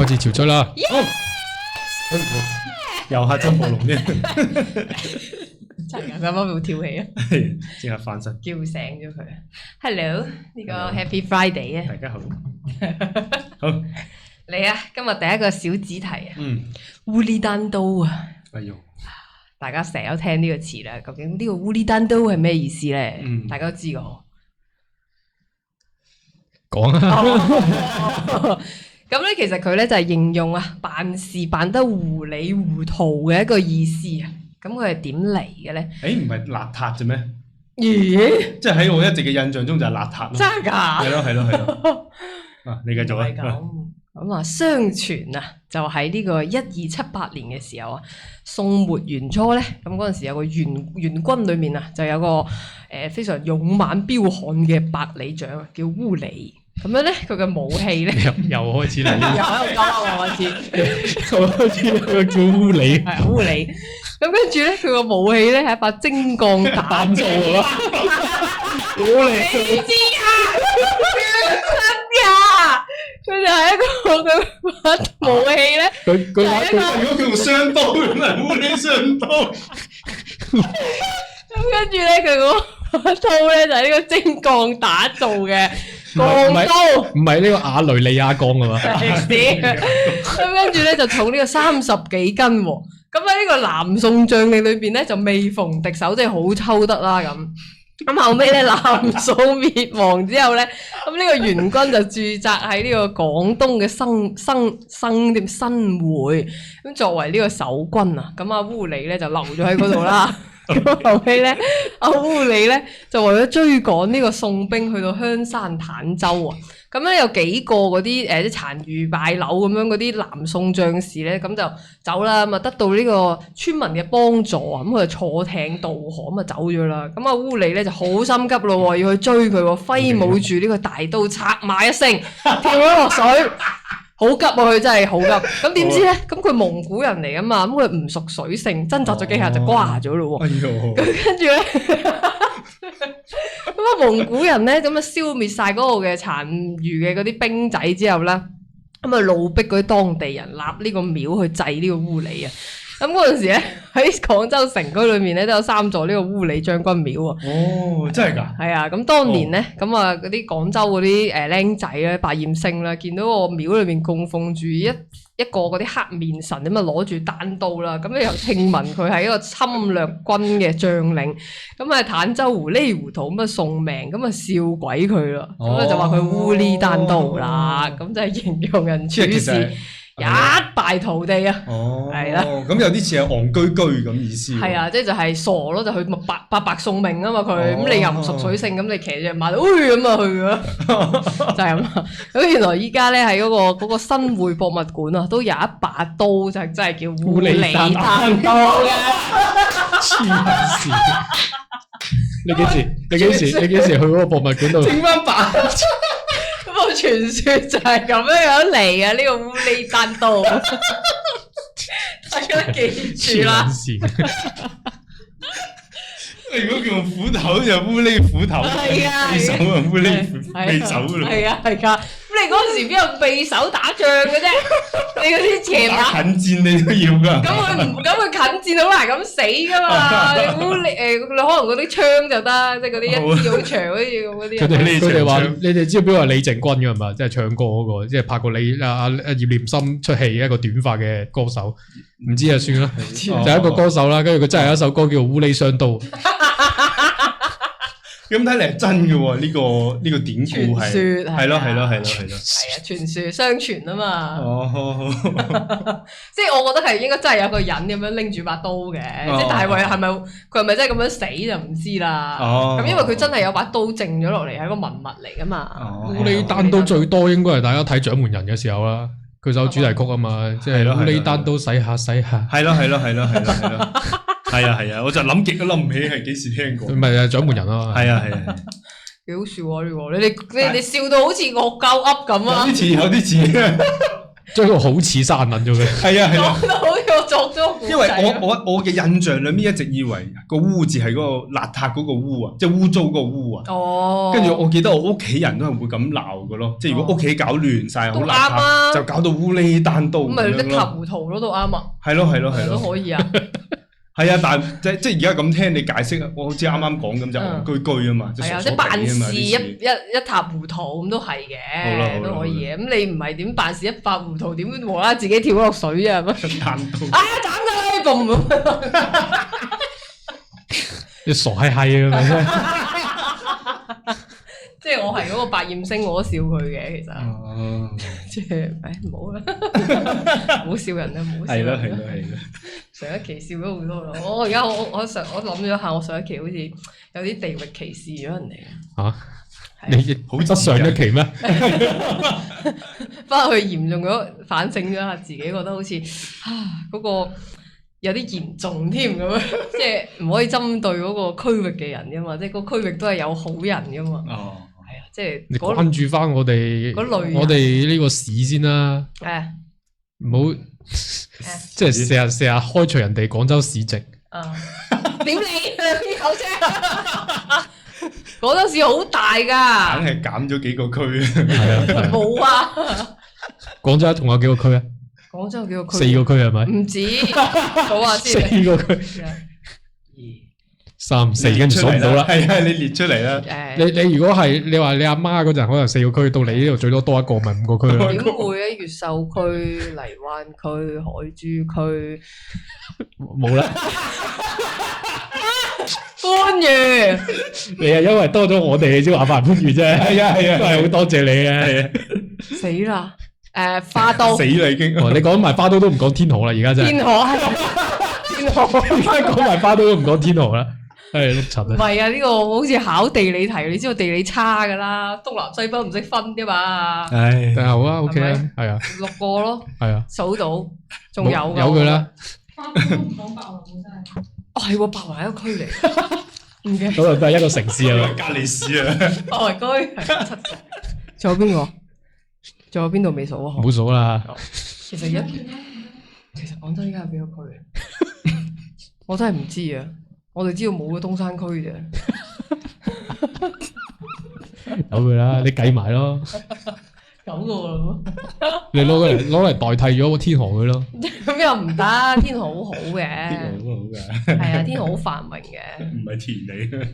開始潮吹啦！又嚇咗暴龍啫，真係啱啱會跳起啊！即刻翻身，叫醒咗佢。Hello，呢個 Happy Friday 啊！大家好，好嚟啊！今日第一個小主題啊，烏利單刀啊！哎呦，大家成日都聽呢個詞啦，究竟呢個烏利單刀係咩意思咧？大家都知個。講啊！咁咧，其實佢咧就係形容啊，辦事辦得糊里糊塗嘅一個意思啊。咁佢係點嚟嘅咧？唔係邋遢啫咩？咦？即係喺我一直嘅印象中就係邋遢咯。真係㗎？係咯。啊，你繼續啊。咁啊，相傳啊，就喺呢個1278年嘅時候啊，宋末元初咧，咁嗰陣時有個元軍裏面啊，就有個非常勇猛彪悍嘅百里長叫烏里。咁樣咧，佢嘅武器咧又開始啦，又喺度講我開始，佢叫烏里，係烏里。咁跟住咧，佢個武器咧係一把精鋼打造嘅。烏里，你知啊？真㗎，佢就係一個佢把武器咧，佢如果佢用雙刀咁嚟烏里雙刀，咁跟住咧，佢嗰把刀咧就係呢個精鋼打造嘅。鋼刀唔係呢個亞雷利亞鋼㗎嘛？咁跟住咧就重呢個30幾斤喎。咁喺呢個南宋將領裏邊咧就未逢敵手，即係好抽得啦咁。咁後尾咧南宋滅亡之後咧，咁呢個元軍就駐紮喺呢個廣東嘅新會，咁作為呢個守軍啊。咁阿烏里咧就留咗喺嗰度啦。咁後尾咧，阿烏里咧就為咗追趕呢個宋兵去到香山坦洲啊，咁咧有幾個嗰啲啲殘餘敗柳咁樣嗰啲南宋將士咧，咁就走啦，咁啊得到呢個村民嘅幫助啊，咁佢就坐艇渡河咁啊走咗啦。咁阿烏里咧就好心急咯，要去追佢喎，揮舞住呢個大刀，策馬一聲跳咗落水。好急啊！佢真係好急。咁點知咧？咁佢蒙古人嚟噶嘛？咁佢唔熟水性，掙扎咗幾下就瓜咗咯喎。咁跟住咧，咁啊蒙古人咧咁啊消滅晒嗰個嘅殘餘嘅嗰啲兵仔之後啦，咁啊怒逼嗰啲當地人立呢個廟去祭呢個烏里啊。咁嗰陣時咧喺廣州城區裏面咧都有3座呢個烏里將軍廟啊。哦，真係㗎？係啊，咁當年咧，咁啊嗰啲廣州嗰啲僆仔咧，百厭星啦，見到個廟裏面供奉住一個嗰啲黑面神咁啊，攞住單刀啦，咁咧又聽聞佢係一個侵略軍嘅將領，咁啊坦州糊里糊塗咁啊送命，咁啊笑鬼佢啦，咁啊就話佢烏哩單刀啦，咁就係形容人處事一敗塗地啊！係啦，咁有啲似係戇居居咁意思。係啊，即係就係傻咯，就去白送命啊嘛佢，咁你又唔熟水性，咁你騎住隻馬，咁啊去咯，就係咁啊。咁原來依家咧喺嗰個新會博物館啊，都有一把刀就真係叫烏里單刀嘅。黐線！你幾時去嗰個博物館度？整翻把。個傳說就係咁樣嚟啊！呢個烏里單刀，大家記住啦。如果叫用斧頭就烏哩斧頭，係啊，匕首啊烏哩匕首噶咯。係啊係噶，咁你嗰陣時邊有匕首打仗嘅啫？你嗰啲騎馬近戰你都要噶。咁佢近戰好難咁死噶嘛？你可能嗰啲槍就得，即係嗰啲一支好長嗰啲。佢哋話你哋知唔知邊個係李靖軍噶嘛？即係唱歌嗰個，即係拍過阿葉念琛出戲一個短髮嘅歌手，唔知就算啦，就係一個歌手啦。跟住佢真係有一首歌叫做《烏哩雙刀》。咁睇嚟係真嘅喎，呢個典故係係咯，傳說相傳啊嘛。哦，即係我覺得係應該真係有個人咁樣拎住把刀嘅，即係但係佢係咪真係咁樣死就唔知啦。咁因為佢真係有把刀剩咗落嚟，係個文物嚟噶嘛。烏哩單刀最多應該係大家睇掌門人嘅時候啦，佢首主題曲啊嘛，即係烏哩單刀洗下。係咯。係啊，我就諗極都諗唔起係幾時聽過。唔係掌門人啊嘛。係啊，幾好笑啊呢個！你哋笑到好似惡鳩噏咁啊！有啲似，將個好似生撚咗佢。係啊，講到好似作咗個故仔。因為我嘅印象裏面一直以為個污字係嗰個邋遢嗰個污啊，即係污糟嗰個污啊。哦。跟住我記得我屋企人都係會咁鬧嘅咯，即係如果屋企搞亂晒好邋遢，就搞到烏哩單刀咁樣咯。咁咪一塌糊塗咯，都啱啊。係咯，都可以啊。係啊，但係即係而家咁聽你解釋，我好似啱啱講咁就戇居居啊嘛，係啊，即係辦事一塌糊塗咁都係嘅，都可以嘅。咁你唔係點辦事一塌糊塗，點無啦啦自己跳落水啊？斬佢咁，你傻閪閪啊！真係。即係我係嗰個白焰星，我都笑佢嘅，其實。即係，唔好啦，唔好笑人啦，唔好笑人啦。係啦。上一期笑咗好多啦，我而家我諗咗下，我上一期好似有啲地域歧視咗人哋。嚇？你好得上一期咩？翻去嚴重咗反省咗下自己，覺得好似嗰個有啲嚴重添咁樣，即係唔可以針對嗰個區域嘅人噶嘛，即係個區域都係有好人噶嘛。哦，係啊，即係你關注翻我哋我哋呢個市先啦。唔好即係成日開除人哋廣州市值。點你邊口啫？廣州市好大㗎，梗係減咗幾個區。係啊，冇啊！廣州一共有幾個區啊？廣州有幾個區？4個區係咪？唔止，數下先。4個區。3、4，跟住數唔到啦。係啊，你列出嚟啦。你如果係你話你阿媽嗰陣，可能4個區，到你呢度最多多一個，咪5個區咯。點會啊？越秀區、荔灣區、海珠區，冇啦。番禺，你係因為多咗我哋，你先話番禺啫。係啊，都係好多謝你嘅。死啦！花都死啦已經。你講埋花都唔講天河啦，而家真係。天河係天河，而家講埋花都唔講天河啦。係碌柒啊！唔係啊，呢個好似考地理題，你知道地理差噶啦，東南西北唔識分噶嘛。唉，但係好啊 ，OK 啊，係啊，6個咯，係啊，數到，仲有佢啦。花都唔講白雲真係。哦，係喎，白雲係一個區嚟，唔記得。嗰度都係一個城市啊，隔離市啊。白雲區係7個，仲有邊個？仲有邊度未數啊？冇數啦。其實廣州依家有幾個區？我真係唔知啊！我哋知道冇咗東山區啫。有佢啦，你計埋咯。9個啦。你攞嚟代替咗個天河佢咯。咁又唔得，天河好好嘅。天河好好嘅。係啊，天河好繁榮嘅。唔係田嚟。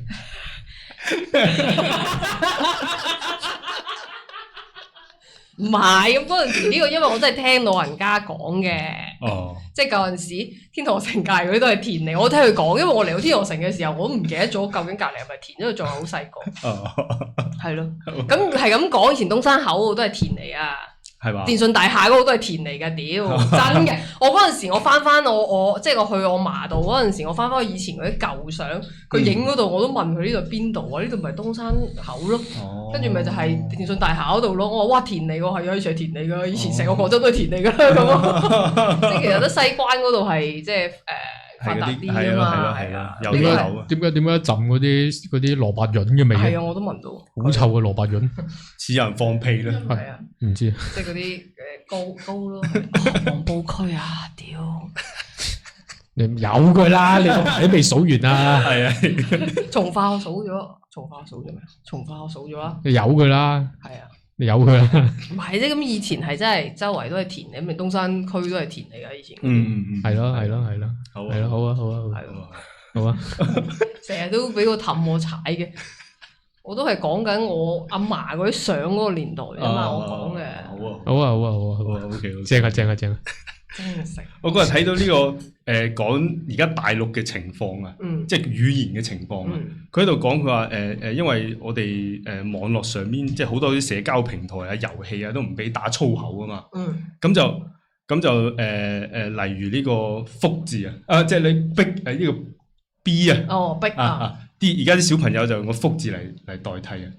唔係咁嗰陣時呢個，因為我真係聽老人家講嘅。哦。即係舊陣時天河城隔離嗰啲都係田嚟，我聽佢講，因為我嚟到天河城嘅時候，我都唔記得咗究竟隔離係咪田，因為仲係好細個。哦。係咯。咁係咁講，以前東山口都係田嚟啊。係嘛？電信大廈嗰個都係田嚟㗎，屌真嘅！我嗰陣時我翻我即係我去我嫲度嗰陣時，我翻去以前嗰啲舊相，佢影嗰度我都問佢呢度邊度啊？呢度咪東山口咯，跟住咪就係電信大廈嗰度咯。我話哇田嚟㗎，係啊，以前係田嚟㗎，以前成個廣州都係田嚟㗎咁。即係其實得西關嗰度係即係發達啲啊嘛，係啊。有啲樓點解一浸嗰啲蘿蔔潤嘅味？係啊，我都聞到。好臭嘅蘿蔔潤，似有人放屁咧。係啊，唔知。即係嗰啲高咯，黃埔區啊，屌！你有佢啦，你都未數完啊。係啊。從化我數咗，從化我數咗咩？從化我數咗啦。你有佢啦。係啊。你有佢啦。唔係啫，咁以前係真係周圍都係田嚟，咁東山區都係田嚟㗎，以前。係咯。好啊，好啊。好啊。成日都俾個氹我踩嘅，我都係講緊我阿嫲嗰啲相嗰個年代啊嘛，我講嘅。好啊，OK，正啊。真食。我嗰日睇到呢個講而家大陸嘅情況啊，即係語言嘅情況啊。佢喺度講佢話因為我哋網絡上面即係好多啲社交平台啊、遊戲啊都唔俾打粗口啊嘛。咁就例如呢個福字啊，即係你逼呢個 B 啊。哦，逼啊！而家啲小朋友就用個福字嚟代替啊。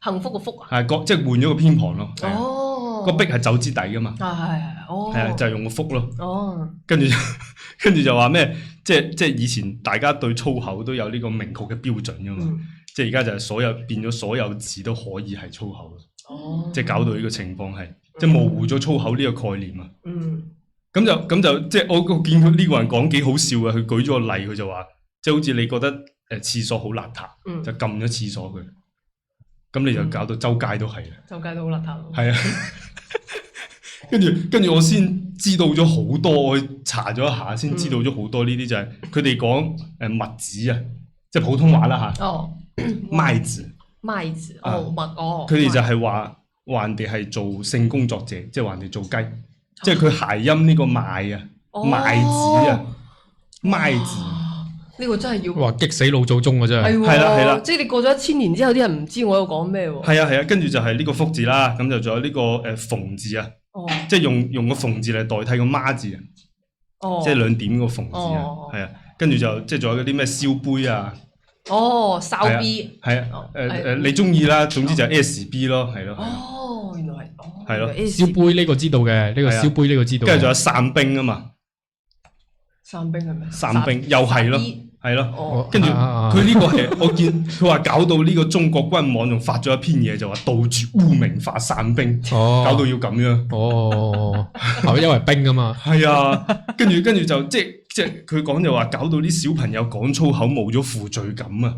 幸福個福啊。係即係換咗個偏旁咯。哦。個逼係走之底噶嘛。係。哦。係啊，就係用個福咯。哦。跟住就話咩？即係以前大家對粗口都有呢個明確嘅標準噶嘛。即係而家就係變咗所有字都可以係粗口。哦。即係搞到呢個情況係，即係模糊咗粗口呢個概念啊。咁就即係我見佢呢個人講幾好笑嘅，佢舉咗個例，佢就話即係好似你覺得廁所好邋遢，就撳咗廁所佢，咁你就搞到周街都係啦，周街都好邋遢。係啊。跟住我先知道咗好多，我查咗一下先知道咗好多呢啲就係佢哋講麥子啊，即係普通話啦嚇。哦，麥子。麥子，佢哋就係話人哋係做性工作者，即係話人哋做雞，即係佢諧音呢個麥啊，麥子啊，麥子。呢個真係要哇激死老祖宗啊！真係係啦，即係你過咗1000年之後，啲人唔知我有講咩喎。係啊，跟住就係呢個福字啦，咁就仲有呢個縫字啊。即係用個縫字嚟代替個媽字啊，即係2點個縫字啊，係啊，跟住就即係仲有嗰啲咩燒杯啊，燒 B， 係啊，你中意啦，總之就 SB 咯，係咯，原來係咯，燒杯呢個知道嘅，呢個燒杯呢個知道，跟住仲有散兵啊嘛，散兵係咩？散兵又係咯。係咯，跟住佢呢個係我見佢話搞到呢個中國軍網仲發咗一篇嘢，就話杜絕污名化散兵，搞到要咁樣。係咪因為兵啊嘛？係啊，跟住就即係佢講就話搞到啲小朋友講粗口冇咗負罪感啊！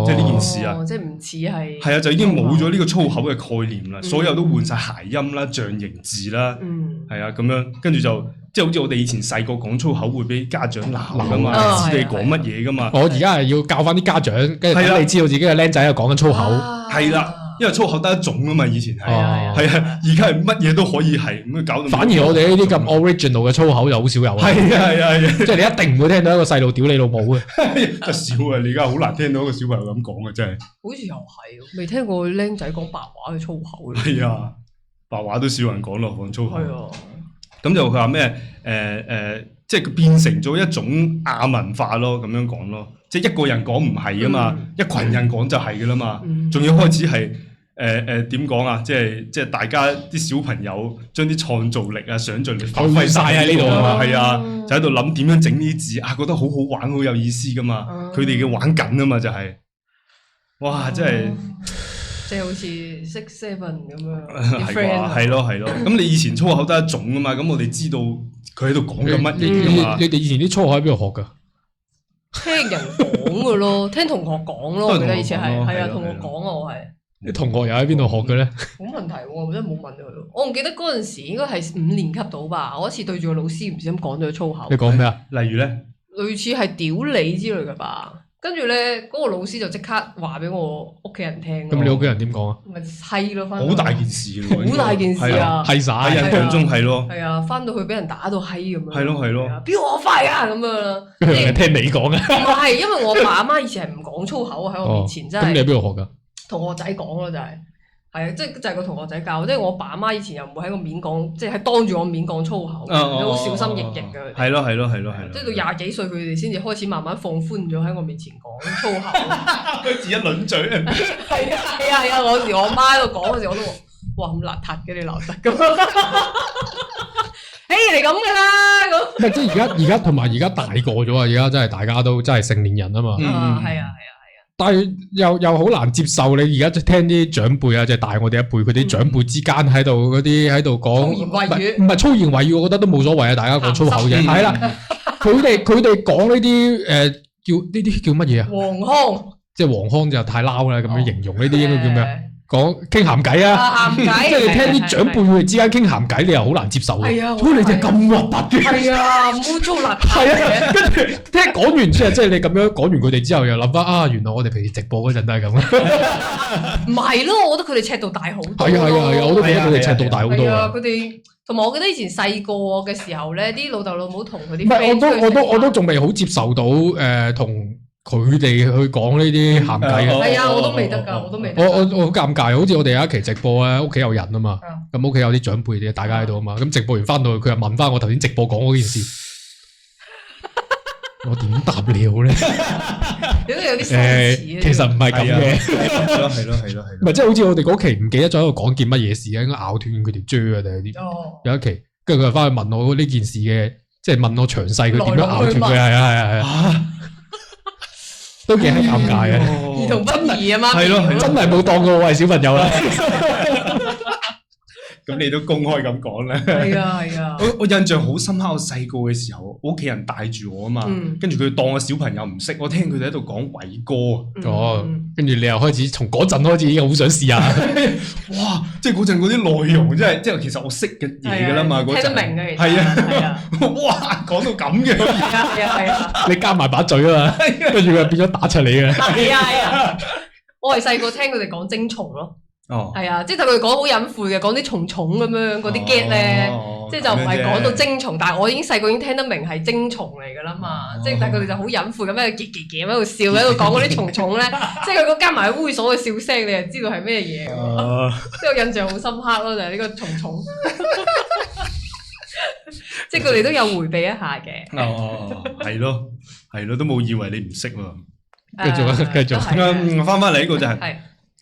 即係呢件事啊，即係唔似係。係啊，就已經冇咗呢個粗口嘅概念啦，所有都換晒諧音啦、象形字啦，係啊咁樣，跟住就。即係好似我哋以前細個講粗口會俾家長鬧噶嘛，知你講乜嘢噶嘛。我而家係要教翻啲家長，跟住等你知道自己嘅僆仔係講緊粗口。係啦，因為粗口得一種啊嘛，以前係啊，而家係乜嘢都可以係咁搞到。反而我哋呢啲咁 original 嘅粗口就好少有。係啊，即係你一定唔會聽到一個細路屌你老母嘅。真少啊！你而家好難聽到一個小朋友咁講嘅，真係。好似又係，未聽過僆仔講白話嘅粗口。係啊，白話都少人講咯，講粗口。係啊。咁就佢話咩？即係變成咗一種亞文化咯，咁樣講咯。即係一個人講唔係啊嘛，一群人講就係噶啦嘛。仲要開始係點講啊？即係大家啲小朋友將啲創造力啊、想像力發揮晒喺呢度啊嘛。係啊，就喺度諗點樣整呢啲字啊，覺得好好玩、好有意思噶嘛。佢哋嘅玩緊啊嘛，就係。哇！真係〜即係好似6 7咁樣，係咯。咁你以前粗口得一種啊嘛，咁我哋知道佢喺度講緊乜嘢㗎嘛。你哋以前啲粗口喺邊度學㗎？聽人講㗎咯，聽同學講咯。我記得以前係啊，同學講啊，我係。啲同學又喺邊度學嘅咧？冇問題喎，我真係冇問佢。我唔記得嗰陣時應該係5年級到吧。我一次對住個老師唔小心講咗粗口。你講咩啊？例如咧？類似係屌你之類嘅吧。跟住咧，嗰個老師就即刻話俾我屋企人聽。咁你屋企人點講啊？咪閪咯，翻好大件事咯，好大件事啊！閪曬，印象中係咯。係啊，翻到去俾人打到閪咁樣。係咯。邊我快啊咁樣。係聽你講啊？唔係，因為我爸阿媽以前係唔講粗口喺我面前，真係。咁你喺邊度學㗎？同學仔講咯，就係。係啊，即係就係個同學仔教，即係我爸阿媽以前又唔會喺個面講，即係當住我面講粗口，好小心翼翼嘅。係咯。即係到20幾歲，佢哋先至開始慢慢放寬咗喺我面前講粗口。佢自一輪嘴。係啊！我時我媽喺度講嗰時，我都話：哇咁邋遢嘅你鬧得咁。你咁噶啦咁。唔係即係而家同埋而家大個咗啊！而家真係大家都真係成年人啊嘛。係啊。但係又好難接受，你而家聽啲長輩啊，即係大我哋一輩，佢啲長輩之間喺度講，粗言穢語，唔係粗言穢語，我覺得都冇所謂啊！大家講粗口啫，係啦，佢哋講呢啲叫呢啲叫乜嘢啊？黃腔，即係黃腔就太撈啦，咁樣形容呢啲應該叫咩啊？講傾鹹偈啊，即係你聽啲長輩佢哋之間傾鹹偈，你又好難接受嘅。係啊，所以你哋咁核突嘅。係啊，唔好粗邋遢。係啊，跟住聽講完之後，即係你咁樣講完佢哋之後，又諗翻啊，原來我哋平時直播嗰陣都係咁。唔係咯，我覺得佢哋尺度大好多。係啊，我都覺得佢哋尺度大好多。佢哋同埋我記得以前細個嘅時候咧，啲老豆老母同佢啲。唔係，我都仲未好接受到同。佢哋去講呢啲鹹偈嘅，係啊，我都未得㗎，我都未。我好尷尬，好似我哋有一期直播咧，屋企有人啊嘛，咁屋企有啲長輩嘅，大家喺度啊嘛，咁直播完翻到去，佢又問翻我頭先直播講嗰件事，我點答了咧？你都有啲其實唔係咁嘅，係咯，唔係即係好似我哋嗰期唔記得咗喺度講件乜嘢事啊，應該咬斷佢條椎啊定係啲，有一期，跟住佢又翻去問我呢件事嘅，即係問我詳細佢點樣咬斷佢，係啊。都幾係尷尬嘅，兒童不宜啊嘛，係咯，真係冇當過我係小朋友啦。咁你都公開咁講啦。係啊係啊。我印象好深刻，我細個嘅時候，我屋企人帶住我啊嘛，跟住佢當我小朋友唔識，我聽佢哋喺度講偉哥哦，跟住你又開始從嗰陣開始已經好想試下。哇！即係嗰陣嗰啲內容，即係其實我識嘅嘢㗎啦嘛，嗰陣聽得明嘅，係啊係啊。哇！講到咁嘅，係啊。你加埋把嘴啊嘛，跟住佢變咗打出嚟嘅。係啊。我係細個聽佢哋講精蟲咯。哦。係啊，即係佢哋講好隱晦嘅，講啲蟲咁樣嗰啲 get 咧，即係就唔係講到精蟲，但係我已經細個已經聽得明係精蟲嚟㗎啦嘛，即係但係佢哋就好隱晦咁喺度喺度笑喺度講嗰啲蟲咧，即係佢加埋猥瑣嘅笑聲，你就知道係咩嘢。即係我印象好深刻咯，就係呢個蟲。即係佢哋都有迴避一下嘅。係咯，都冇以為你唔識喎。繼續。我翻嚟呢個就係。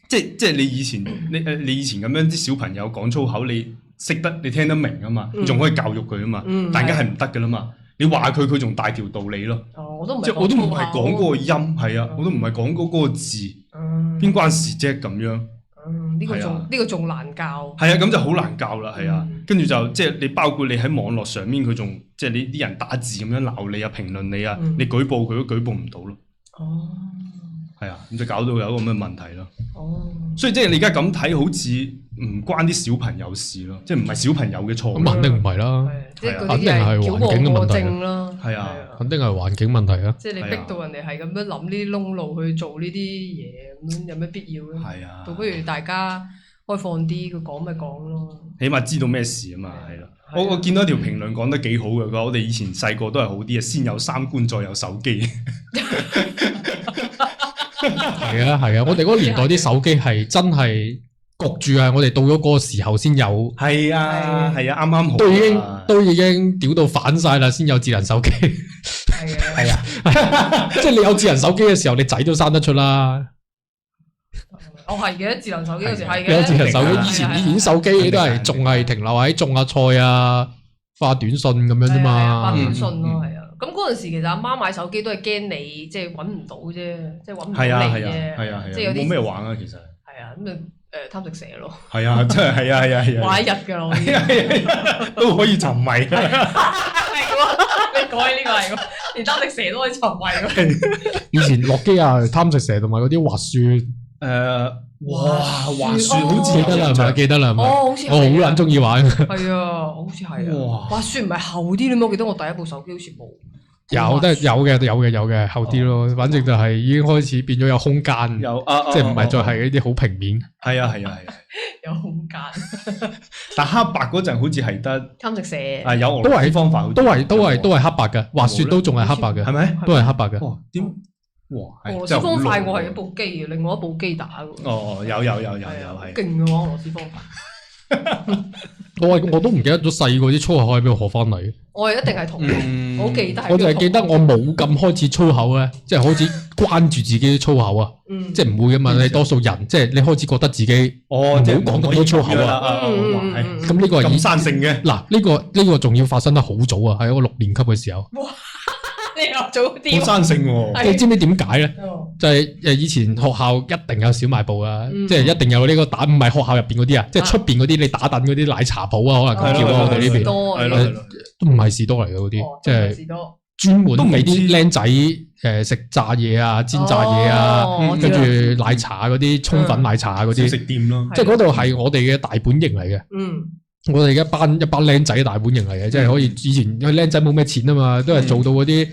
即係你以前咁樣啲小朋友講粗口，你識得你聽得明啊嘛，你仲可以教育佢啊嘛，但而家係唔得噶啦嘛，你話佢仲大條道理咯。我都唔係講嗰個音，係啊，我都唔係講嗰個字，邊關事啫咁樣。呢個仲難教。係啊，咁就好難教啦，係啊，跟住就即係你包括你喺網絡上面，佢仲即係你啲人打字咁樣鬧你啊、評論你啊，你舉報佢都舉報唔到咯。係啊，咁就搞到有一個咁嘅問題咯。所以即係你而家咁睇，好似唔關啲小朋友事咯，即係唔係小朋友嘅錯。咁肯定唔係啦，肯定係環境嘅問題咯。係啊，肯定係環境問題啊。即係你逼到人哋係咁樣諗呢啲窿路去做呢啲嘢，咁有咩必要咧？係啊，倒不如大家開放啲，佢講咪講咯。起碼知道咩事啊嘛，係咯。我見到一條評論講得幾好嘅，佢話我哋以前細個都係好啲啊，先有三觀再有手機。係啊，我哋嗰個年代啲手機係真係焗住啊！我哋到咗嗰個時候先有。係啊，啱啱好。都已經屌到反晒啦，先有智能手機。係啊，即係你有智能手機嘅時候，你仔都生得出啦。係嘅，智能手機嗰時係嘅。有智能手機，以前手機都係仲係停留喺種下菜啊、發短信咁樣啫嘛。發短信咯，係啊。咁嗰陣時其實阿媽買手機都係驚你即係揾唔到啫，即係揾唔到你啫。即係有啲冇咩玩啊，其實。係啊，咁就貪食蛇咯。係啊，真係係啊。玩一日㗎咯，都可以沉迷。係喎，你講起呢個係喎，連貪食蛇都可以沉迷喎。以前諾基亞貪食蛇同埋嗰啲滑雪。滑雪好似記得啦，好似我好撚中意玩。係啊，好似係啊。滑雪唔係厚啲，你冇記得我第一部手機好似冇。有嘅，厚啲咯。反正就係已經開始變咗有空間，即係唔係再係呢啲好平面。係啊，有空間。但黑白嗰陣好似係得貪食蛇。有都係方法，都係黑白嘅，滑雪都仲係黑白嘅，係咪？都係黑白嘅。點？俄羅斯方塊我係一部機，另外一部機打嘅。有係。勁嘅喎，俄羅斯方塊。我都唔記得咗細個啲粗口可以俾我學翻嚟。我係一定係同我好記得。我就係記得我冇咁開始粗口咧，即係開始關注自己啲粗口啊。即係唔會嘅嘛，你多數人即係你開始覺得自己唔好講咁多粗口啊。咁呢個係咁生性嘅。嗱，呢個仲要發生得好早啊，喺我6年級嘅時候。你又早啲，好生性喎！你知唔知點解咧？就係以前學校一定有小賣部啊，即係一定有呢個打，唔係學校入邊嗰啲啊，即係出邊嗰啲你打躉嗰啲奶茶鋪啊，可能咁叫我哋呢邊，都唔係士多嚟嘅嗰啲，即係專門俾啲僆仔食炸嘢啊、煎炸嘢啊，跟住奶茶嗰啲沖粉奶茶嗰啲食店咯，即係嗰度係我哋嘅大本營嚟嘅。我哋一班僆仔大本營嚟嘅，即係可以以前因為僆仔冇咩錢啊嘛，都係做到嗰啲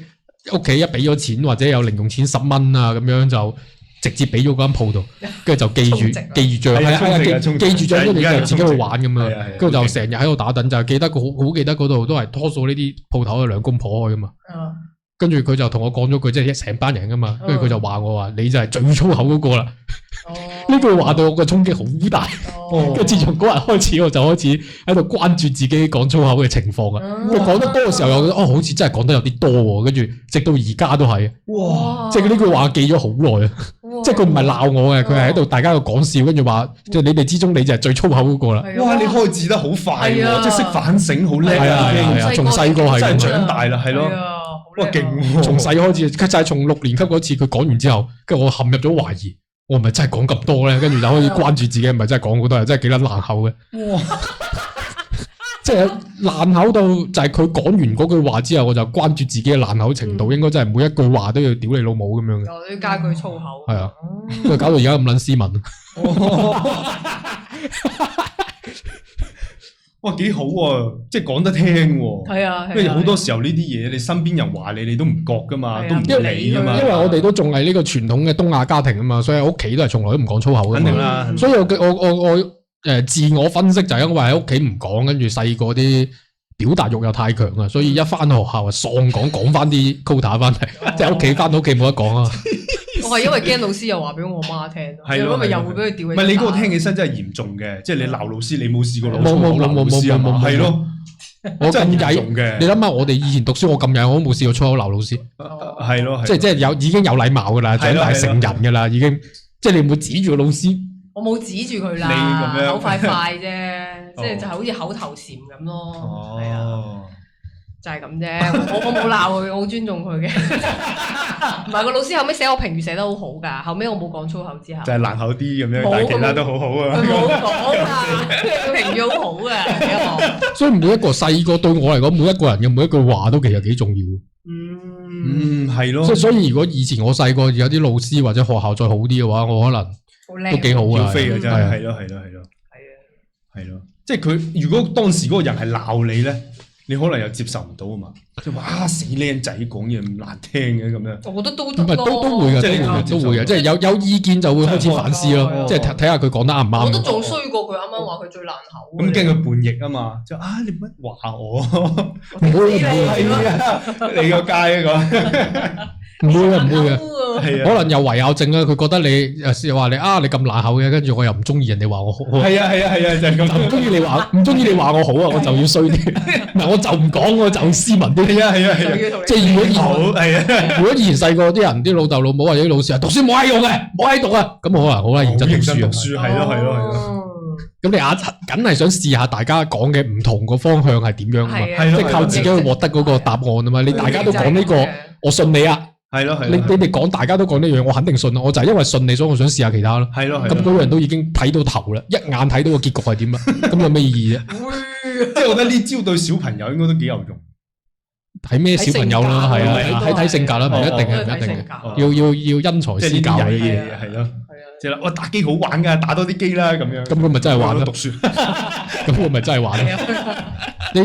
屋企一俾咗錢或者有零用錢10蚊啊咁樣就直接俾咗嗰間鋪度，跟住就記住賬，記住賬，跟住就自己去玩咁啊，跟住就成日喺度打躉，就記得好記得嗰度都係多數呢啲鋪頭係兩公婆開噶嘛。跟住佢就同我講咗句，即係成班人噶嘛，跟住佢就話我話你就係最粗口嗰個啦。呢句話對我個衝擊好大。跟住自從嗰日開始，我就開始喺度關注自己講粗口嘅情況啊。佢講得多嘅時候，又覺得好似真係講得有啲多喎。跟住直到而家都係。哇！即係呢句話記咗好耐啊。即係佢唔係鬧我嘅，佢係喺度大家喺度講笑，跟住話即係你哋之中你就係最粗口嗰個啦。哇！你開字得好快喎，即係識反省，好叻啊！係啊，從細個係真係長大啦，係咯。哇，勁喎！從細開始，就係從6年級嗰次佢講完之後，跟住我陷入咗懷疑，我係咪真係講咁多咧？跟住就可以關注自己，係咪真係講好多，真係幾撚難口嘅。哇！即係爛口到就係佢講完嗰句話之後，我就關注自己嘅爛口程度，應該真係每一句話都要屌你老母咁樣嘅。又要加句粗口。係啊，都係搞到而家咁撚斯文。哇，幾好喎！即係講得聽喎。係啊，因為好多時候呢啲嘢，你身邊人話你都唔覺噶嘛，都唔理噶嘛。因為我哋都仲係呢個傳統嘅東亞家庭啊嘛，所以喺屋企都係從來都唔講粗口嘅。肯定啦。所以我自我分析就係因為喺屋企唔講，跟住細個啲表達欲又太強啊，所以一翻學校啊喪講翻啲 quota 翻嚟，即係屋企翻到屋企冇得講啊。我係因為驚老師又話俾我媽聽，如果咪又會俾佢調。唔係你嗰個聽起身真係嚴重嘅，即係你鬧老師，你冇試過鬧老師啊嘛？係咯，我咁曳，你諗下我哋以前讀書，我咁曳，我都冇試過粗口鬧老師。係咯，即係已經有禮貌噶啦，長大成人噶啦，已經即係你唔會指住個老師。我冇指住佢啦，口快快啫，即係就係好似口頭禪咁咯，係啊，就係咁啫。我冇鬧佢，我好尊重佢嘅。唔係個老師後尾寫我評語寫得好好㗎，後尾我冇講粗口之後，就係爛口啲咁樣，但係其他都好好啊。佢冇講啊，佢評語好好嘅。所以每一個細個對我嚟講，每一個人嘅每一句話都其實幾重要。係咯。所以如果以前我細個有啲老師或者學校再好啲嘅話，我可能都幾好啊。飛啊，真係係咯。係咯，即係佢如果當時嗰個人係鬧你咧，你可能又接受唔到啊嘛，即係話死僆仔講嘢咁難聽嘅咁樣。我覺得都會嘅，都會嘅，即係有意見就會開始反思咯，即係睇下佢講得啱唔啱。我覺得仲衰過佢啱啱話佢最爛口。咁驚佢叛逆啊嘛，就你乜話我？唔會啊，你個街啊個。唔會嘅，可能有圍拗症啊！佢覺得你話你咁爛口嘅，跟住我又唔中意人哋話我好。係啊，就係咁。唔中意你話我好啊，我就要衰啲。嗱，我就唔講，我就斯文啲。係啊，即係如果以前細個啲人啲老豆老母或者啲老師啊，讀書冇閪用嘅，冇閪讀啊，咁可能好啦，認真讀書。係咯。咁你梗係想試下大家講嘅唔同個方向係點樣啊嘛？即係靠自己去獲得嗰個答案啊嘛？你大家都講呢個，我信你啊！係咯，你哋講大家都講呢樣，我肯定信啦。我就係因為信你，所以我想試下其他咯。係咯，咁嗰個人都已經睇到頭啦，一眼睇到個結局係點啦，咁有咩意義啫？即係我覺得呢招對小朋友應該都幾有用。睇咩小朋友啦，係啊，睇性格啦，唔一定嘅，要因材施教呢啲嘢，係咯。即係我打機好玩噶，打多啲機啦咁樣。咁佢咪真係玩咯？讀書，咁我咪真係玩咯。你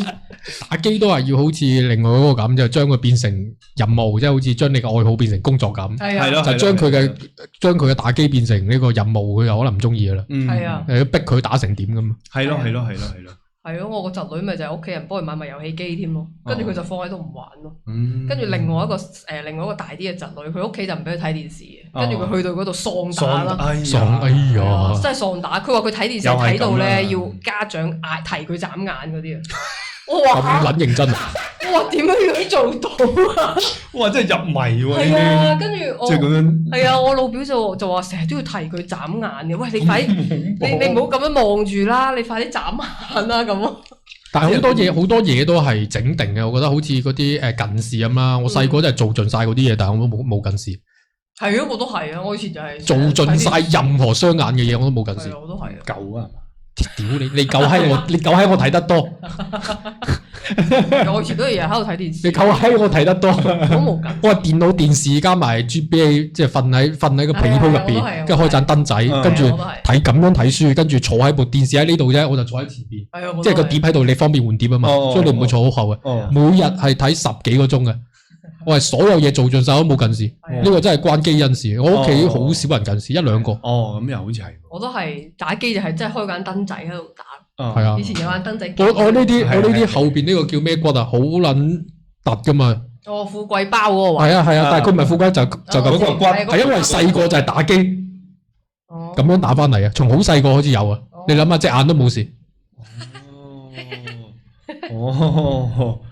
打機都係要好似另外嗰個咁，就將佢變成任務，即係好似將你嘅愛好變成工作咁。係咯，就將佢嘅打機變成呢個任務，佢又可能唔中意噶啦。係啊，要逼佢打成點咁嘛。係咯。係咯，我個侄女咪就係屋企人幫佢買埋遊戲機添咯，跟住佢就放喺度唔玩咯。跟住另外一個大啲嘅侄女，佢屋企就唔俾佢睇電視嘅，跟住佢去到嗰度喪打啦。哎呀，真係喪打！佢話佢睇電視睇到咧，要家長提佢眨眼嗰啲啊。我話咁撚認真啊！我話點樣做到啊？哇！真係入迷喎！係啊，跟住我即係咁樣。係啊，我老表就話成日都要提佢眨眼嘅。喂，你快啲，你唔好咁樣望住啦，你快啲眨眼啦咁。但係好多嘢都係整定嘅，我覺得好似嗰啲近視咁啦。我細個真係做盡晒嗰啲嘢，但係我都冇近視。係啊，我都係啊，我以前就係做盡晒任何雙眼嘅嘢，我都冇近視。我都係夠啊！屌你夠閪我，你夠閪我睇得多。我以前都日日喺度睇電視。你夠閪我睇得多。我冇緊。我係電腦、電視加埋 GBA，即係瞓喺個被鋪入邊，跟住開盞燈仔，跟住睇咁樣睇書，跟住坐喺部電視喺呢度啫，我就坐喺前邊。即係個碟喺度，你方便換碟啊嘛，所以你唔會坐好後嘅。每日係睇10幾個鐘嘅。我係所有嘢做盡晒都冇近視，呢個真係關基因事。我屋企好少人近視，1、2個。哦，咁又好似係。我都係打機就係真係開間燈仔喺度打。係啊。以前有間燈仔。我呢啲後邊呢個叫咩骨啊？好撚突噶嘛。富貴包嗰個位。係啊，但係佢唔係富貴就咁個骨，係因為細個就係打機，咁樣打翻嚟啊！從好細個開始有啊，你諗下隻眼都冇事。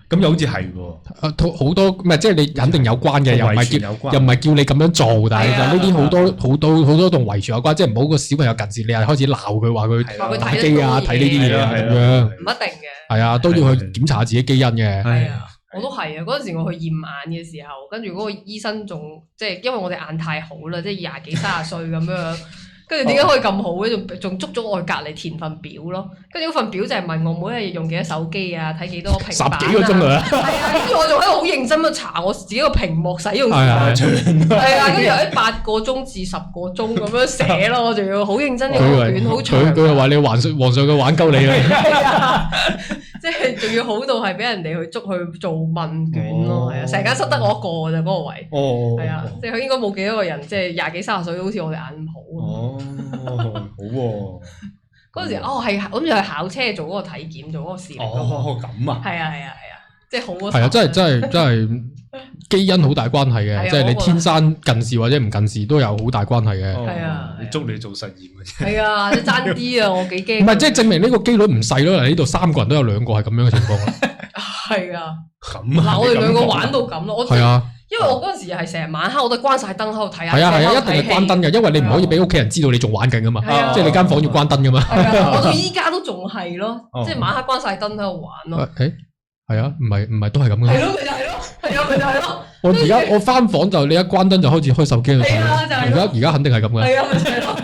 咁又好似係喎，好多唔係即係你肯定有關嘅，又唔係叫你咁樣做，但係就呢啲好多同遺傳有關，即係唔好個小朋友近視，你係開始鬧佢話佢打機啊，睇呢啲嘢啊咁樣，唔一定嘅，係啊，都要去檢查下自己基因嘅。係啊，我都係啊，嗰陣時我去驗眼嘅時候，跟住嗰個醫生仲即係因為我哋眼太好啦，即係20幾30歲咁樣。跟住點解可以咁好嘅？仲捉咗我去隔離填份表咯。跟住嗰份表就係問我每一日用幾多手機啊，睇幾多平板啊。10幾個鐘啊！係啊，跟住我仲喺度好認真咁查我自己個屏幕使用時間。係啊，跟住由8個鐘至10個鐘咁樣寫咯，我仲要好認真嘅卷好長。佢又話你皇上嘅玩鳩你啊！即係仲要好到係俾人哋去捉去做問卷咯，係啊，成間室得我一個㗎咋嗰個位。係啊，即係佢應該冇幾多個人，即係20幾30歲，好似我哋眼咁好。好喎！嗰陣時係諗住去考車做嗰個體檢，做嗰個視力。咁啊！係啊，即係好嗰。係啊，真係基因好大關係嘅，即係你天生近視或者唔近視都有好大關係嘅。係啊，你捉你做實驗嘅啫。係啊，即係爭啲啊！我幾驚。唔係，即係證明呢個機率唔細咯。呢度3個人都有2個係咁樣嘅情況。係啊。咁啊！嗱，我哋2個玩到咁咯，係啊。因為我嗰陣時係成日晚黑我都關晒燈喺度睇下。係啊，一定係關燈嘅，因為你唔可以俾屋企人知道你仲玩緊噶嘛。即係你間房要關燈噶嘛。係啊，我到依家都仲係咯，即係晚黑關晒燈喺度玩咯。係啊，唔係都係咁嘅。係咯，咪就係咯，係啊，咪就係咯。我翻房就你一關燈就開始開手機去睇。而家肯定係咁嘅。係啊，咪就係咯。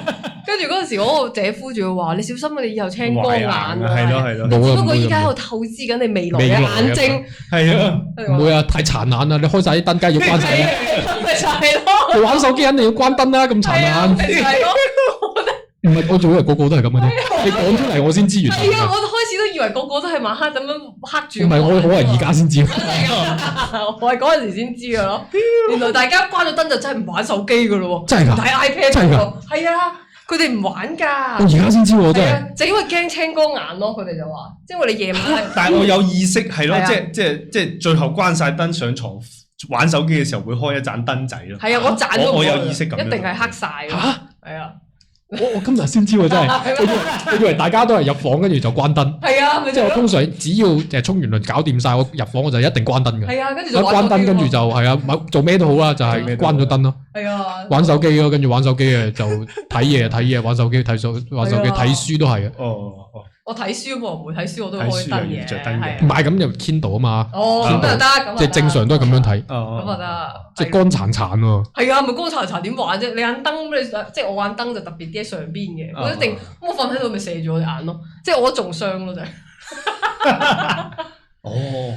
跟住嗰陣時，嗰個姐夫仲要話：你小心啊！你以後青光眼啊！係咯。不過依家喺度透支緊你未來嘅眼睛。係啊，唔會啊，太殘眼啦！你開晒啲燈，梗係要關晒啦。咪就係咯。你玩手機肯定要關燈啦，咁殘眼。係咯。唔係，我仲以為個個都係咁嘅啫。你講出嚟我先知原來。係啊，我開始都以為個個都係晚黑咁樣黑住。唔係，我係而家先知。我係嗰陣時先知噶咯。原來大家關咗燈就真係唔玩手機噶咯喎。真係㗎。唔睇 iPad 真係㗎。係啊，佢哋唔玩㗎。我而家先知喎，真係。就因為驚青光眼咯，佢哋就話，即係我哋夜晚。但係我有意識係咯，即係最後關晒燈上床玩手機嘅時候會開一盞燈仔咯。係啊，我盞都我有意識咁樣。一定係黑晒㗎。嚇！係啊。我今日先知喎，真係，我以為大家都係入房跟住就關燈。係啊，即係我通常只要沖完涼搞掂晒，我入房我就一定關燈嘅。係啊，跟住就關燈，跟住就係啊，做咩都好啦，就係關咗燈咯。係啊，玩手機咯，跟住玩手機嘅就睇嘢，玩手機睇手機睇書都係嘅。我睇書喎，唔會睇書我都開燈嘅，係唔係咁就 Kindle 啊嘛。咁就得，咁即係正常都係咁樣睇。咁啊得，即係乾殘殘喎。係啊，咪乾殘殘點玩啫？你眼燈你即係我眼燈就特別啲喺上邊嘅，我一定我瞓喺度咪射住我隻眼咯，即係我仲傷咯就係。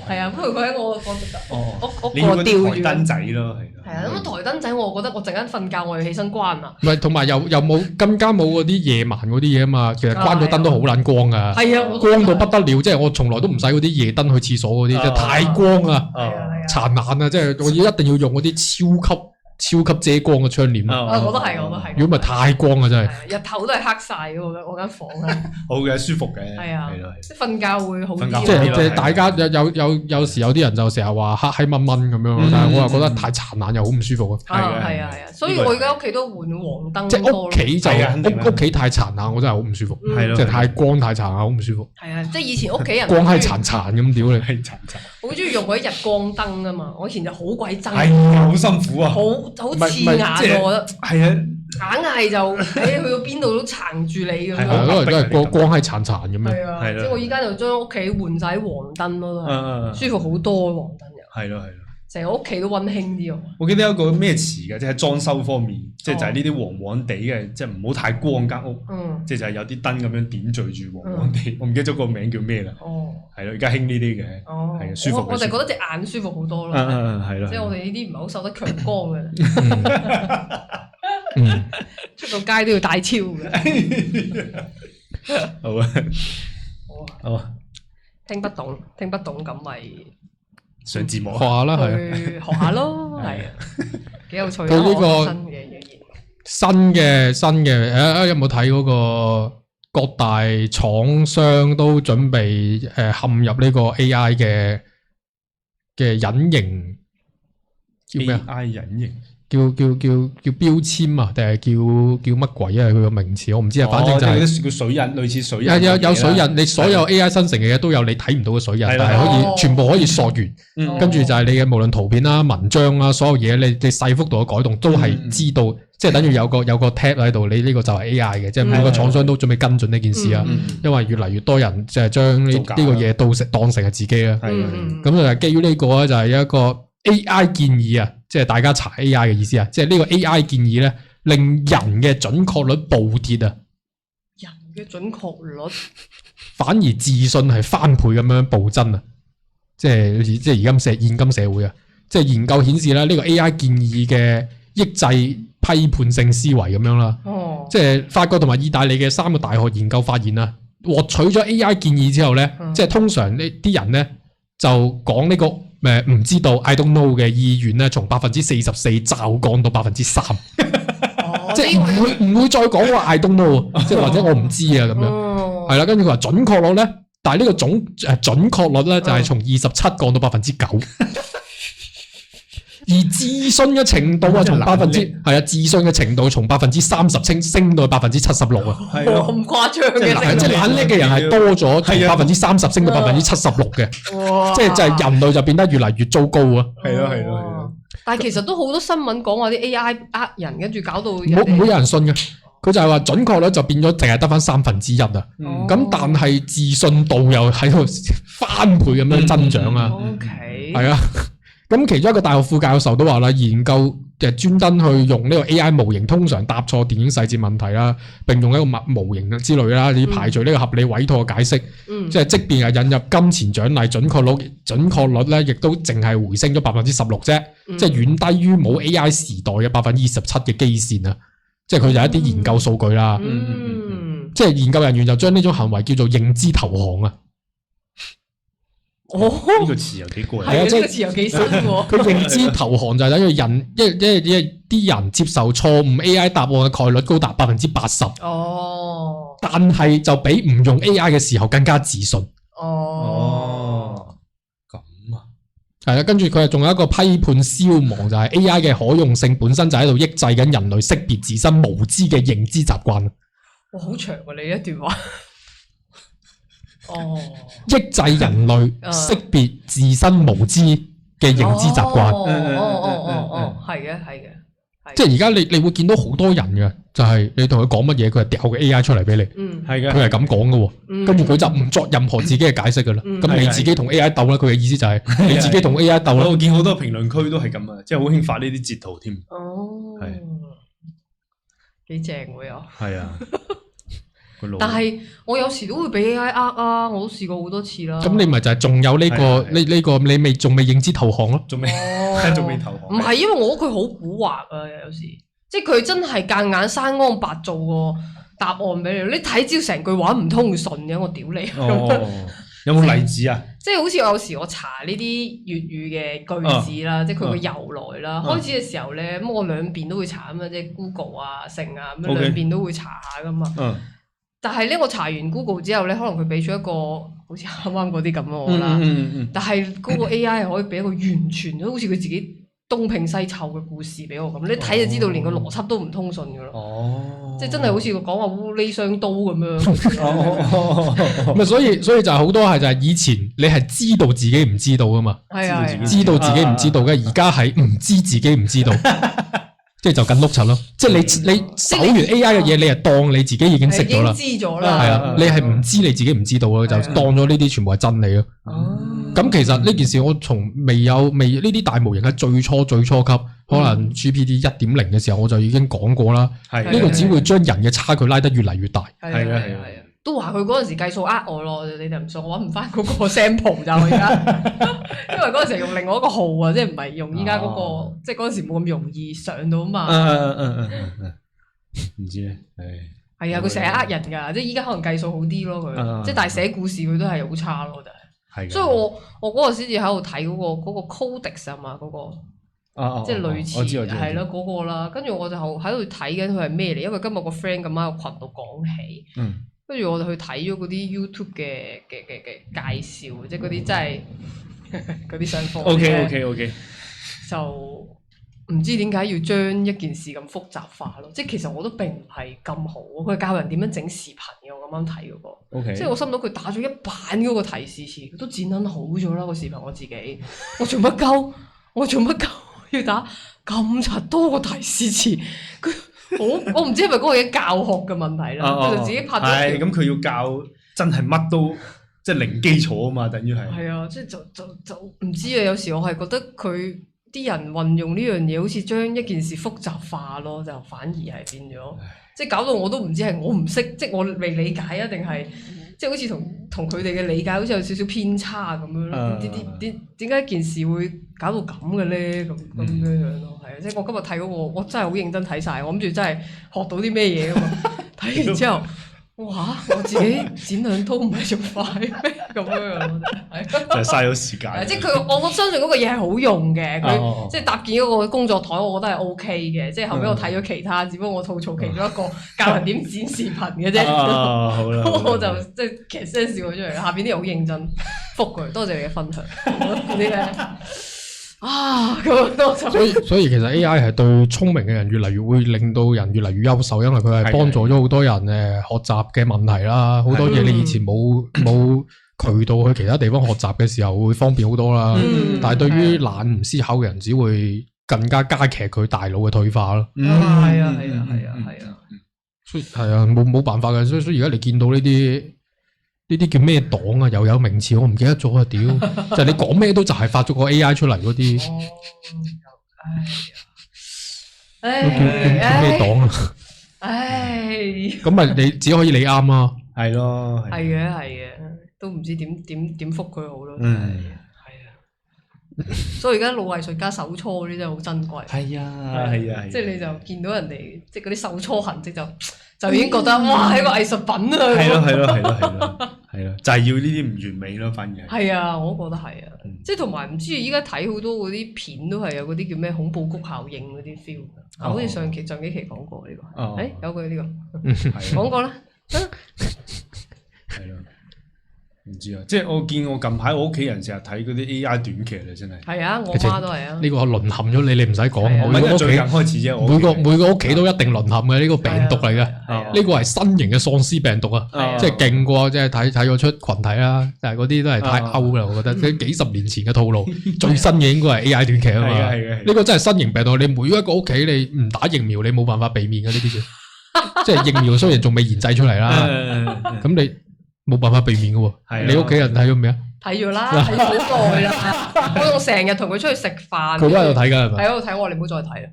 係啊，不如佢喺我個吊住燈仔咯，係啊，咁台燈仔我覺得我陣間瞓覺我要起身關啊。唔係，同埋又冇更加冇嗰啲夜晚嗰啲嘢啊嘛。其實關咗燈都好撚光噶。係啊，光到不得了，即係我從來都唔使嗰啲夜燈去廁所嗰啲，即係太光啊，殘眼啊，即係我一定要用嗰啲超級遮光嘅窗簾咯。我都係。如果唔係太光啊，真係。日頭都係黑晒嘅我間房啊。好嘅，舒服嘅。係啊，即係瞓覺會好啲。即係大家有時有啲人就成日話黑掹掹咁樣，但係我又覺得太殘眼又好唔舒服啊。係啊，所以我而家屋企都換黃燈。即係屋企就屋企太殘眼，我真係好唔舒服。係咯，即係太光太殘眼，好唔舒服。係啊，即係以前屋企人光係殘殘咁屌你，係殘殘。好中意用嗰啲日光燈啊嘛！我以前就好鬼憎。係啊，好辛苦啊。好刺眼啊！我覺得。係啊。硬係就去到邊度都撐住你咁樣。係都係光係殘殘咁樣。係啊，即係我依家就將屋企換晒啲黃燈咯，舒服好多黃燈又。係咯。成個屋企都溫馨啲喎。我記得有個咩詞嘅，即係裝修方面，即係就係呢啲黃黃地嘅，即係唔好太光間屋。即係就係有啲燈咁樣點綴住黃黃地。我唔記得咗個名叫咩啦。係咯，而家興呢啲嘅。係啊，舒服。我就覺得隻眼舒服好多咯。係咯。即係我哋呢啲唔係好受得強光嘅。出到街都要大超嘅。好啊。好啊。聽不懂咁咪。上字幕學下啦，係學下咯，係啊，幾有趣。佢呢個新嘅，有冇睇嗰個各大廠商都準備陷入呢個 AI 嘅隱形叫咩啊 ？AI 隱形叫標籤啊，定係叫乜鬼啊？佢個名詞我唔知啊，反正就係叫水印，類似水印。有水印，你所有 AI 生成嘅嘢都有你睇唔到嘅水印，但係可以全部可以溯源，跟住就係你嘅無論圖片啦、文章啦，所有嘢你細幅度嘅改動都係知道，即係等於有個 tag 喺度，你呢個就係 AI 嘅，即係每個廠商都準備跟進呢件事啊，因為越嚟越多人即係將呢個嘢當成係自己啦。咁就係基於呢個咧，就係一個 AI 建議啊。即係大家查 AI 嘅意思啊！即係呢個 AI 建議咧，令人嘅準確率暴跌啊！人嘅準確率反而自信係翻倍咁樣暴增啊！即係而家現今社會啊，即係研究顯示啦，呢個 AI 建議嘅抑制批判性思維咁樣啦。哦，即係法國同埋意大利嘅3個大學研究發現啊，獲取咗 AI 建議之後咧，即係通常呢啲人咧就講呢個唔知道 I don't know 嘅意願咧，從44%驟降到3%。即係唔會再講話 I don't know， 即係或者我唔知啊咁樣，係啦。跟住佢話準確率咧，但係呢個準確率咧就係從27降到9%，而自信嘅程度啊，從自信嘅程度從30%升到76%啊，係咁誇張嘅，即係懶叻嘅人係多咗，從30%升到76%嘅，即係就係人類就變得越嚟越糟糕啊！係咯。但係其實都好多新聞講話啲 AI 呃人，跟住搞到唔會有人信嘅。佢就係話準確率就變咗淨係得返1/3啊。咁但係自信度又喺度翻倍咁樣增長啊。OK，係啊。咁其中一個大學副教授都話啦，研究專登去用呢個 AI 模型，通常答錯電影細節問題啦，並用一個模型之類啦，以排除呢個合理委託嘅解釋。即係即便係引入金錢獎勵，準確率咧，亦都淨係回升咗16%啫，即係遠低於冇 AI 時代嘅27%嘅基線啊！即係佢有一啲研究數據啦。即係研究人員就將呢種行為叫做認知投降啊！呢個詞又幾過癮，係啊，呢個詞又幾新喎。佢認知投降就係等於人，啲人接受錯誤 AI 答案嘅概率高達80%。哦，但係就比唔用 AI 嘅時候更加自信。哦，咁啊，係啦，跟住佢仲有一個批判消亡，就係 AI 嘅可用性本身就喺度抑制緊人類識別自身無知嘅認知習慣。哇，好長啊！你一段話。哦，抑制人類識別自身無知嘅認知習慣。係嘅。即係而家你會見到好多人嘅，就係你同佢講乜嘢，佢係掉個 AI 出嚟俾你。係嘅，佢係咁講嘅。跟住佢就唔作任何自己嘅解釋噶啦。咁你自己同 AI 鬥啦，佢嘅意思就係你自己同 AI 鬥啦。我見好多評論區都係咁啊，即係好興發呢啲截圖添。哦，係幾正喎又。係啊。但係我有時都會俾 AI 啊，我都試過好多次啦。咁你咪就係仲有呢個你仲未認知投降咯？仲未投降？唔係，因為我覺得佢好蠱惑啊，有時即係佢真係夾硬生安白做個答案俾你，你睇朝成句話唔通順嘅，我屌你！有冇例子啊？即係好似有時我查呢啲粵語嘅句子啦，即係佢嘅由來啦。開始嘅時候咧，咁我兩邊都會查啊嘛，即係 Google 啊、成啊咁樣兩邊都會查下噶嘛。但係咧，我查完 Google 之後咧，可能佢俾出一個好似啱啱嗰啲咁咯啦。但係嗰個 AI 係可以俾一個完全好似佢自己東拼西湊嘅故事俾我咁，你睇就知道連個邏輯都唔通順嘅咯。哦，即係真係好似講話烏哩雙刀咁樣。咪所以就係好多係就係以前你係知道自己唔知道噶嘛，知道自己唔知道嘅，而家係唔知自己唔知道。即係就緊碌柒咯，即係你搜完 AI 嘅嘢，你係當你自己已經識咗啦，知咗啦，係啊，你係唔知你自己唔知道咯，就當咗呢啲全部係真理咯。咁其實呢件事我從未呢啲大模型喺最初級，可能 GPT 1.0嘅時候我就已經講過啦。呢個只會將人嘅差距拉得越嚟越大。係啊。都話佢嗰陣時計數呃我咯，你哋唔信，我搵唔翻嗰個 sample 就而家，因為嗰陣時用另外一個號啊，即係唔係用依家嗰個，即係嗰陣時冇咁容易上到嘛。唔知咧，係啊，佢成日呃人㗎，即係依家可能計數好啲咯，佢，即係但係寫故事佢都係好差咯，就係。所以我嗰個先至喺度睇嗰個 Codex 啊嘛，嗰個，即係類似係咯嗰個啦。跟住我就喺度睇緊佢係咩嚟，因為今日個 friend 咁喺個群度講起。跟住我就去睇咗嗰啲 YouTube 嘅介紹，即係嗰啲真係嗰啲上課。OK。就唔知點解要將一件事咁複雜化咯？即係其實我都並唔係咁好，佢教人點樣整視頻嘅。我啱啱睇嗰個，okay. 即係我心諗佢打咗一版嗰個提示詞，都剪得好咗啦個視頻。我自己，我做乜鳩要打咁柒多個提示詞？我唔知係咪嗰個嘢教學嘅問題啦，佢就自己拍咗。係咁，佢要教真係乜都即係零基礎啊嘛，等於係。係啊，即係就唔知啊。有時我係覺得佢啲人運用呢樣嘢，好似將一件事複雜化咯，就反而係變咗，即係搞到我都唔知係我唔識，即係我未理解啊，定係即係好似同佢哋嘅理解好似有少少偏差咁樣咯。點解件事會搞到咁嘅咧？咁樣咯，係啊！即係我今日睇嗰個，我真係好認真睇晒，我諗住真係學到啲咩嘢啊嘛！睇完之後。哇！我自己剪兩刀唔係仲快咩？咁樣就係嘥咗時間。即係佢，我相信嗰個嘢係好用嘅。佢即係搭建嗰個工作台，我覺得係 OK 嘅。即係後尾我睇咗其他，只不過我吐槽其中一個教人點剪視頻嘅啫。好啦，我就即係其實聲笑咗出嚟。下邊啲人好認真覆佢，多謝你嘅分享。嗰啲咧。咁多所以其實 AI 係對聰明嘅人越嚟越會令到人越嚟越優秀，因為佢係幫助咗好多人學習嘅問題啦，好多嘢你以前冇渠道去其他地方學習嘅時候會方便好多啦。但係對於懶唔思考嘅人，只會更加加劇佢大腦嘅退化咯。係啊，所以係啊，冇辦法嘅。所以而家你見到呢啲叫咩黨啊？又有名詞我唔記得咗啊！屌，就係你講咩都就係發咗個 AI 出嚟嗰啲，叫咩黨啊？咁咪你只可以你啱啊？係咯，係嘅，都唔知點覆佢好咯。係啊，所以而家老藝術家手搓嗰啲真係好珍貴。係啊，即係你就見到人哋即係嗰啲手搓痕跡就已經覺得哇係個藝術品啊！係咯，就係要呢啲唔完美咯，反而係啊，我都覺得係啊，即係同埋唔知依家睇好多嗰啲片都係有嗰啲叫咩恐怖谷效應嗰啲 feel 啊，好似上幾期講過呢個，有佢呢個講過啦，係咯。唔知啊，即係我見我近排我屋企人成日睇嗰啲 AI 短劇啦，真係。係啊，我媽都係啊。呢個淪陷咗你唔使講。每個最近開始啫，每個屋企都一定淪陷嘅呢個病毒嚟嘅。呢個係新型嘅喪屍病毒啊，即係勁過即係睇咗出群體啦。但係嗰啲都係太 out 啦，我覺得。即係幾十年前嘅套路，最新嘅應該係 AI 短劇啊嘛。呢個真係新型病毒，你每一個屋企你唔打疫苗，你冇辦法避免嘅呢啲嘢。即係疫苗雖然仲未研製出嚟啦，咁你。冇辦法避免嘅喎，你屋企人睇咗未啊？睇咗啦，睇咗好耐啦。我成日同佢出去食飯，佢都喺度睇㗎係咪？喺度睇，我話你唔好再睇啦。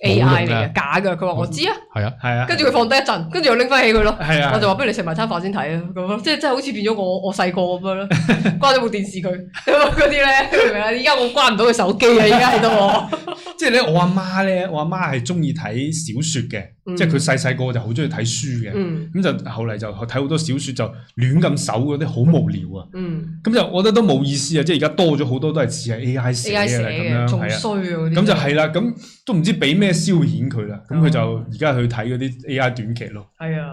AI 嚟嘅，假嘅。佢話我知啊，係啊。跟住佢放低一陣，跟住又拎翻起佢咯。我就話不如你食埋餐飯先睇啊，咁咯，即係真係好似變咗我細個咁樣咯。關咗部電視佢，嗰啲咧，明唔明啊？而家我關唔到佢手機啊，而家喺度。即係咧，我阿媽係中意睇小説嘅，即係佢細個就好中意睇書嘅，咁就後嚟就睇好多小説就亂咁搜嗰啲好無聊啊，咁就我覺得都冇意思啊！即係而家多咗好多都係似係 AI 寫嘅咁樣，仲衰啊嗰啲。咁就係啦，咁都唔知俾咩消遣佢啦，咁佢就而家去睇嗰啲 AI 短劇咯，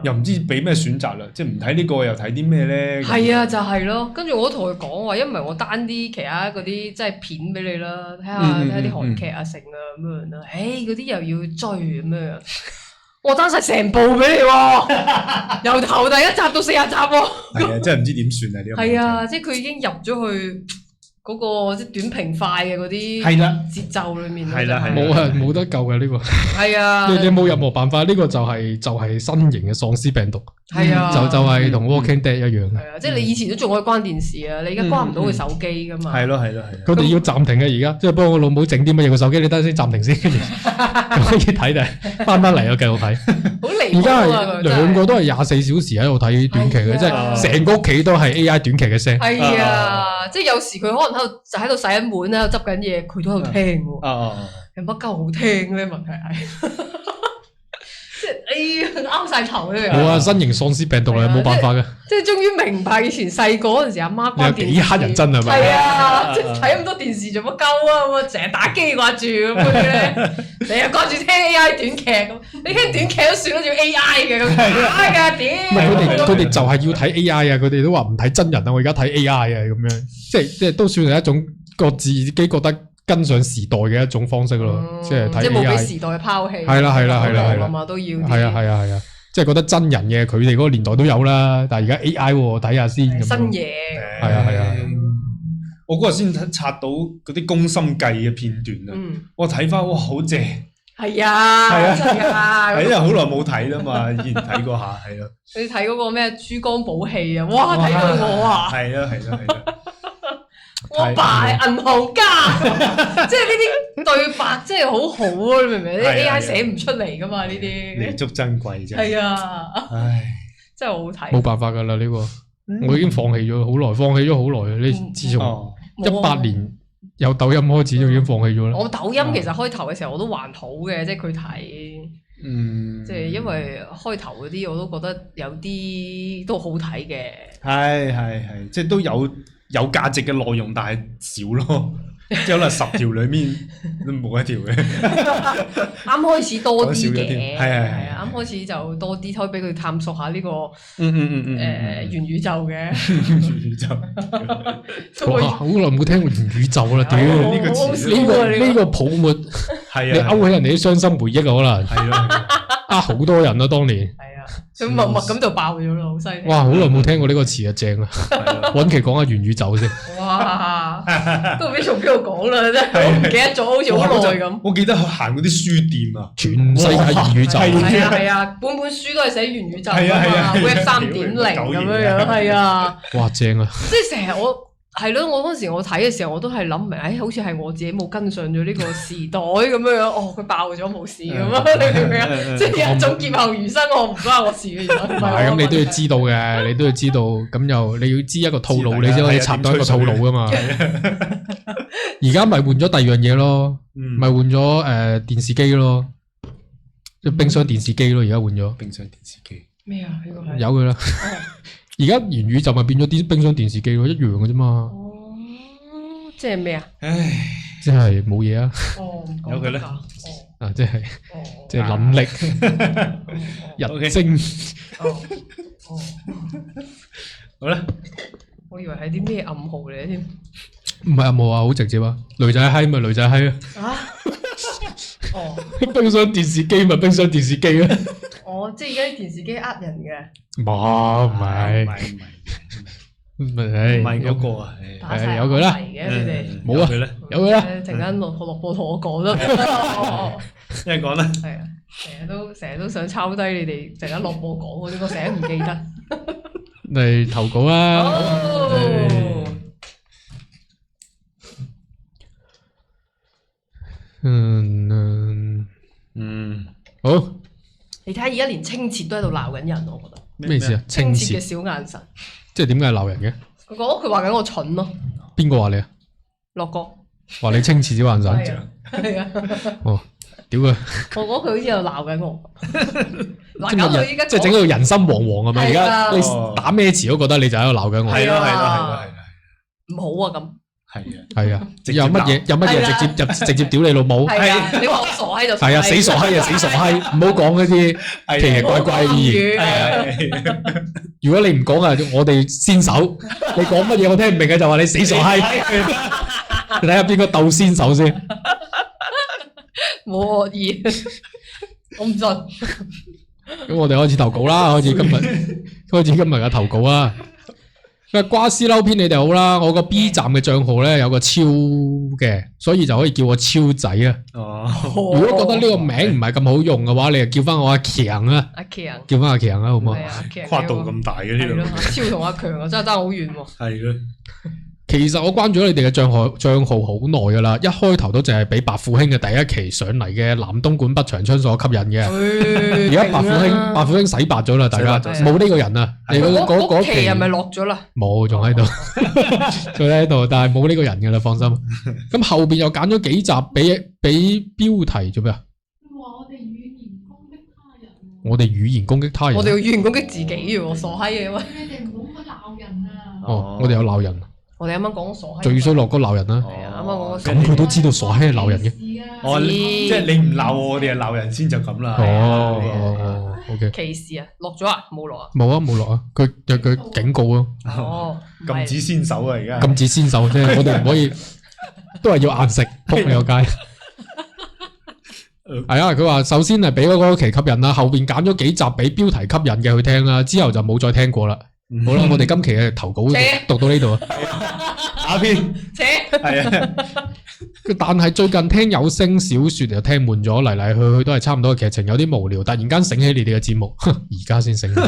又唔知俾咩選擇啦，即係唔睇呢個又睇啲咩咧？係啊，就係咯，跟住我都同佢講話，因為我單啲其他嗰啲即係片俾你啦，睇下啲韓劇啊成啊咁樣啦，嗰啲又要追咁樣，我單晒成部俾你喎，由頭第一集到40集喎，係啊，真係唔知點算啊呢個。係啊，即係佢已經入咗去嗰個即係短平快嘅嗰啲節奏裏面，冇得救嘅呢個。係啊，你冇任何辦法，呢個就係新型嘅喪屍病毒。係啊，就係同 Walking Dead 一樣。係啊，即係你以前都仲可以關電視啊，你而家關唔到佢手機噶嘛。係咯。佢哋要暫停嘅而家，即係幫我老母整啲乜嘢個手機，你等陣先暫停先，跟住可以睇定，翻嚟又繼續睇。好離譜啊！而家係兩個都係24小時喺度睇短劇嘅，即係成個屋企都係 AI 短劇嘅聲。係啊，即係有時佢可能喺度洗緊碗喺度執緊嘢，佢都喺度聽喎。有乜鳩好聽咧？問題係。即係拗晒頭咧，冇啊！新型喪屍病毒啦，冇辦法嘅。即係終於明白以前細個嗰陣時，阿媽關電視。你有幾乞人憎係咪？係啊，即係睇咁多電視做乜鳩啊？成日打機掛住咁嗰啲咧，成日掛住聽 AI 短劇咁。你聽短劇都算啦，仲要 AI 嘅咁假㗎點？唔係佢哋就係要睇 AI 啊！佢哋都話唔睇真人啊！我而家睇 AI 啊咁樣，即係都算係一種個自己覺得。跟上時代嘅一種方式咯，即係睇 AI，即係冇俾時代拋棄。係啦，都要。係啊，即係覺得真人嘅佢哋嗰個年代都有啦，但係而家 AI 喎，睇下先。新嘢。係啊。我嗰日先刷到嗰啲宮心計嘅片段啊，我睇翻哇好正。係啊，真㗎。因為好耐冇睇啦嘛，以前睇過下係咯。你睇嗰個咩珠光寶氣啊？哇！睇到我啊。係啊。我阿爸係銀行家，即係呢啲對白真係好好啊！你明唔明？啲 AI 寫唔出嚟噶嘛呢啲。彌足珍貴啫。係啊，唉，真係好好睇。冇辦法㗎啦呢個，我已經放棄咗好耐，放棄咗好耐。你自從18年有抖音開始就已經放棄咗啦。我抖音其實開頭嘅時候我都還好嘅，即係佢睇，即係因為開頭嗰啲我都覺得有啲都好睇嘅。係，即係都有價值嘅內容，但係少咯。即係可能10條裡面都冇一條嘅。啱開始多啲嘅，係啱開始就多啲，可以俾佢探索下呢個元宇宙嘅。元宇宙。哇！好耐冇聽過元宇宙啦，屌呢個詞呢個泡沫，你勾起人哋啲傷心回憶啊，可能係咯，好多人啊，當年。佢默默咁就爆咗啦，好犀利！哇，好耐冇聽過呢個詞啊，正啊！搵期講下元宇宙先。哇，都唔知從邊度講啦，真係我唔記得咗，好似好耐咁。我記得行嗰啲書店啊，全世界元宇宙。係啊，本書都係寫元宇宙㗎嘛，Web 3.0咁樣，係啊。哇，正啊！即係成日係咯，我嗰時我睇嘅時候，我都係諗唔明，好似係我自己冇跟上咗呢個時代咁樣樣。哦，佢爆咗冇事咁啊？你明唔明啊？即係一種劫後餘生，我唔關我事嘅。唔係咁，你都要知道嘅，你都要知道。咁又你要知一個套路，你先可以插到一個套路噶嘛。而家咪換咗第二樣嘢咯，咪換咗電視機咯，即係冰箱電視機咯。而家換咗冰箱電視機咩啊？呢個係有佢啦。而家元宇宙咪變咗啲冰箱電視機咯，一樣嘅啫嘛。哦，即係咩啊？唉，即係冇嘢啊。哦，有佢啦。即係能力、日精。好啦。我以為係啲咩暗號嚟嘅添。唔係暗號啊，好直接啊。女仔閪咪女仔閪啊。哦。冰箱電視機咪冰箱電視機啊。哦，即係而家啲電視機呃人嘅。冇，唔係嗰個啊，係有佢啦。冇啊，有佢啦。陣間落播同我講啦。一係講啦。係啊，成日都想抄低你哋陣間落播講嗰啲，我成日唔記得。嚟投稿啦。好。你睇下而家連清澈都喺度鬧緊人，我覺得。咩意思啊？清澈嘅小眼神。即係點解鬧人嘅？佢話緊我蠢咯。邊個話你啊？樂哥。話你清澈小眼神。係啊。哦，屌佢！我覺得佢好似喺度鬧緊我。嗱，搞到依家即係整到人心惶惶啊嘛！而家你打咩詞都覺得你就喺度鬧緊我。係咯。唔好啊咁。係啊，有乜嘢直接屌你老母。係啊，你話我傻閪就係啊，死傻閪啊，死傻閪，唔好講嗰啲奇奇怪怪嘅語。如果你唔講啊，我哋先手。你講乜嘢我聽唔明嘅就話你死傻閪。你睇下邊個鬥先手先。冇惡意，我唔信。咁我哋開始投稿啦，開始今日嘅投稿啊。瓜絲褸篇你哋好啦，我個 B 站嘅賬號咧有個超嘅，所以就可以叫我超仔啊。如果覺得呢個名唔係咁好用嘅話，你就叫翻我阿強啊。阿強，叫翻阿強啊，好唔好？跨度咁大嘅呢度。超同阿強啊，真係爭好遠喎。係咯。其實我關注咗你哋嘅賬號好耐噶啦，一開頭都淨係俾白富興嘅第一期上嚟嘅南東莞北長春所吸引嘅。而家白富興洗白咗啦，大家冇呢個人啊。你嗰期係咪落咗啦？冇，仲喺度，仲喺度，但係冇呢個人噶啦，放心。咁後邊又揀咗幾集俾標題做咩啊？話我哋語言攻擊他人。我哋語言攻擊他人。我哋語言攻擊自己嘅，傻閪嘅喂。你哋唔好咁鬧人啊！哦，我哋有鬧人。我哋啱啱講傻閪，最衰樂哥鬧人啦。係啊，啱啱講咁佢都知道傻閪係鬧人嘅。哦，即係你唔鬧我哋係鬧人先就咁啦。哦，OK。歧視啊，落咗啊，冇落啊。冇啊，冇落啊。佢警告咯。哦，禁止先手啊，而家。禁止先手啫，我哋唔可以，都係要硬食，仆你個街。係啊，佢話首先係俾嗰期吸引啦，後邊揀咗幾集俾標題吸引嘅去聽啦，之後就冇再聽過啦。好啦，我哋今期嘅投稿讀到呢度啊。下篇係啊。但係最近聽有聲小說就聽悶咗，嚟嚟去去都係差唔多嘅劇情，有啲無聊。突然間醒起你哋嘅節目，而家先醒起。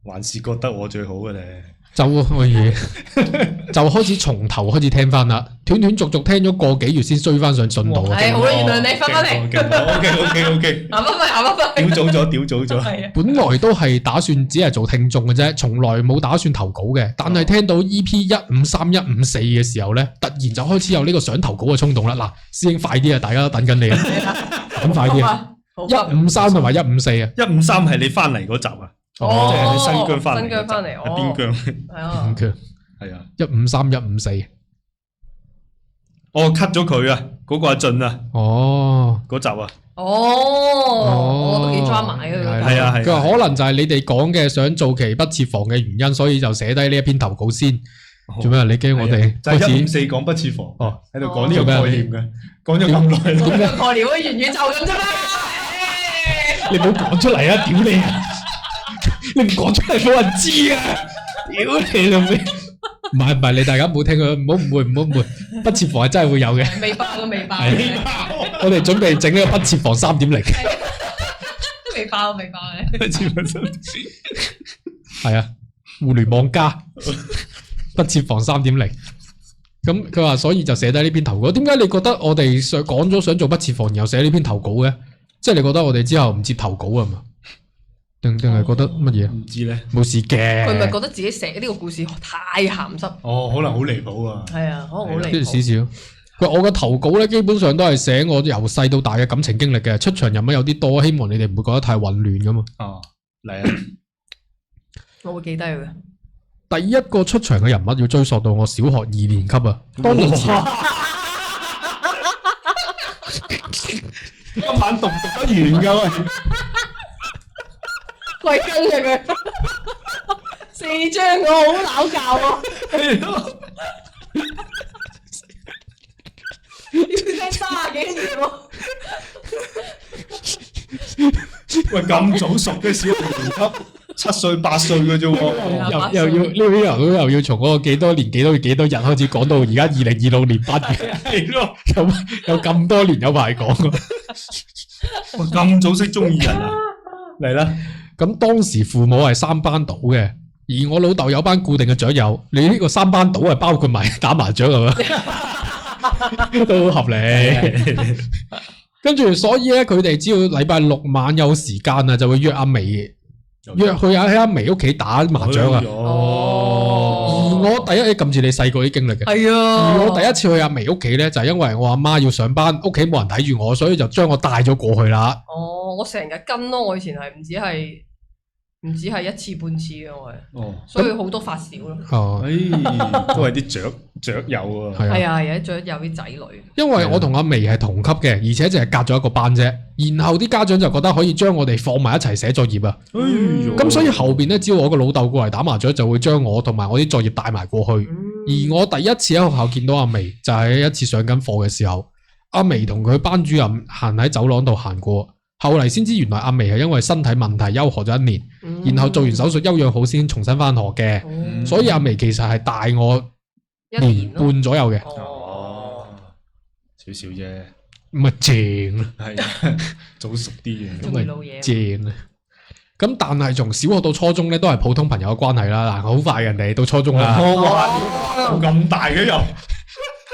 還是覺得我最好嘅咧。就就開始從頭開始聽翻啦，斷斷續續聽咗個幾月先追翻上進度啊！係好啦，原來你翻返嚟，OK，行翻返屌早咗，係啊，本來都係打算只係做聽眾嘅啫，從來冇打算投稿嘅。但係聽到 EP 153、154嘅時候咧，突然就開始有呢個想投稿嘅衝動啦！嗱，師兄快啲啊，大家都等緊你啊，咁快啲啊！153同埋154啊，153係你翻嚟嗰集啊，即係你新疆翻嚟，係邊疆？係啊，係啊，153、154。我 cut 咗佢啊，嗰個阿俊啊，嗰集啊。我都幾 drama 嘅。係啊，佢話可能就係你哋講嘅想做期不設防嘅原因，所以就寫低呢一篇投稿先。做咩？你驚我哋就係154講不設防喺度講呢個概念嘅，講咗咁耐啦。呢個概念好似元宇宙咁啫嘛。你唔好講出嚟啊！屌你啊！你唔講出嚟冇人知啊！屌你老味！唔係，你大家唔好聽佢，唔好誤會，不設防係真係會有嘅。未爆。我哋準備整呢個不設防3.0。未爆嘅。係啊，互聯網加不設防3.0。咁佢話，所以就寫低呢篇投稿。點解你覺得我哋講咗想做不設防，然後寫呢篇投稿嘅？即係你覺得我哋之後唔接投稿啊嘛？定係覺得乜嘢？唔知咧，冇事嘅。佢咪覺得自己寫呢個故事太鹹濕？可能好離譜啊！係啊，可能好離譜。少少。佢我嘅投稿咧，基本上都係寫我由細到大嘅感情經歷嘅。出場人物有啲多，希望你哋唔會覺得太混亂噶嘛。嚟啊！我會記低佢嘅。第一個出場嘅人物要追溯到我小學2年級啊！當年今晚讀唔讀得完噶？喂，跟嘅佢4張我好拗教啊！要聽30幾年喎。喂，咁早熟嘅小學年級，7歲8歲嘅啫喎，又要呢個又要從嗰個幾多年幾多月幾多日開始講到而家2026年8月，係咯，有咁多年有排講啊！喂，咁早識中意人啊？嚟啦！咁當時父母係3班倒嘅，而我老豆有班固定嘅雀友。你呢個3班倒係包括埋打麻雀係嘛？都好合理。跟住所以咧，佢哋只要禮拜6晚有時間啊，就會約阿眉，約去喺阿眉屋企打麻雀啊。而我第一咁似你細個啲經歷嘅。係啊。而我第一次去阿眉屋企咧，就係因為我阿媽要上班，屋企冇人睇住我，所以就將我帶咗過去啦。我成日跟咯，我以前係唔止係1次半次嘅我係，所以好多發小咯。都係啲雀友啊。係啊，有啲雀友啲仔女。因為我同阿眉係同級嘅，而且淨係隔咗一個班啫。然後啲家長就覺得可以將我哋放埋一齊寫作業啊。咁所以後邊咧，只要我個老豆過嚟打麻雀，就會將我同埋我啲作業帶埋過去。而我第一次喺學校見到阿眉，就係一次上緊課嘅時候，阿眉同佢班主任行喺走廊度行過。後嚟先知原來阿眉係因為身體問題休學咗1年，然後做完手術休養好先重新翻學嘅，所以阿眉其實係大我1年半左右嘅。少少啫，唔係正啊，係早熟啲嘅，因為正啊。咁但係從小學到初中咧，都係普通朋友嘅關係啦。嗱，好快人哋到初中啦，咁大嘅又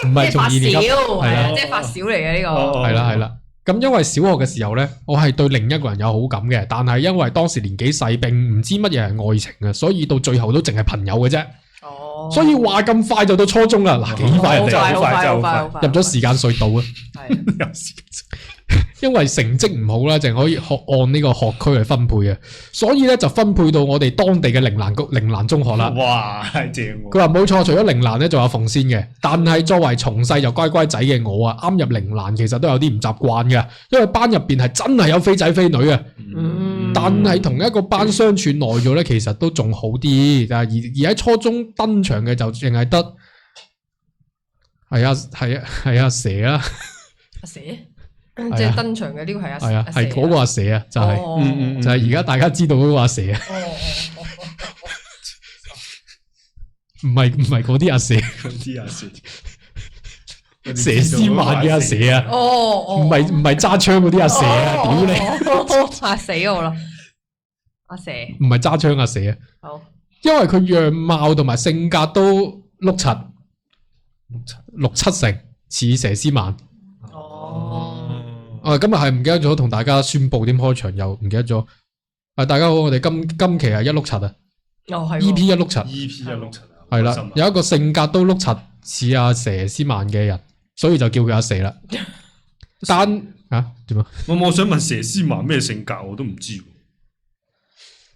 唔係從2年級，係即係發小嚟嘅呢個，係啦。咁因為小學嘅時候咧，我係對另一個人有好感嘅，但係因為當時年紀細，並唔知乜嘢係愛情啊，所以到最後都淨係朋友嘅啫。所以話咁快就到初中啦，嗱，幾快人哋，好快入咗時間隧道啊！因為成績唔好啦，淨可以按呢個學區嚟分配啊，所以咧就分配到我哋當地嘅嶺南中學啦。哇，係正喎！佢話冇錯，除咗嶺南咧，仲有鳳仙嘅。但係作為從細就乖乖仔嘅我啊，啱入嶺南其實都有啲唔習慣嘅，因為班入邊係真係有飛仔飛女啊。但係同一個班相處耐咗咧，其實都仲好啲。而喺初中登場嘅就淨係得係阿蛇啦，阿蛇。即係登場嘅呢個係阿蛇，係嗰個阿蛇啊，就係就係而家大家知道嗰個阿蛇啊，唔係嗰啲阿蛇，嗰啲阿蛇，佘詩曼嘅阿蛇啊，唔係揸槍嗰啲阿蛇啊，屌你，嚇死我啦，阿蛇，唔係揸槍阿蛇啊，好，因為佢樣貌同埋性格都碌柒，六七成似佘詩曼。今日係唔記得咗同大家宣布點開場，又唔記得咗。大家好，我哋今期係一碌柒啊。EP 一碌柒 EP 一碌柒係啦，有一個性格都碌柒似阿佘詩曼嘅人，所以就叫佢阿佘啦。點啊？我想問佘詩曼咩性格我都唔知。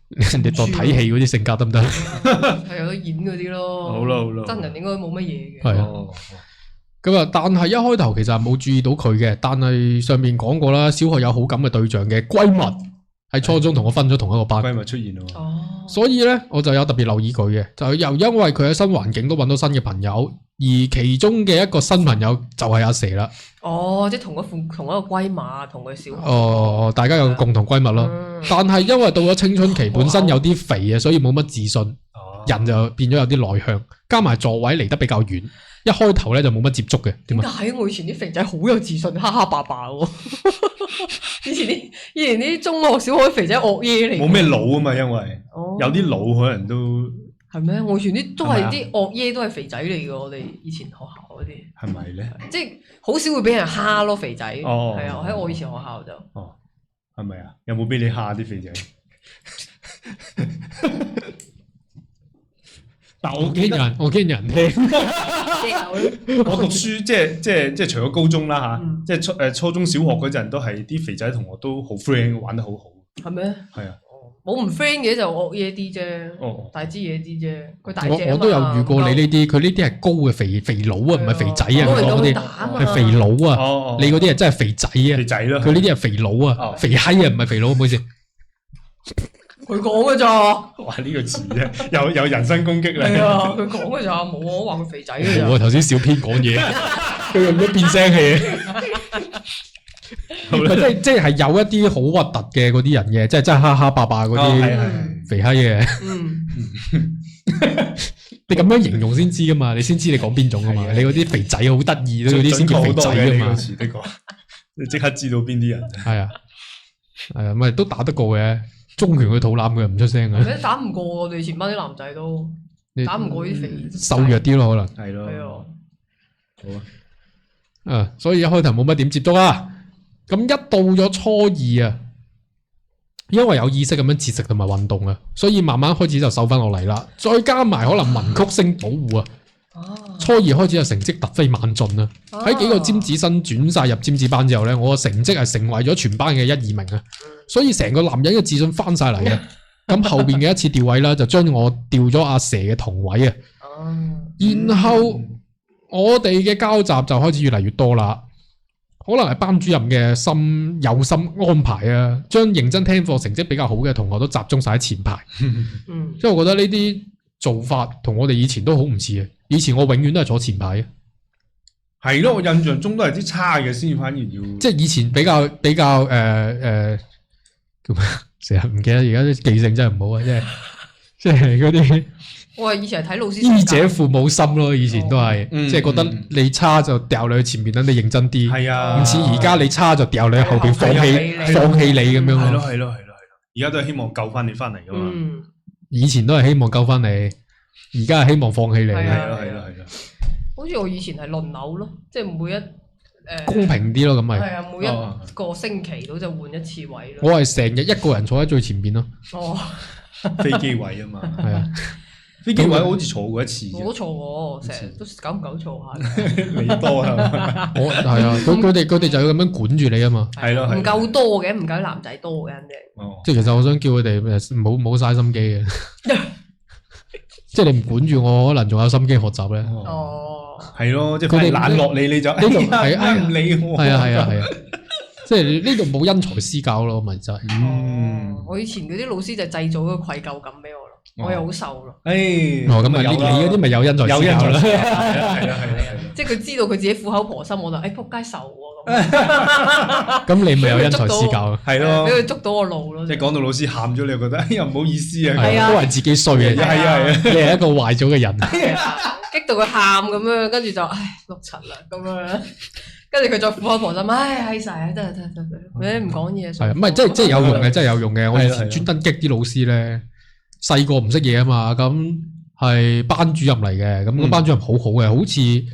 人哋當睇戲嗰啲性格得唔得？係有得演嗰啲咯。好啦，真人應該冇乜嘢嘅。係啊。咁啊，但係一開頭其實係冇注意到佢嘅，但係上面講過啦，小學有好感嘅對象嘅閨蜜喺初中同我分咗同一個班，閨蜜出現咯。所以咧我就有特別留意佢嘅，就又因為佢喺新環境都揾到新嘅朋友，而其中嘅一個新朋友就係阿佘啦。即係同一個閨蜜，同佢小學。大家有個共同閨蜜咯。但係因為到咗青春期，本身有啲肥啊，所以冇乜自信，人就變咗有啲內向，加埋座位離得比較遠。一開頭咧就冇乜接觸嘅，點解？我以前啲肥仔好有自信，哈哈霸霸喎。以前啲中學、小學肥仔惡嘢嚟。冇咩腦啊嘛，因為有啲腦可能都係咩？我以前啲都係啲惡嘢，都係肥仔嚟嘅。我哋以前學校嗰啲係咪咧？即係好少會俾人蝦咯，肥仔。係啊，喺我以前學校就係咪啊？有冇俾你蝦啲肥仔？但我驚人聽。我讀書即係除咗高中啦吓，即係初中小學嗰陣都係啲肥仔同學都好 friend， 玩得好好。係咩？係啊。我唔 friend 嘅就惡嘢啲啫，大支嘢啲啫。佢大隻我都有遇過你呢啲，佢呢啲係高嘅肥佬啊，唔係肥仔啊。佢講嗰啲係肥佬啊，你嗰啲係真係肥仔啊。肥仔咯。佢呢啲係肥佬啊，肥閪啊，唔係肥佬，唔好意思。佢講嘅咋？哇！呢個詞啫，有人身攻擊咧。係啊，佢講嘅咋，冇啊，我話佢肥仔嘅咋。我頭先小編講嘢，佢用咗變聲器。即係有一啲好核突嘅嗰啲人嘅，即係真係哈哈霸霸嗰啲肥閪嘅。你咁樣形容先知噶嘛？你先知你講邊種噶嘛？你嗰啲肥仔好得意，嗰啲先叫肥仔噶嘛？你即刻知道邊啲人。係啊，咪都打得過嘅。中拳去肚腩佢唔出聲嘅，打唔過我哋前班啲男仔都打唔過啲肥瘦弱啲咯，可能係咯，好啊，所以一開頭冇乜點接觸啊，咁一到咗初二啊，因為有意識咁樣節食同埋運動啊，所以慢慢開始就瘦翻落嚟啦，再加埋可能文曲星保護啊，初二開始就成績突飛猛進啊，喺幾個尖子生轉晒入尖子班之後咧，我嘅成績係成為咗全班嘅1、2名啊。所以成個男人嘅自信翻晒嚟嘅，咁後邊嘅一次調位啦，就將我調咗阿佘嘅同位啊。然後我哋嘅交集就開始越嚟越多啦，可能係班主任嘅有心安排啊，將認真聽課、成績比較好嘅同學都集中晒喺前排。因為我覺得呢啲做法同我哋以前都好唔似啊。以前我永遠都係坐前排嘅。係咯，我印象中都係啲差嘅先反而要。即係以前比較成日唔記得，而家啲記性真係唔好啊！即係嗰啲，我係以前係睇老師醫者父母心咯，以前都係，即係覺得你差就掉你去前面，等你認真啲。係啊，唔似而家你差就掉你去後邊，放棄你咁樣。係咯，而家都係希望救翻你翻嚟噶嘛。以前都係希望救翻你，而家係希望放棄你。係咯。好似我以前係輪流咯，即係每一。公平啲咯，咁咪係啊！每一個星期到就換一次位咯。我係成日一個人坐喺最前邊咯。飛機位啊嘛，係啊，飛機位我好似坐過一次。我都坐過，成日都久唔久坐下。你多啊？我係啊，佢哋就要咁樣管住你啊嘛。係咯，唔夠多嘅，唔夠男仔多嘅，肯定。即係其實我想叫佢哋冇嘥心機嘅。即係你唔管住我，可能仲有心機學習咧。係咯，即係佢哋冷落你，你就呢度係唔理我。係啊，即係呢度冇因材施教咯，咪就係。我以前嗰啲老師就製造嗰個愧疚感俾我咯，我又好瘦咯。咁啊，你嗰啲咪有因材施教啦。係啊，即係佢知道佢自己苦口婆心，我就仆街瘦喎咁。咁你咪有因材施教，係咯，俾佢捉到我路咯。即係講到老師喊咗，你又覺得唔好意思啊，都係自己衰嘅，係啊，你係一個壞咗嘅人。激到佢喊咁樣，跟住就碌柒啦咁樣，跟住佢再苦口婆心，閪晒，得，你唔講嘢。係唔係即係有用嘅，真係有用嘅。我以前專登激啲老師咧，細個唔識嘢啊嘛，咁係班主任嚟嘅，咁個班主任好好嘅，好似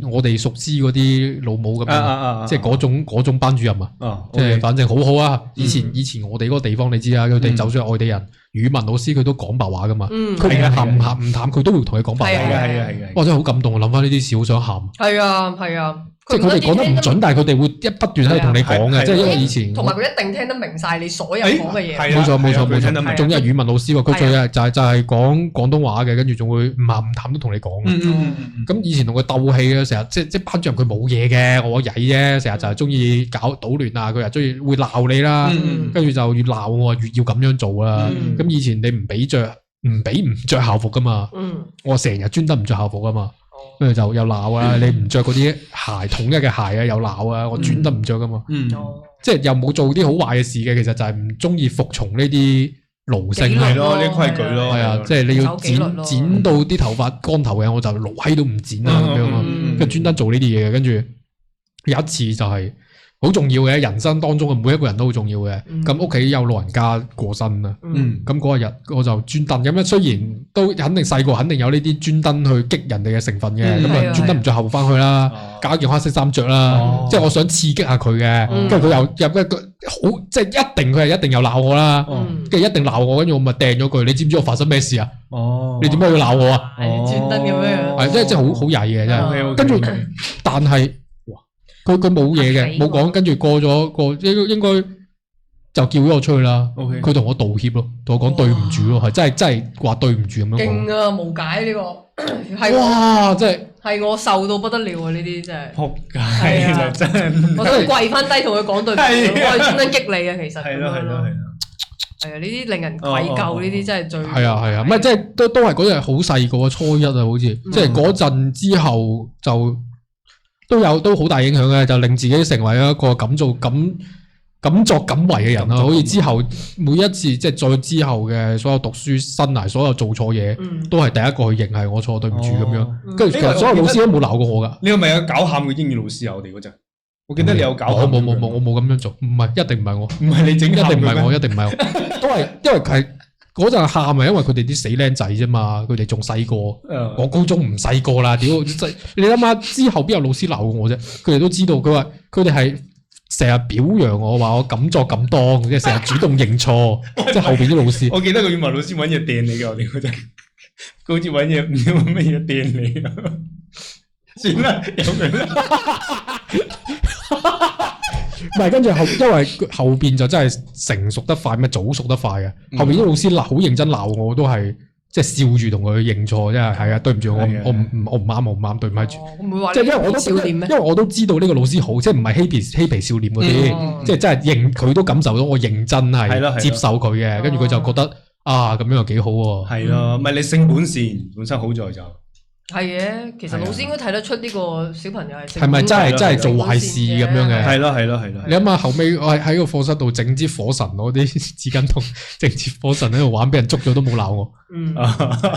我哋熟知嗰啲老母咁樣，即係嗰種班主任啊，即係反正好好啊。以前我哋嗰個地方你知啊，佢哋就算係外地人，語文老師佢都講白話噶嘛，佢唔鹹唔淡佢都會同你講白話。係哇，真係好感動，我諗翻呢啲事好想喊。係啊。即係佢哋講得唔準，但係佢哋會不斷喺度同你講嘅，即係因為以前同埋佢一定聽得明晒你所有講嘅嘢。冇錯，仲要係語文老師喎，佢最就係講廣東話嘅，跟住仲會唔鹹唔淡都同你講。咁以前同佢鬥氣嘅，成日即係班主任佢冇嘢嘅，我曳啫，成日就係中意搞搗亂啊，佢又中意會鬧你啦，跟住就越鬧我越要咁樣做啦。咁以前你唔俾唔着校服噶嘛，我成日專登唔着校服噶嘛。跟住就又鬧啊！你唔着嗰啲鞋統一嘅鞋啊，又鬧啊！我專登唔着噶嘛，即係又冇做啲好壞嘅事嘅，其實就係唔中意服從呢啲奴性係咯，呢規矩咯，係啊，即係你要剪到啲頭髮乾頭嘅，我就老閪都唔剪啊咁樣啊，跟住專登做呢啲嘢嘅，跟住有一次就係好重要嘅，人生當中嘅每一個人都好重要嘅。咁屋企有老人家過身啦，咁嗰日我就專登咁樣，雖然都肯定細個肯定有呢啲專登去激人哋嘅成分嘅，咁啊專登唔着校服翻去啦，搞件黑色衫着啦，即係我想刺激下佢嘅。跟住佢又入一個好，即係佢係一定又鬧我啦，跟住一定鬧我，跟住我咪掟咗句，你知唔知我發生咩事啊？你點解要鬧我啊？專登咁樣，係即係好曳嘅真係。跟住但係。佢冇嘢嘅，冇講，跟住過應該就叫咗我出去啦。佢同我道歉咯，同我講對唔住咯，係真係話對唔住咁樣講。勁啊，無解呢個係哇，真係我受到不得了啊！呢啲真係仆街啦，真係。我想跪翻低同佢講對唔住，我係專登激你啊，其實係咯。係啊，呢啲令人愧疚，呢啲真係最係啊，唔係即係都係嗰日好細個，初一啊，好似即係嗰陣之後就。都好大影響嘅，就令自己成為一個敢作敢為嘅人啦。好似之後每一次即係再之後嘅所有讀書生涯，所有做錯嘢，都係第一個去認係我錯，對唔住咁樣。跟住其實所有老師都冇鬧過我噶。你係咪有搞喊嘅英語老師啊？我哋嗰陣，我記得你有搞喊。我冇咁樣做，唔係一定唔係我，唔係你整，一定唔係我，都係因為係。嗰陣喊係因為佢哋啲死僆仔啫嘛，佢哋仲細個，我高中唔細個啦，屌！你諗下之後邊有老師鬧我啫？佢哋都知道，佢話佢哋係成日表揚我，話我敢作敢當，即係成日主動認錯，即係後邊啲老師。我記得個語文老師揾嘢掟你㗎，我哋嗰陣，佢好似揾嘢唔知揾乜嘢掟你。算啦，有佢啦。唔係，跟住因為後邊就真係成熟得快，咩早熟得快嘅。後邊啲老師好認真鬧我，都係即係笑住同佢認錯，真係啊，對唔住，我唔啱，對唔住。即係因為我都知道呢個老師好，即係唔係嬉皮笑臉嗰啲，即係真係佢都感受到我認真係接受佢嘅，跟住佢就覺得啊咁樣又幾好喎。係咯，唔係你性本善，本身好在就。係嘅，其實老師應該睇得出呢個小朋友係咪真係做壞事咁樣嘅？係咯。你諗下後尾我喺個課室度整支火神攞啲紙巾筒，整支火神喺度玩，俾人捉咗都冇鬧我。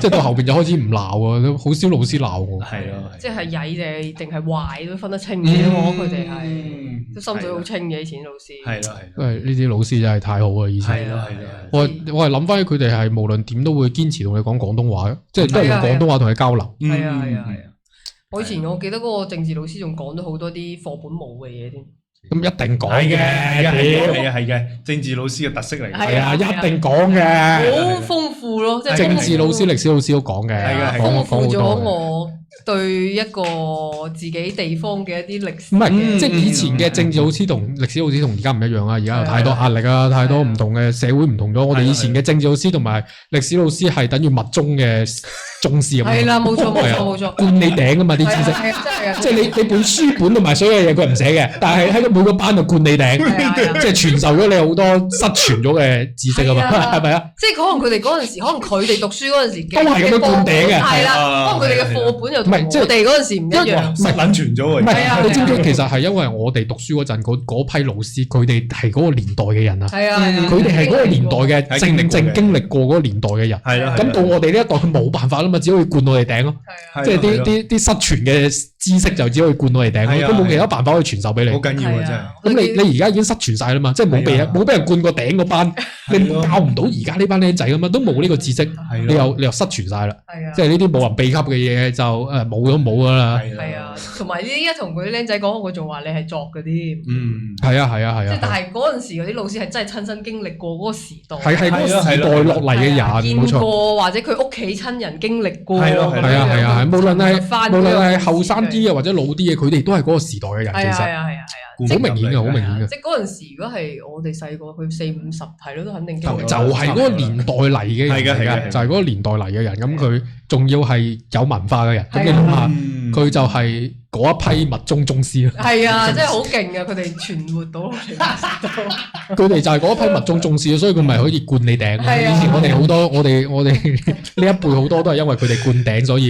即係到後邊就開始唔鬧啊，好少老師鬧我。係咯，即係曳定係壞都分得清嘅，佢哋係都心水好清嘅以前老師。係咯，因為呢啲老師真係太好啦，以前。係咯。我係諗翻起佢哋係無論點都會堅持同你講廣東話，即係都係用廣東話同你交流。係啊！我以前我記得嗰個政治老師仲講咗好多啲課本冇嘅嘢添。咁一定講嘅，係嘅，政治老師嘅特色嚟。係啊，一定講嘅。好豐富咯，即係政治老師、歷史老師都講嘅，豐富咗我對一個自己地方嘅一啲歷史。唔係，即係以前嘅政治老師同歷史老師同而家唔一樣啊！而家有太多壓力啊，太多唔同嘅社會唔同咗。我哋以前嘅政治老師同埋歷史老師係等於密宗嘅宗師咁。係啦，冇錯，灌你頂㗎嘛啲知識。即係你本書本同埋所有嘢佢唔寫嘅，但係喺每個班度灌你頂，即係傳授咗你好多失傳咗嘅知識啊嘛，係咪啊？即係可能佢哋嗰陣時，可能佢哋讀書嗰陣時都係咁樣灌頂嘅，係啦。可能佢哋嘅課本又同我哋嗰陣時唔一樣，失撚傳咗喎。唔係，你知唔知其實係因為我哋讀書嗰陣嗰批老師，佢哋係嗰個年代嘅人啊。係啊，佢哋係嗰個年代嘅正經歷過嗰個年代嘅人。係啦，咁到我哋呢一代，佢冇辦法啦嘛，只可以灌我哋頂咯。即係啲失傳嘅知識就只可以灌到你頂，都冇其他辦法可以傳授俾你。好緊要啊，真係。咁你而家已經失傳晒啦嘛，即係冇俾人灌過頂嗰班，你教唔到而家呢班僆仔噶嘛，都冇呢個知識，你又失傳晒啦。即係呢啲冇人秘笈嘅嘢就冇都冇噶啦。係啊，同埋呢一同佢啲僆仔講，我仲話你係作嘅添。係啊。即係但係嗰陣時嗰啲老師係真係親身經歷過嗰個時代，係嗰個時代落嚟嘅人，見過或者佢屋企親人經歷過。係啊，無論係後生啲啊或者老啲嘅，佢哋都係嗰個時代嘅人。其實好明顯嘅，好明顯嘅。即係嗰陣時，如果係我哋細個，佢40-50係咯，都肯定經歷。就係嗰個年代嚟嘅人，係就係嗰個年代嚟嘅人。咁佢仲要係有文化嘅人。咁你諗下，佢就係嗰一批密宗宗師咯。係啊，真係好勁啊！佢哋存活到，佢哋就係嗰一批密宗宗師，所以佢咪可以灌你頂。以前我哋好多，我哋呢一輩好多都係因為佢哋灌頂，所以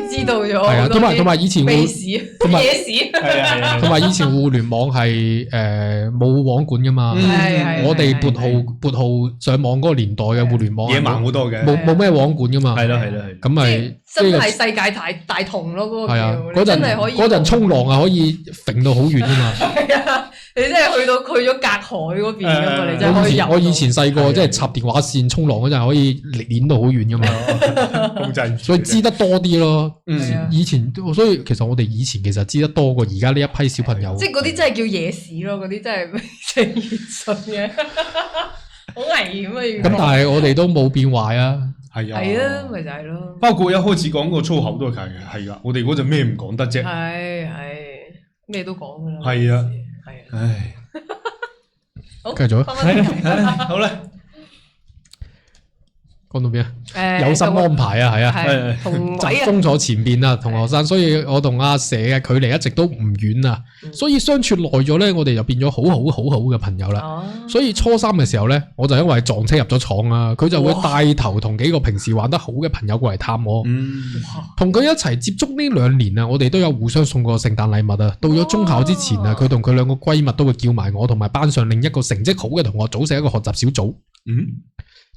知道咗。係啊，同埋以前野史，同埋以前互聯網係冇網管噶嘛。我哋撥號上網嗰個年代嘅互聯網野蠻好多嘅，冇咩網管噶嘛。係咯，咁咪真係世界大同咯，嗰個叫真係可以。嗰陣衝浪啊，可以揈到好遠噶嘛。係啊，你真係去咗隔海嗰邊噶嘛？你真係可以入。我以前細個即係插電話線衝浪嗰陣，可以攣到好遠噶嘛。控制，所以知得多啲咯。以前所以其實我哋以前其實知得多過而家呢一批小朋友。即係嗰啲真係叫野史咯，嗰啲真係正言順嘅，好危險啊！咁但係我哋都冇變壞啊。係啊，咪就係咯。包括一開始講個粗口都係噶，我哋嗰陣咩唔講得啫？係咩都講噶啦。係啊，唉，好，繼續啊，好啦。講到邊啊？有心安排啊，係啊，集中咗前邊啊，同學生，所以我同阿蛇嘅距離一直都唔遠啊，所以相處耐咗咧，我哋就變咗好好嘅朋友啦。所以初三嘅時候咧，我就因為撞車入咗廠啊，佢就會帶頭同幾個平時玩得好嘅朋友過嚟探我。同佢一齊接觸呢2年啊，我哋都有互相送過聖誕禮物啊。到咗中考之前啊，佢同佢2個閨蜜都會叫埋我同埋班上另一個成績好嘅同學組成一個學習小組。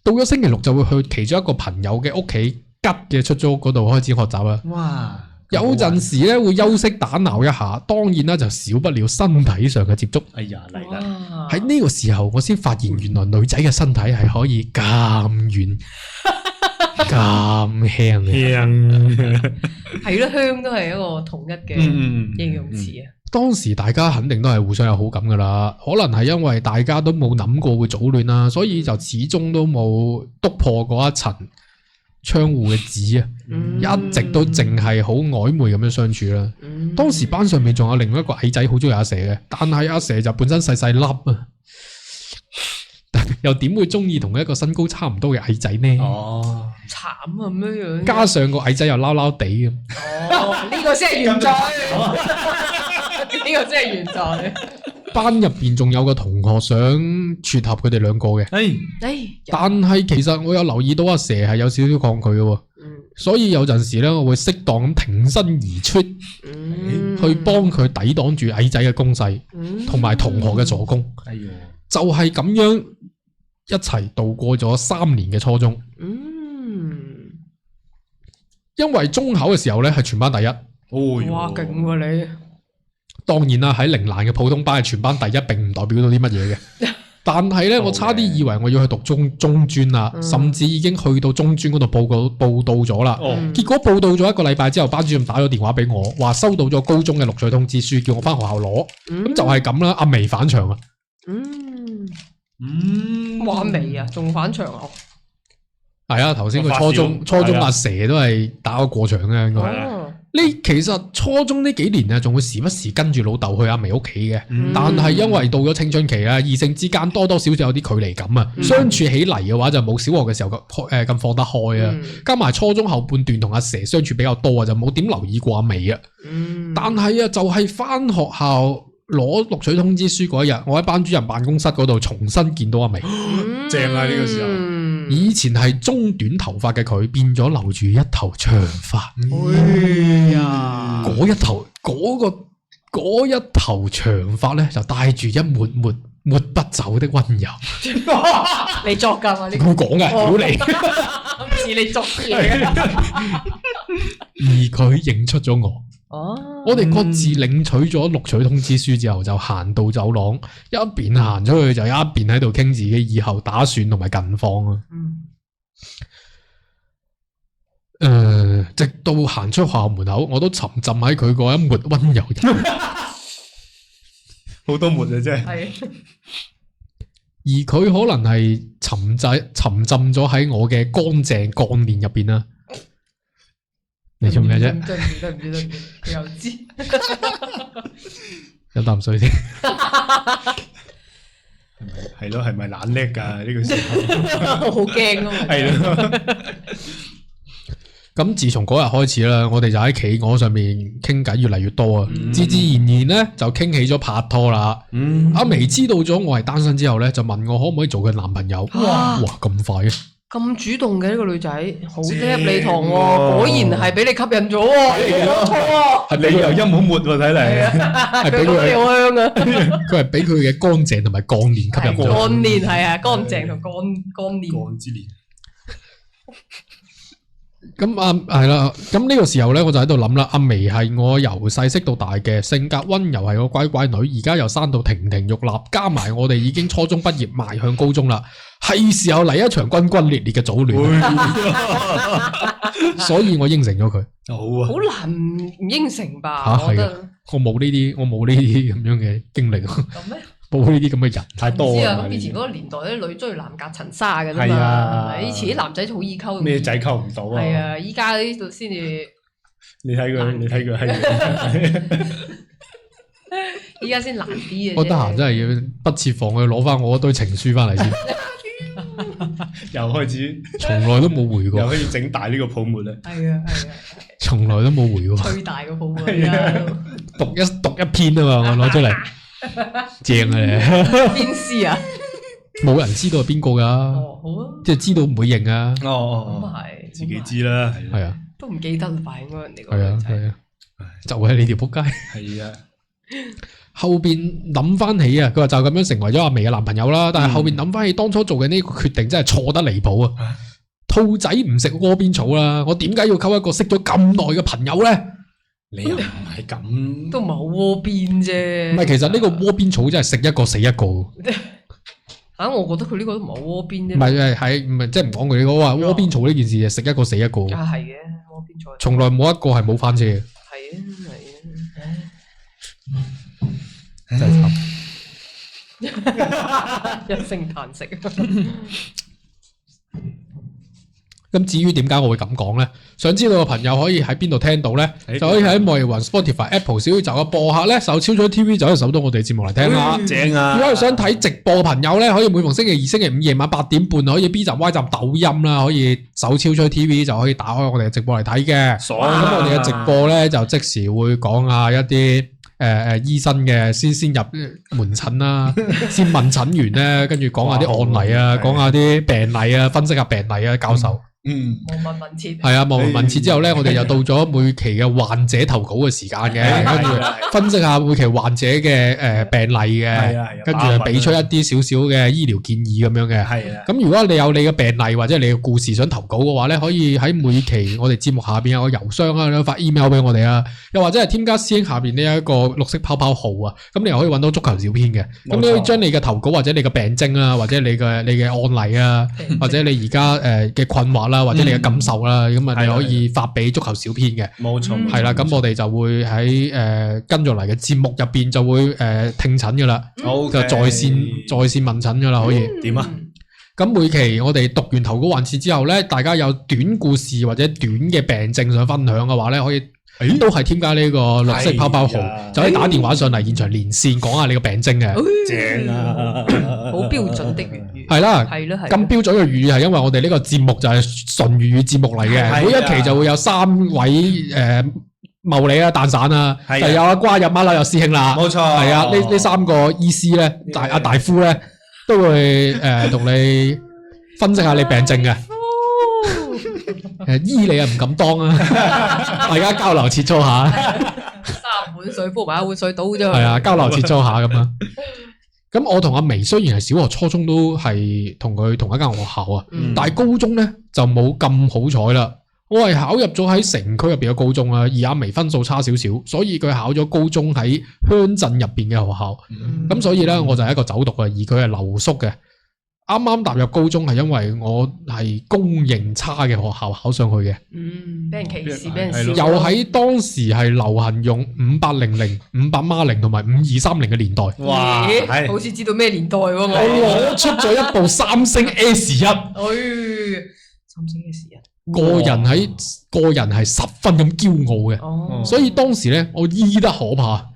到咗星期6就會去其中一個朋友嘅屋企吉嘅出租屋嗰度開始學習啦。哇！有陣時咧會休息打鬧一下，當然啦就少不了身體上嘅接觸。哎呀嚟啦！喺呢個時候我先發現原來女仔嘅身體係可以咁軟、咁輕嘅。香係咯，香都係一個統一嘅形容詞啊。當時大家肯定都係互相有好感噶啦，可能係因為大家都冇諗過會早戀啦，所以就始終都冇篤破嗰一層窗戶嘅紙啊，一直都淨係好曖昧咁樣相處啦。當時班上面仲有另外一個矮仔好中意阿蛇嘅，但係阿蛇就本身細細粒啊，又點會中意同一個身高差唔多嘅矮仔呢？哦，慘啊咁樣，加上個矮仔又撈撈地咁。哦，呢個先係原罪。呢個真係原在。班入邊仲有個同學想撮合佢哋2個嘅，但係其實我有留意到阿蛇係有少少抗拒嘅，所以有陣時咧我會適當咁挺身而出，去幫佢抵擋住矮仔嘅攻勢，同埋同學嘅助攻。就係咁樣一齊度過咗3年嘅初中。因為中考嘅時候咧係全班第一。哇，勁喎你！當然啦，喺嶺南嘅普通班係全班第一，並唔代表到啲乜嘢嘅。但係咧，我差啲以為我要去讀中專啦，甚至已經去到中專嗰度報到咗啦。結果報到咗1個禮拜之後，班主任打咗電話俾我，話收到咗高中嘅錄取通知書，叫我翻學校攞。咁就係咁啦，阿眉返場啊。阿眉啊，仲返場啊？係啊，頭先個初中阿蛇都係打咗過場嘅應該。其實初中呢幾年啊，仲會時不時跟住老豆去阿眉屋企嘅，但係因為到咗青春期啦，異性之間多多少少有啲距離感啊，相處起嚟嘅話就冇小學嘅時候咁放得開啊，加埋初中後半段同阿蛇相處比較多啊，就冇點留意過阿眉啊。但係啊，就係翻學校攞錄取通知書嗰一日，我喺班主任辦公室嗰度重新見到阿眉，正啊呢個時候。以前係中短頭髮嘅佢，變咗留住一頭長髮。哎呀，嗰一頭長髮咧，就帶住一抹不走的溫柔。你作噶嘛？我講嘅，屌你，唔似你作嘢。而佢認出咗我。哦。我哋各自領取咗錄取通知書之後，就行到走廊，一邊行出去就一邊喺度傾自己以後打算同埋近況啊。直到行出學校門口，我都沉浸喺佢嗰一抹溫柔嘅，好多抹啊，真係。係。而佢可能係沉浸咗喺我嘅乾淨幹練入邊啦。你做咩啫？對唔住，佢又知。飲啖水先。係咯，係咪懶叻㗎呢個時候？我好驚啊！係咯。咁自從嗰日開始啦，我哋就喺企鵝上面傾偈越嚟越多啊，自自然然咧就傾起咗拍拖啦。阿眉知道咗我係單身之後咧，就問我可唔可以做佢男朋友。哇，咁快嘅！咁主動嘅呢個女仔，好叻你堂喎，果然係俾你吸引咗喎，冇錯喎。係你又陰好抹喎，睇嚟。係俾佢好香啊！佢係俾佢嘅乾淨同埋幹練吸引咗。幹練係啊，乾淨同幹練。幹之練。咁係啦，咁呢個時候咧，我就喺度諗啦。阿眉係我由細識到大嘅，性格溫柔，係個乖乖女，而家又生到亭亭玉立，加埋我哋已經初中畢業，邁向高中啦，係時候嚟一場轟轟烈烈嘅早戀。所以我應承咗佢。好啊，好難唔應承吧？我覺得我冇呢啲咁樣嘅經歷。咁咩？冇呢啲咁嘅人太多啊！咁以前嗰個年代啲女追男隔層紗嘅啫嘛，係啊，以前啲男仔好易溝，咩仔溝唔到啊？係啊，依家呢度先至。你睇佢係。依家先難啲嘅。我得閒真係要不設防去攞翻我嗰堆情書翻嚟先。又開始，從來都冇回過。又可以整大呢個泡沫啦。係啊，從來都冇回過。吹大個泡沫啊！讀一篇啊嘛，我攞出嚟。正啊你邊詩啊？冇人知道係邊個噶。哦，好啊，即係知道唔會認啊。咁係，自己知啦，係啊，都唔記得啦，快應該人哋個係啊，就係你條仆街。係啊，後邊諗翻起啊，佢話就咁樣成為咗阿眉嘅男朋友啦。但係後邊諗翻起當初做嘅呢個決定真係錯得離譜啊！兔仔唔食窩邊草啦，我點解要溝一個識咗咁耐嘅朋友咧？你又唔係咁，都唔係好窩邊啫。唔係，其實呢個窩邊草真係食一個死一個。我覺得佢呢個都唔係好窩邊啫。唔係即係唔講佢呢個話窩邊草呢件事，食一個死一個。啊，係嘅，窩邊草。從來冇一個係冇翻車嘅。係啊，真係慘。一聲嘆息。咁至於點解我會咁講咧？想知道嘅朋友可以喺邊度聽到咧？就可以喺網易雲、Spotify、Apple 小宇宙嘅播客咧，搜超咗 TV 就可以搜到我哋節目嚟聽啦。正啊！如果係想睇直播嘅朋友咧，可以每逢星期二、星期五夜晚8點半可以 B 站、Y 站、抖音啦，可以搜超咗 TV 就可以打開我哋嘅直播嚟睇嘅。咁我哋嘅直播咧就即時會講下一啲醫生嘅先入門診啦，先問診員咧，跟住講下啲案例啊，講下啲病例啊，分析下病例啊，教授。望聞問切係啊，望聞問切之後咧，我哋又到咗每期嘅患者投稿嘅時間嘅，跟住分析下每期患者嘅病例嘅，跟住俾出一啲少少嘅醫療建議咁樣嘅。係啊，咁如果你有你嘅病例或者你嘅故事想投稿嘅話咧，可以喺每期我哋節目下邊有個郵箱啊，發 email 俾我哋啊，又或者係添加師兄下邊呢一個綠色泡泡號啊，咁你又可以揾到足球小編嘅。咁你可以將你嘅投稿或者你嘅病徵啊，或者你嘅案例啊，或者你而家嘅困惑啦，或者你嘅感受啦，咁啊你可以發俾足球小編嘅，冇錯，係啦，咁我哋就會喺跟住嚟嘅節目入邊就會聽診噶啦，就在線問診噶啦，可以點啊？咁每期我哋讀完投稿環節之後咧，大家有短故事或者短嘅病症想分享嘅話咧，可以都係添加呢個綠色泡泡號，就可以打電話上嚟現場連線講下你個病徵嘅。正啊，好標準的粵語。係啦，係咯，咁標準嘅粵語係因為我哋呢個節目就係純粵語節目嚟嘅，每一期就會有3位茂利啊、蛋散啊，就有阿瓜、有馬騮、有師兄啦。冇錯，係啊，呢3個醫師咧，大夫咧都會同你分析下你病症嘅。醫你啊唔敢當啊，大家交流切磋下。3碗水煲埋1碗水倒咗。係啊，交流切磋下咁啊。咁我同阿眉雖然係小學、初中都係同佢同一間學校啊，但係高中咧就冇咁好彩啦。我係考入咗喺城區入邊嘅高中啦，而阿眉分數差少少，所以佢考咗高中喺鄉鎮入邊嘅學校。咁所以咧，我就係一個走讀啊，而佢係留宿嘅。啱啱踏入高中係因為我係公認差嘅學校考上去嘅。俾人歧視，俾人笑。又喺當時係流行用5800、500M0同埋5230嘅年代。哇，好似知道咩年代喎我。我攞出咗一部三星 S1。三星 S1。個人係十分咁驕傲嘅。所以當時咧，我醫得可怕。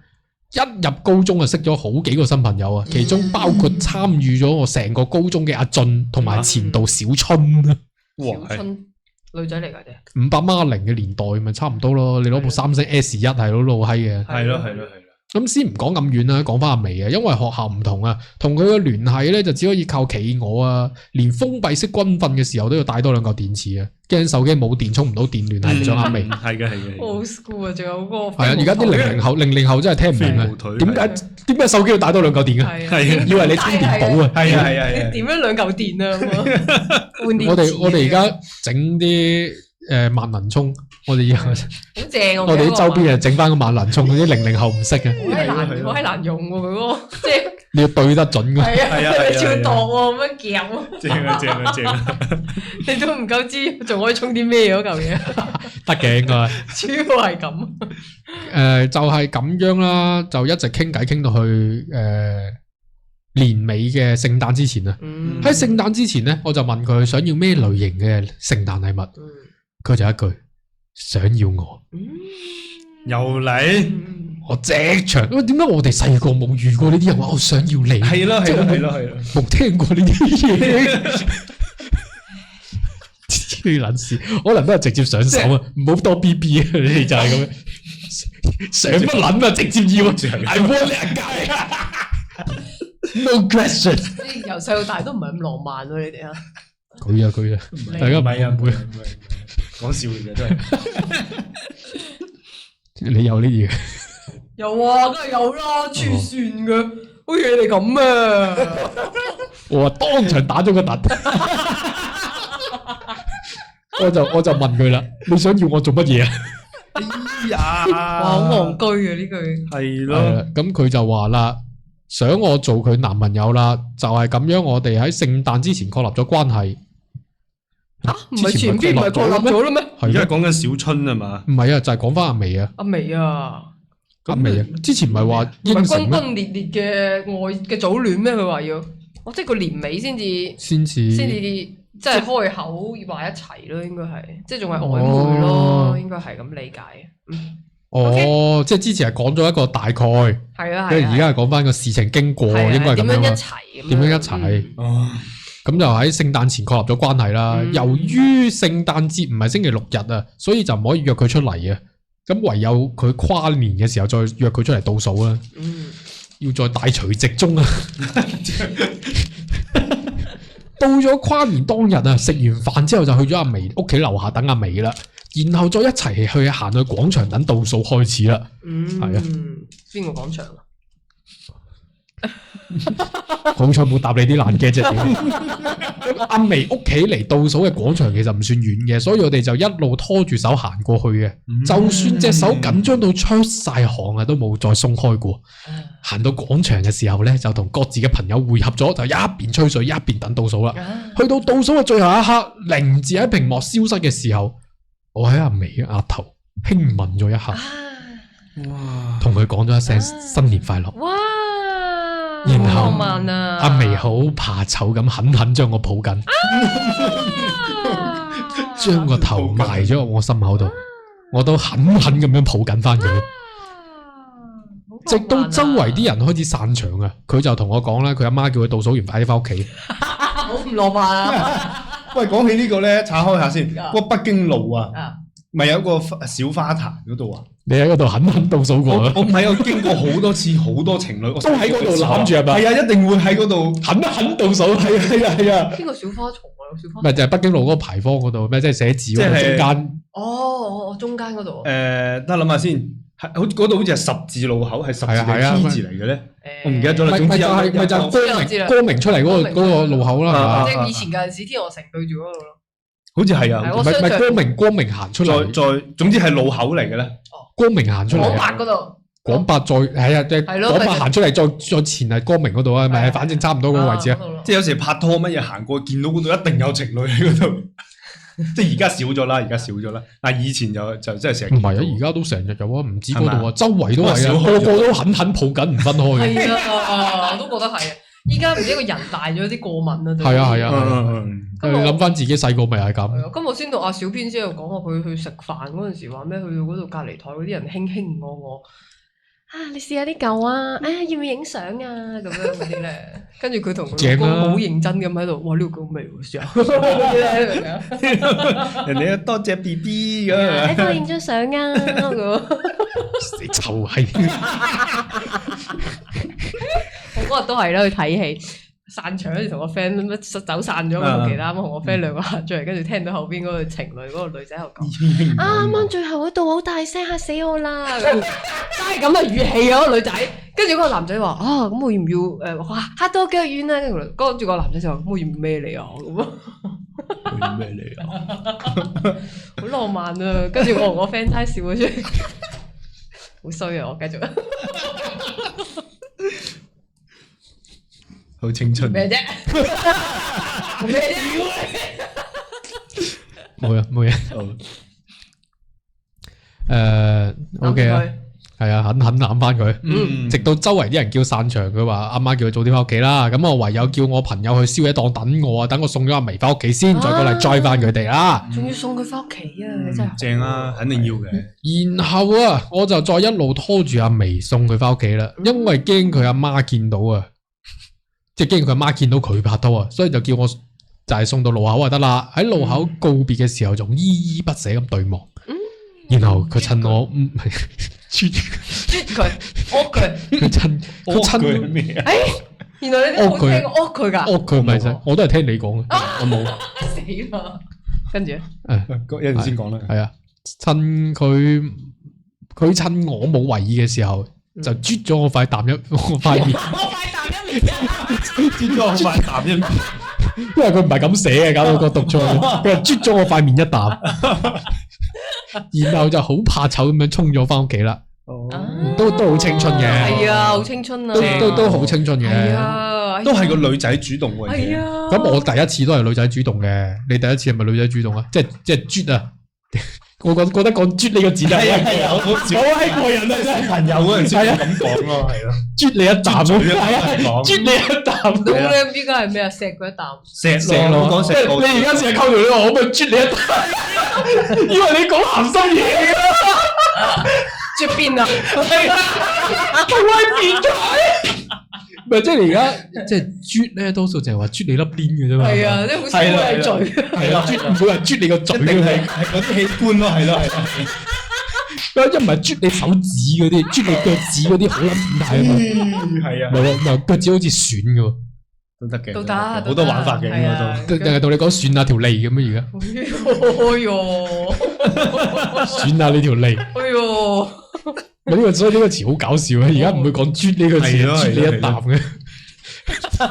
一入高中就識咗好幾個新朋友啊，其中包括參與咗我成個高中嘅阿俊同埋前度小春啊。小春女仔嚟㗎啫。500M0嘅年代咪差唔多咯，你攞部三星 S1 係攞老閪嘅。係咯。咁先唔講咁遠啦，講翻阿眉啊，因為學校唔同啊，同佢嘅聯繫咧就只可以靠企鵝啊，連封閉式軍訓嘅時候都要帶多2嚿電池啊，驚手機冇電充唔到電，聯繫唔上阿眉。係嘅。好 school 啊，仲有嗰個。係啊，而家啲00後真係聽唔明啊，點解手機要帶多2嚿電啊？係以為你充電寶啊？係啊。你點樣2嚿電啊？換電。我哋而家整啲萬能充，我哋好正。我哋啲周邊啊整翻個萬能充，嗰啲00後唔識嘅。好閪難用喎佢嗰個，即係你要對得準㗎。係啊，超度喎，咁樣夾。正啊！你都唔夠知，仲可以充啲咩嗰嚿嘢？得嘅應該。主要係咁。就係咁樣啦，就一直傾偈傾到去年尾嘅聖誕之前啊。喺聖誕之前咧，我就問佢想要咩類型嘅聖誕禮物。佢就一句想要我。又嚟。我即場，點解我哋細個冇遇過呢啲人話我想要你？係咯，冇聽過呢啲嘢。呢撚事，可能都係直接上手啊！唔好多 BB 啊！你哋就係咁樣上乜撚啊？直接要I want that guy。No question。由細到大都唔係咁浪漫喎，你哋啊。佢啊，大家唔會講笑嘅啫，都係。你有呢啲嘅？有啊，梗係有啦，黐線嘅，好似你哋咁啊！我話當場打咗個突。我就問佢啦，你想要我做乜嘢啊？哎呀，哇，好戇居啊呢句。係咯，咁佢就話啦，想我做佢男朋友啦，就係咁樣。我哋喺聖誕之前確立咗關係。唔係前邊唔係確立咗啦咩？而家講緊小春啊嘛？唔係啊，就係講翻阿眉啊。阿眉啊，之前唔係話應承咩？轟轟烈烈嘅愛嘅早戀咩？佢話要，即係佢年尾先至即係開口話一齊咯，應該係，即係仲係曖昧咯，應該係咁理解。即係之前係講咗一個大概，係啊，跟住而家係講翻個事情經過，應該係咁樣。點樣一齊？咁就喺聖誕前確立咗關係啦。由於聖誕節唔係星期6日啊，所以就唔可以約佢出嚟啊。咁唯有佢跨年嘅時候再約佢出嚟倒數啦。要在大除夕中啊。到咗跨年當日啊，食完飯之後就去咗阿眉屋企樓下等阿眉啦，然後再一齊去行去廣場等倒數開始啦。係啊，邊個廣場啊？好彩冇答你啲爛嘅啫。阿眉屋企離倒數嘅廣場其實唔算遠嘅，所以我哋就一路拖住手行過去嘅。就算隻手緊張到出晒汗啊，都冇再鬆開過。行到廣場嘅時候咧，就同各自嘅朋友匯合咗，就一邊吹水一邊等倒數啦。去到倒數嘅最後一刻，零字喺屏幕消失嘅時候，我喺阿眉嘅額頭輕吻咗一下，同佢講咗一聲新年快樂。然後阿眉好怕醜咁狠狠將我抱緊，將個頭埋咗我心口度，我都狠狠咁樣抱緊翻佢。直到周圍啲人開始散場啊，佢就同我講啦，佢阿媽叫佢倒數完快啲翻屋企。好唔浪漫啊！喂，講起呢個咧，岔開下先，嗰個北京路啊，咪有個小花壇嗰度啊？你喺嗰度狠狠倒數過啊？我唔係，我經過好多次，好多情侶都喺嗰度攬住係咪？係啊，一定會喺嗰度狠狠倒數。係啊。邊個小花叢啊？小花咪就係北京路嗰個牌坊嗰度咩？即係寫字嗰個中間。中間嗰度。得諗下先，嗰度好似係十字路口，係十字定 T 字嚟嘅咧？我唔記得咗啦。咪就係光明出嚟嗰個路口啦。即係以前嗰陣時天河城對住嗰度咯。好似係啊，唔係光明行出嚟，再總之係路口嚟嘅咧。光明行出嚟，廣百嗰度，廣百再係啊，即係廣百行出嚟，再前係光明嗰度啊，咪反正差唔多嗰個位置啊。即係有時拍拖乜嘢行過，見到嗰度一定有情侶喺嗰度。即係而家少咗啦，但係以前就真係成日。唔係啊，而家都成日有啊，唔止嗰度啊，周圍都係啊，個個都狠抱緊唔分開。係啊，我都覺得係啊。依家唔知個人大咗啲過敏啊。係啊，你諗翻自己細個咪係咁。今日先到阿小編先又講話佢去食飯嗰陣時話咩？去到嗰度隔離台嗰啲人卿卿我啊！你試下啲舊啊！哎呀，要唔要影相啊？咁樣嗰啲咧，跟住佢同佢老公好認真咁喺度，哇！呢個咁味喎，試下。人哋多謝 BB 咁，你幫我影張相啊！你就係。我嗰日都係啦，去睇戲。散場，跟住同個 friend 走散咗，咁其他咁同我 friend 兩個行出嚟，跟住聽到後邊嗰個情侶嗰個女仔喺度講，啱啱最後嗰度好大聲，嚇死我啦！真係咁嘅語氣啊，嗰個女仔，跟住嗰個男仔話啊，咁我要唔要哇嚇到我腳軟啊！跟住個男仔就話，咁我要唔要孭你啊？咁啊，咩嚟啊？好浪漫啊！跟住我同我 friend 猜笑咗出嚟，好衰啊！我繼續。好青春咩啫？咩啫？冇嘢。OK 啊，係啊，狠攬翻佢。直到周圍啲人叫散場，佢話阿媽叫佢早啲翻屋企啦。咁我唯有叫我朋友去宵夜檔等我啊，等我送咗阿眉翻屋企先，再過嚟載翻佢哋啦。仲要送佢翻屋企啊！你真係正啊，肯定要嘅。然後啊，我就再一路拖住阿眉送佢翻屋企啦，因為驚佢阿媽見到啊。即係驚佢阿媽見到佢拍拖啊，所以就叫我就係送到路口就得啦。喺路口告別嘅時候，仲依依不捨咁對望。然後佢趁我啜佢，惡佢。佢趁咩啊？原來你哋好聽惡佢噶？惡佢咪就我都係聽你講嘅，我冇。死啦！跟住一陣先講啦。係啊，趁我冇為意嘅時候，就啜咗我塊面。啜咗我塊啖一面，因為佢唔係咁寫嘅，搞到個讀錯，佢係啜咗我塊面一啖，然後就好怕醜咁樣衝咗翻屋企啦。都好青春嘅，係啊，好青春啊，都好青春嘅，係啊，都係個女仔主動嘅。係啊，咁我第一次都係女仔主動嘅，你第一次係咪女仔主動啊？即係啜啊！我覺得講啜呢個字係好閪過癮啊！真係朋友嗰陣先咁講咯，係咯，啜你一啖咯，啜你一啖。咁你依家係咩啊？錫佢一啖，錫咯，講錫。你而家成日溝條女話可唔可以啜你一啖？以為你講鹹濕嘢㗎，啜邊啊？係啊，好鬼變態。唔係，即係你而家即係啜咧，多數就係話啜你粒邊嘅啫嘛。係啊，即係好似冇人嘴。係啊，冇人啜你個嘴，係嗰啲器官咯，係咯。一唔係啜你手指嗰啲，啜你腳趾嗰啲好撚變態啊嘛。係啊，唔係腳趾好似損嘅，都得嘅，都得，好多玩法嘅應該都。定係同你講損下條脷咁啊？而家。哎喲，損下你條脷。哎喲。所以呢個詞好搞笑啊！而家唔會講啜呢個詞，啜你一啖嘅。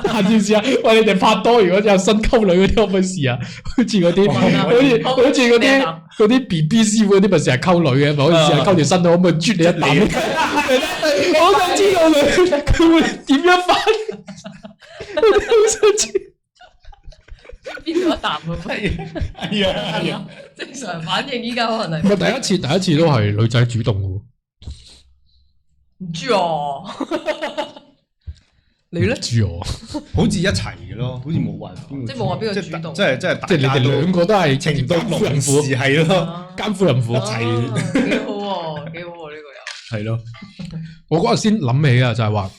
下次試下，喂，你哋拍拖如果有新溝女嗰啲，可唔可以試下？好似嗰啲，好似嗰啲 BB 師傅嗰啲，咪成日溝女嘅，咪可以試下溝條新女，可唔可以啜你一啖？我想知道佢會點樣反應。好想知邊度一啖啊？係啊，正常反應依家可能係。唔係第一次都係女仔主動嘅。唔知啊，你咧？唔知啊，好似一齊嘅咯，好似冇話邊個，即係冇話邊個主動，即係你哋兩個都係情到夫人婦，係咯，奸夫淫婦，幾好喎，幾好喎呢個又。係咯，我嗰日先諗起啊，就係話，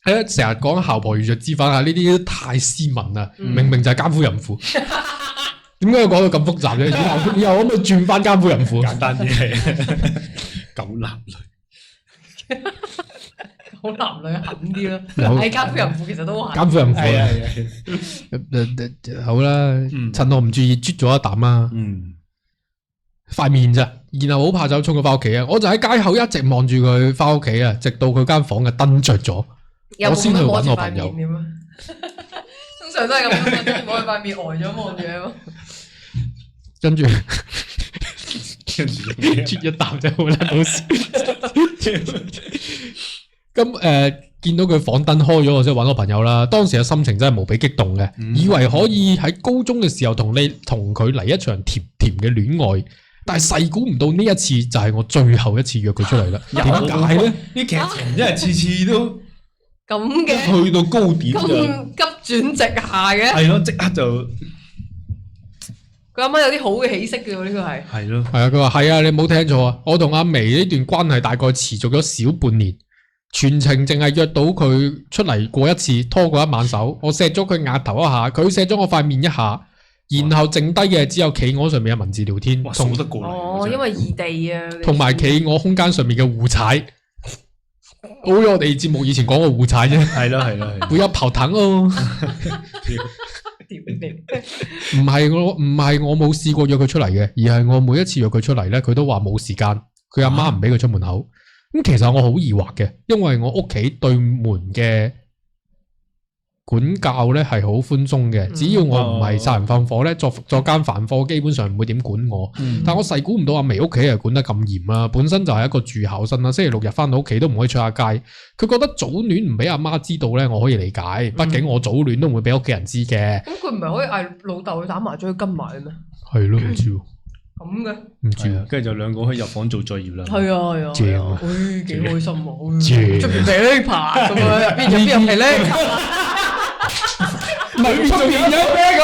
成日講姣婆遇着之反啊，呢啲太斯文啦，明明就係奸夫淫婦，點解要講到咁複雜嘅？以後可唔可以轉翻奸夫淫婦？簡單啲係狗男女。好男女狠啲咯，係奸夫淫婦其實都奸夫淫婦好啦，趁我唔注意啜咗一啖啦，塊面咋，然後好怕醜衝佢翻屋企啊！我就喺街口一直望住佢翻屋企啊，直到佢間房嘅燈着咗，我先去搵我朋友。通常都係咁，摸佢塊面呆咗望住啊。跟住跟住啜一啖就好撚好笑。咁見到佢房燈開咗，我即係揾我朋友啦。當時嘅心情真係無比激動嘅，以為可以喺高中嘅時候同佢嚟一場甜甜嘅戀愛，但係細估唔到呢一次就係我最後一次約佢出嚟啦。點解咧？啲劇情真係次次都咁嘅去到高點就咁急轉直下嘅，係咯，即刻就佢啱啱有啲好嘅起色嘅喎，呢個係係咯。係啊，佢話係啊，你冇聽錯啊！我同阿眉呢段關係大概持續咗小半年，全程淨係約到佢出嚟過一次，拖過一晚手。我錫咗佢額頭一下，佢錫咗我塊面一下，然後剩低嘅只有企鵝上面嘅文字聊天，哇，數得過嚟哦，真係因為異地啊，同埋企鵝空間上面嘅互踩。好似我哋節目以前講過互踩啫，係咯係咯係咯。會有頭疼咯。唔係我冇試過約佢出嚟嘅，而係我每一次約佢出嚟咧，佢都話冇時間，佢阿媽唔俾佢出門口。咁其實我好疑惑嘅，因為我屋企對門嘅管教咧係好寬鬆嘅，只要我唔係殺人放火咧，作奸犯科，基本上唔會點管我。但我細估唔到阿眉屋企係管得咁嚴啊！本身就係一個住校生啦，星期六日翻到屋企都唔可以出下街。佢覺得早戀唔俾阿媽知道咧，我可以理解，畢竟我早戀都唔會俾屋企人知嘅。咁佢唔係可以嗌老豆去打麻雀去跟埋咩？係咯，唔知喎，咁嘅唔知喎。跟住就兩個可以入房做作業啦。係啊係啊，正啊幾開心啊！正出邊啤呢扒咁樣，入邊有啤呢？唔係出邊有咩咁？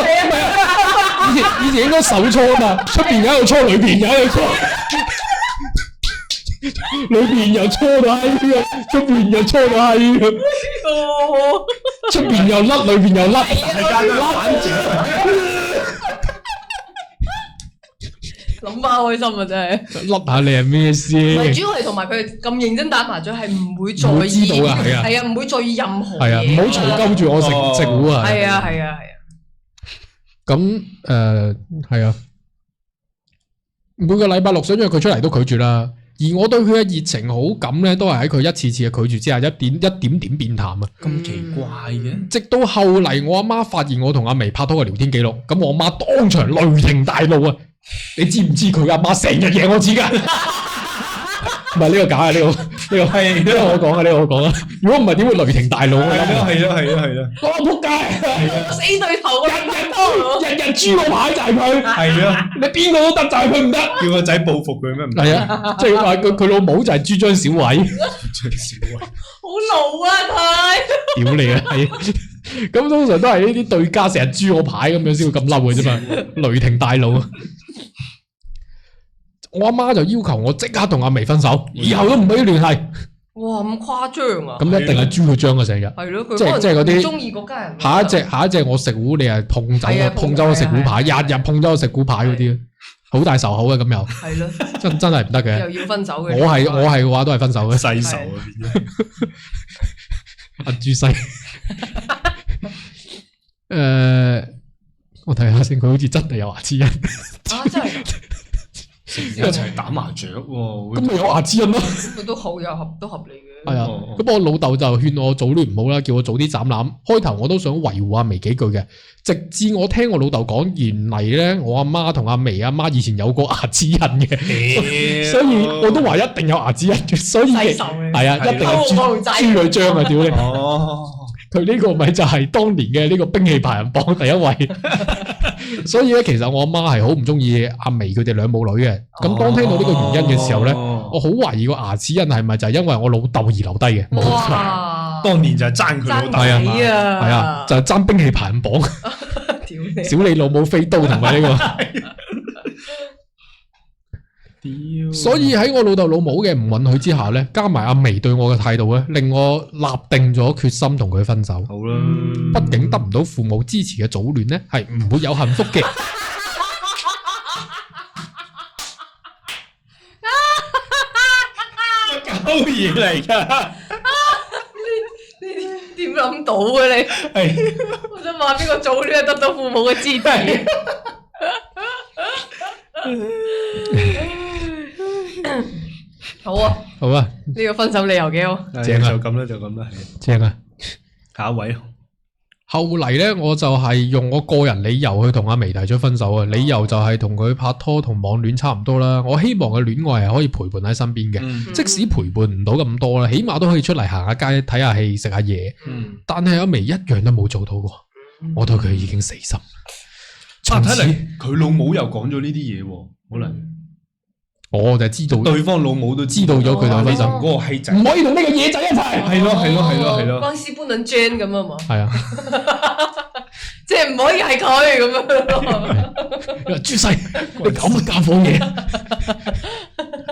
以前應該手搓啊嘛，出邊有一個搓，裏邊有一個搓，裏邊又搓到閪咁，出邊又搓到閪咁，出邊又甩，裏邊又甩，大家都反轉。諗翻開心啊！真係甩下你係咩唔係先？主要係同埋佢咁認真打麻雀，係唔會在唔會知意道㗎係啊係啊，唔會在意任何係啊，唔好嘈鳩住我食糊啊！係啊係啊係啊，咁係啊，每個禮拜六想約佢出嚟都拒絕啦。而我對佢嘅熱情好感咧，都係喺佢一次次嘅拒絕之下，一點點變淡啊！咁奇怪嘅，直到後嚟，我阿媽發現我同阿眉拍拖嘅聊天記錄，咁我阿媽當場雷霆大怒啊！你知唔知佢阿媽成日贏我錢㗎？唔係呢個假啊！呢個係呢個我講啊！呢個我講啊！如果唔係點會雷霆大怒啊？係咯。我仆街！死對頭日日豬我牌就係佢，係啊，你邊個都得，就係佢唔得。叫個仔報復佢咩？唔得。係啊，即係話佢老母就係豬張小偉，好老啊佢，屌你啊！係咁通常都係呢啲對家成日豬我牌咁樣先會咁嬲嘅啫嘛，雷霆大怒啊！我阿媽就要求我即刻同阿眉分手，以後都唔俾聯繫。哇咁誇張啊！咁一定係豬佢張啊成日。係咯，佢即係嗰啲唔中意嗰家人。下一隻我食糊，你係碰走係啊碰走我食糊牌，日日碰走我食糊牌嗰啲，好大仇口啊！咁又係咯，真係唔得嘅。又要分手嘅。我係嘅話都係分手嘅。細仇啊，變咗。阿豬西，我睇下先，佢好似真係有牙齒印。啊真係㗎，成日一齊打麻雀喎。咁咪有牙齒印咯。佢都好都合理嘅。係啊，咁我老豆就勸我早戀唔好啦，叫我早啲斬纜。開頭我都想維護阿眉幾句嘅，直至我聽我老豆講，原嚟咧我阿媽同阿眉阿媽以前有過牙齒印嘅，所以我都話一定有牙齒印嘅，所以細仇嘅係啊，一定係豬佢張啊，屌你！哦，佢呢個咪就係當年嘅呢個兵器排行榜第一位，所以咧其實我阿媽係好唔中意阿眉佢哋兩母女嘅。咁當聽到呢個原因嘅時候咧，我好懷疑個牙齒印係咪就係因為我老豆而留低嘅？冇錯，哇！當年就係爭佢老豆爭嘛。你啊！係啊，就係爭兵器排行榜，屌你！小李老母飛刀同埋呢個。所以喺我老豆老母嘅唔允許之下咧，加埋阿眉對我嘅態度咧，令我立定咗決心同佢分手。好啦，畢竟得唔到父母支持嘅早戀咧，係唔會有幸福嘅。勾嘢嚟㗎。點諗到嘅你？係。我想話邊個早戀係得到父母嘅支持？好啊，好啊，呢個分手理由幾好。正啊就咁啦，就咁啦，係。正啊！下一位，後嚟咧，我就係用我個人理由去同阿眉提出分手啊。理由就係同佢拍拖同網戀差唔多啦。我希望嘅戀愛係可以陪伴喺身邊嘅，即使陪伴唔到咁多啦，起碼都可以出嚟行下街、睇下戲、食下嘢。但係阿眉一樣都冇做到過，我對佢已經死心。睇嚟佢老母又講咗呢啲嘢喎，可能。我就知道對方老母都知道咗佢哋分手，嗰個閪仔唔可以同呢個野仔一齊。係咯，關係不能 join 咁啊嘛。係啊，即係唔可以係佢咁樣咯。豬細，你搞乜家伙嘢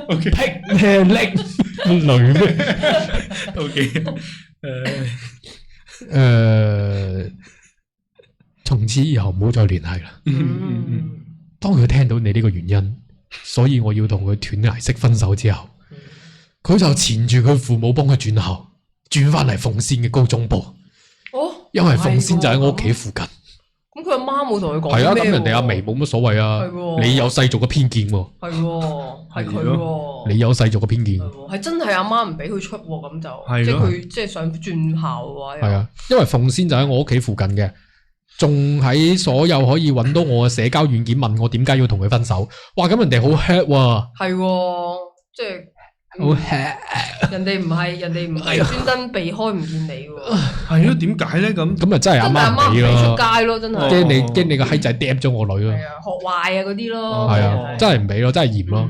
？OK，霹靂雷咩？OK，從此以後唔好再聯繫啦。當佢聽到你呢個原因，所以我要同佢斷崖式分手之後，佢就纏住佢父母幫佢轉校，轉翻嚟鳳仙嘅高中部。哦，因為鳳仙就喺我屋企附近。咁佢阿媽冇同佢講。係啊，咁人哋阿眉冇乜所謂啊。你有世俗嘅偏見喎。係佢。你有世俗嘅偏見。係真係阿媽唔俾佢出喎，咁就即係佢即係想轉校喎。係啊，因為鳳仙就喺我屋企附近嘅。仲喺所有可以揾到我嘅社交軟件問我點解要同佢分手，哇！咁人哋好 hurt 喎，係，即係好 hurt，人哋唔係專登避開唔見你喎，係咯？點解咧？咁啊真係阿媽唔俾咯，出街咯，真係驚你個閪仔掟咗我女咯，係啊，學壞啊嗰啲咯，係啊，真係唔俾咯，真係嚴咯，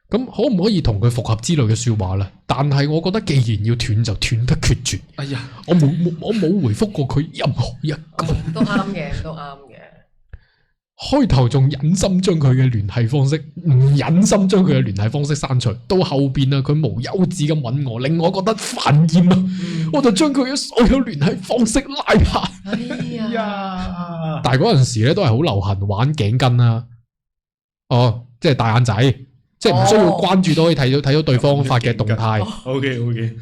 咁可唔可以同佢復合之類嘅說話咧？但係我覺得既然要斷就斷得決絕。哎呀，我冇回覆過佢任何一句。都啱嘅，都啱嘅。開頭仲忍心將佢嘅聯繫方式，唔忍心將佢嘅聯繫方式刪除。到後邊啊，佢無休止咁揾我，令我覺得煩厭啊！我就將佢嘅所有聯繫方式拉下。哎呀！但係嗰陣時咧都係好流行玩頸巾啊。哦，即係大眼仔。即係唔需要關注都可以睇到對方發嘅動態。OK。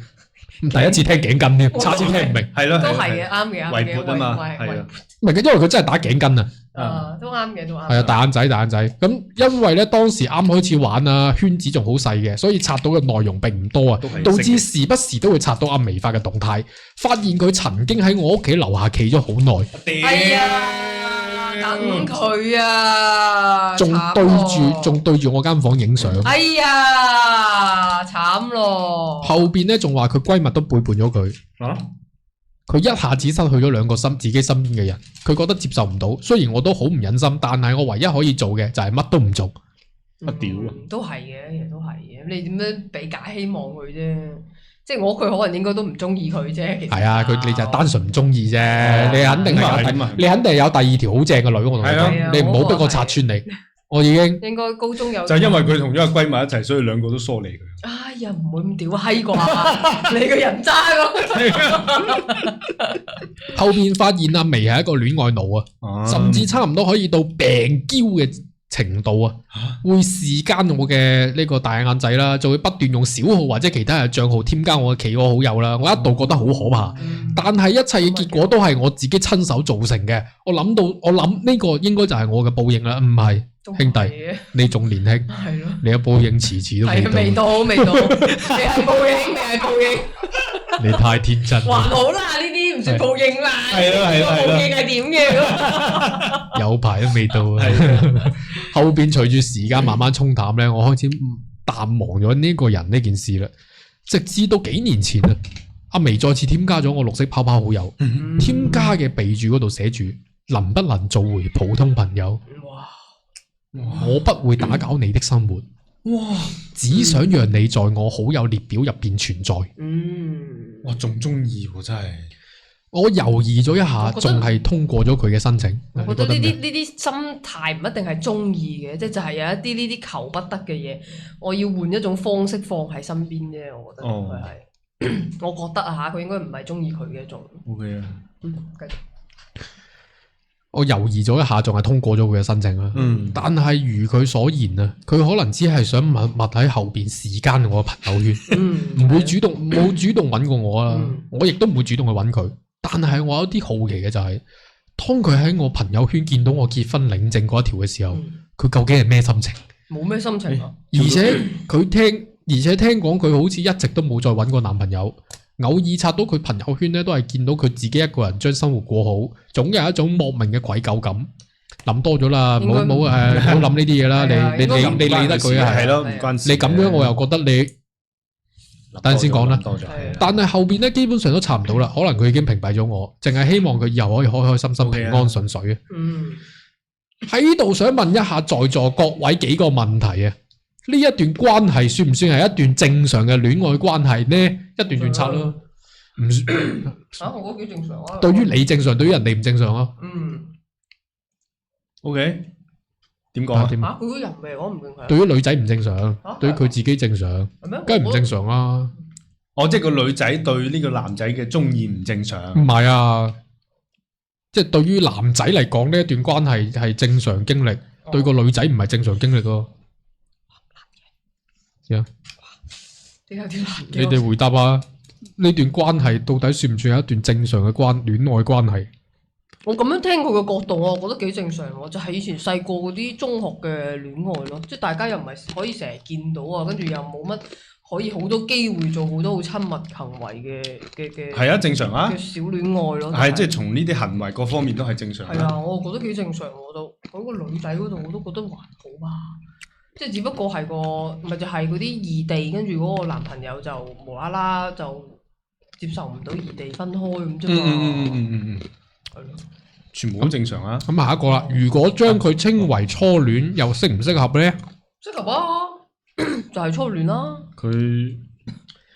第一次聽頸巾添，差啲聽唔明。係咯，都係嘅，啱嘅，圍脖啊嘛，係啊。唔係，因為佢真係打頸巾啊。都啱嘅，都啱。係啊，大眼仔。咁因為咧當時啱開始玩啊，圈子仲好細嘅，所以刷到嘅內容並唔多啊，導致時不時都會刷到阿眉發嘅動態，發現佢曾經喺我屋企樓下企咗好耐。係啊。等佢啊，仲對住我間房影相。哎呀，慘咯！後邊咧仲話佢閨蜜都背叛咗佢。佢一下子失去咗兩個自己身邊嘅人，佢覺得接受唔到。雖然我都好唔忍心，但係我唯一可以做嘅就係乜都唔做。乜屌啊！都係嘅，其實都係嘅。你點樣俾假希望佢啫？即係佢可能應該都唔中意佢啫。係啊，你就係單純唔中意啫。你肯定係有第二條好正嘅女，我同你講，你唔好逼我拆穿你。我已經應該高中有就係因為佢同咗個閨蜜一齊，所以兩個都疏離佢。哎呀，唔會咁屌閪啩！你個人渣咯。後邊發現阿眉係一個戀愛腦啊，甚至差唔多可以到病嬌嘅程度啊，會視奸我嘅呢個大眼仔啦，就會不斷用小號或者其他嘅賬號添加我嘅企鵝好友啦。我一度覺得好可怕，但係一切嘅結果都係我自己親手造成嘅。我諗呢個應該就係我嘅報應啦，唔係兄弟，你仲年輕，係咯，你嘅報應遲遲都未到，未到，你係報應，你太天真。還好啦，呢啲唔算報應啦，係報應係點嘅？有排都未到。後邊隨住時間慢慢沖淡咧，我開始淡忘咗呢個人呢件事啦。直至到幾年前啊，阿眉再次添加咗我綠色泡泡好友，添加嘅備註嗰度寫住能不能做回普通朋友？我不會打攪你的生活，只想讓你在我好友列表入邊存在。哇，仲中意喎，真係。我猶豫咗一下，仲係通過咗佢嘅申請。我覺得呢啲心態唔一定係中意嘅，即係就係有一啲呢啲求不得嘅嘢，我要換一種方式放喺身邊啫。我覺得佢係，我覺得啊嚇，佢應該唔係中意佢嘅一種。OK 啊，繼續。我猶豫咗一下，仲係通過咗佢嘅申請啦。但係如佢所言啊，佢可能只係想密喺後邊時間我嘅朋友圈，唔會主動冇主動揾過我啊。我亦都唔會主動去揾佢。但係我有啲好奇嘅就係，當佢喺我朋友圈見到我結婚領證嗰一條嘅時候，佢究竟係咩心情？冇咩心情啊！而且聽講佢好似一直都冇再揾過男朋友。偶爾刷到佢朋友圈咧，都係見到佢自己一個人將生活過好，總有一種莫名嘅愧疚感。諗多咗啦，唔好諗呢啲嘢啦。你理得佢啊，係咯，唔關事。你咁樣我又覺得你等陣先講啦。但係後邊咧基本上都查唔到啦，可能佢已經屏蔽咗我，淨係希望佢以後可以開開心心、平安順水啊。喺度想問一下在座各位幾個問題啊。呢一段關係算唔算係一段正常嘅戀愛關係呢？一段段拆咯，唔我覺得幾正常啊。對於你正常，對於人哋唔正常啊。OK，點講啊？佢嗰人味我唔正常。對於女仔唔正常，對於佢自己正常，梗係唔正常啦。即係個女仔對呢個男仔嘅中意唔正常。唔係啊，即係對於男仔嚟講呢一段關係係正常經歷，對個女仔唔係正常經歷咯。你哋回答下呢段關係到底算唔算係一段正常嘅戀愛關係？我咁樣聽佢嘅角度，我覺得幾正常喎，就係以前細個嗰啲中學嘅戀愛咯，即係大家又唔係可以成日見到啊，跟住又冇乜可以好多機會做好多好親密行為嘅係啊，正常啊，嘅小戀愛咯，係即係從呢啲行為各方面都係正常。係啊，我覺得幾正常，我都嗰個女仔嗰度我都覺得還好吧，即係只不過係咪就係嗰啲異地，跟住嗰個男朋友就無啦啦就接受唔到異地分開咁啫嘛。係咯，全部都正常啊。咁下一個啦，如果將佢稱為初戀，又適唔適合咧？適合啊，就係初戀啦。佢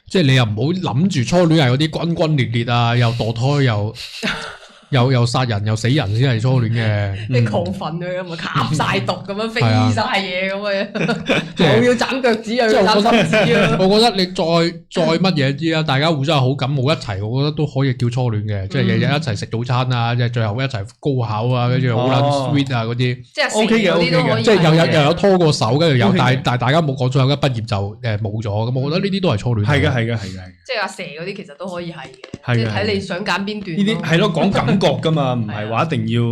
即係你又唔好諗住初戀係嗰啲轟轟烈烈啊，又墮胎又殺人又死人先係初戀嘅。你亢奮佢咁啊，吸晒毒咁樣飛晒嘢咁啊，又要斬腳趾又要斬手指啊！我覺得你再乜嘢啲啊，大家互相有好感冇一齊，我覺得都可以叫初戀嘅，即係日日一齊食早餐啊，即係最後一齊高考啊，跟住好撚 sweet 啊嗰啲，即係 OK 嘅 OK 嘅，即係又有拖過手，跟住又但大家冇講最後一畢業就冇咗，咁我覺得呢啲都係初戀。係嘅。即係阿蛇嗰啲其實都可以係嘅，即係睇你想揀邊段。呢啲係咯，講感覺噶嘛，唔係話一定要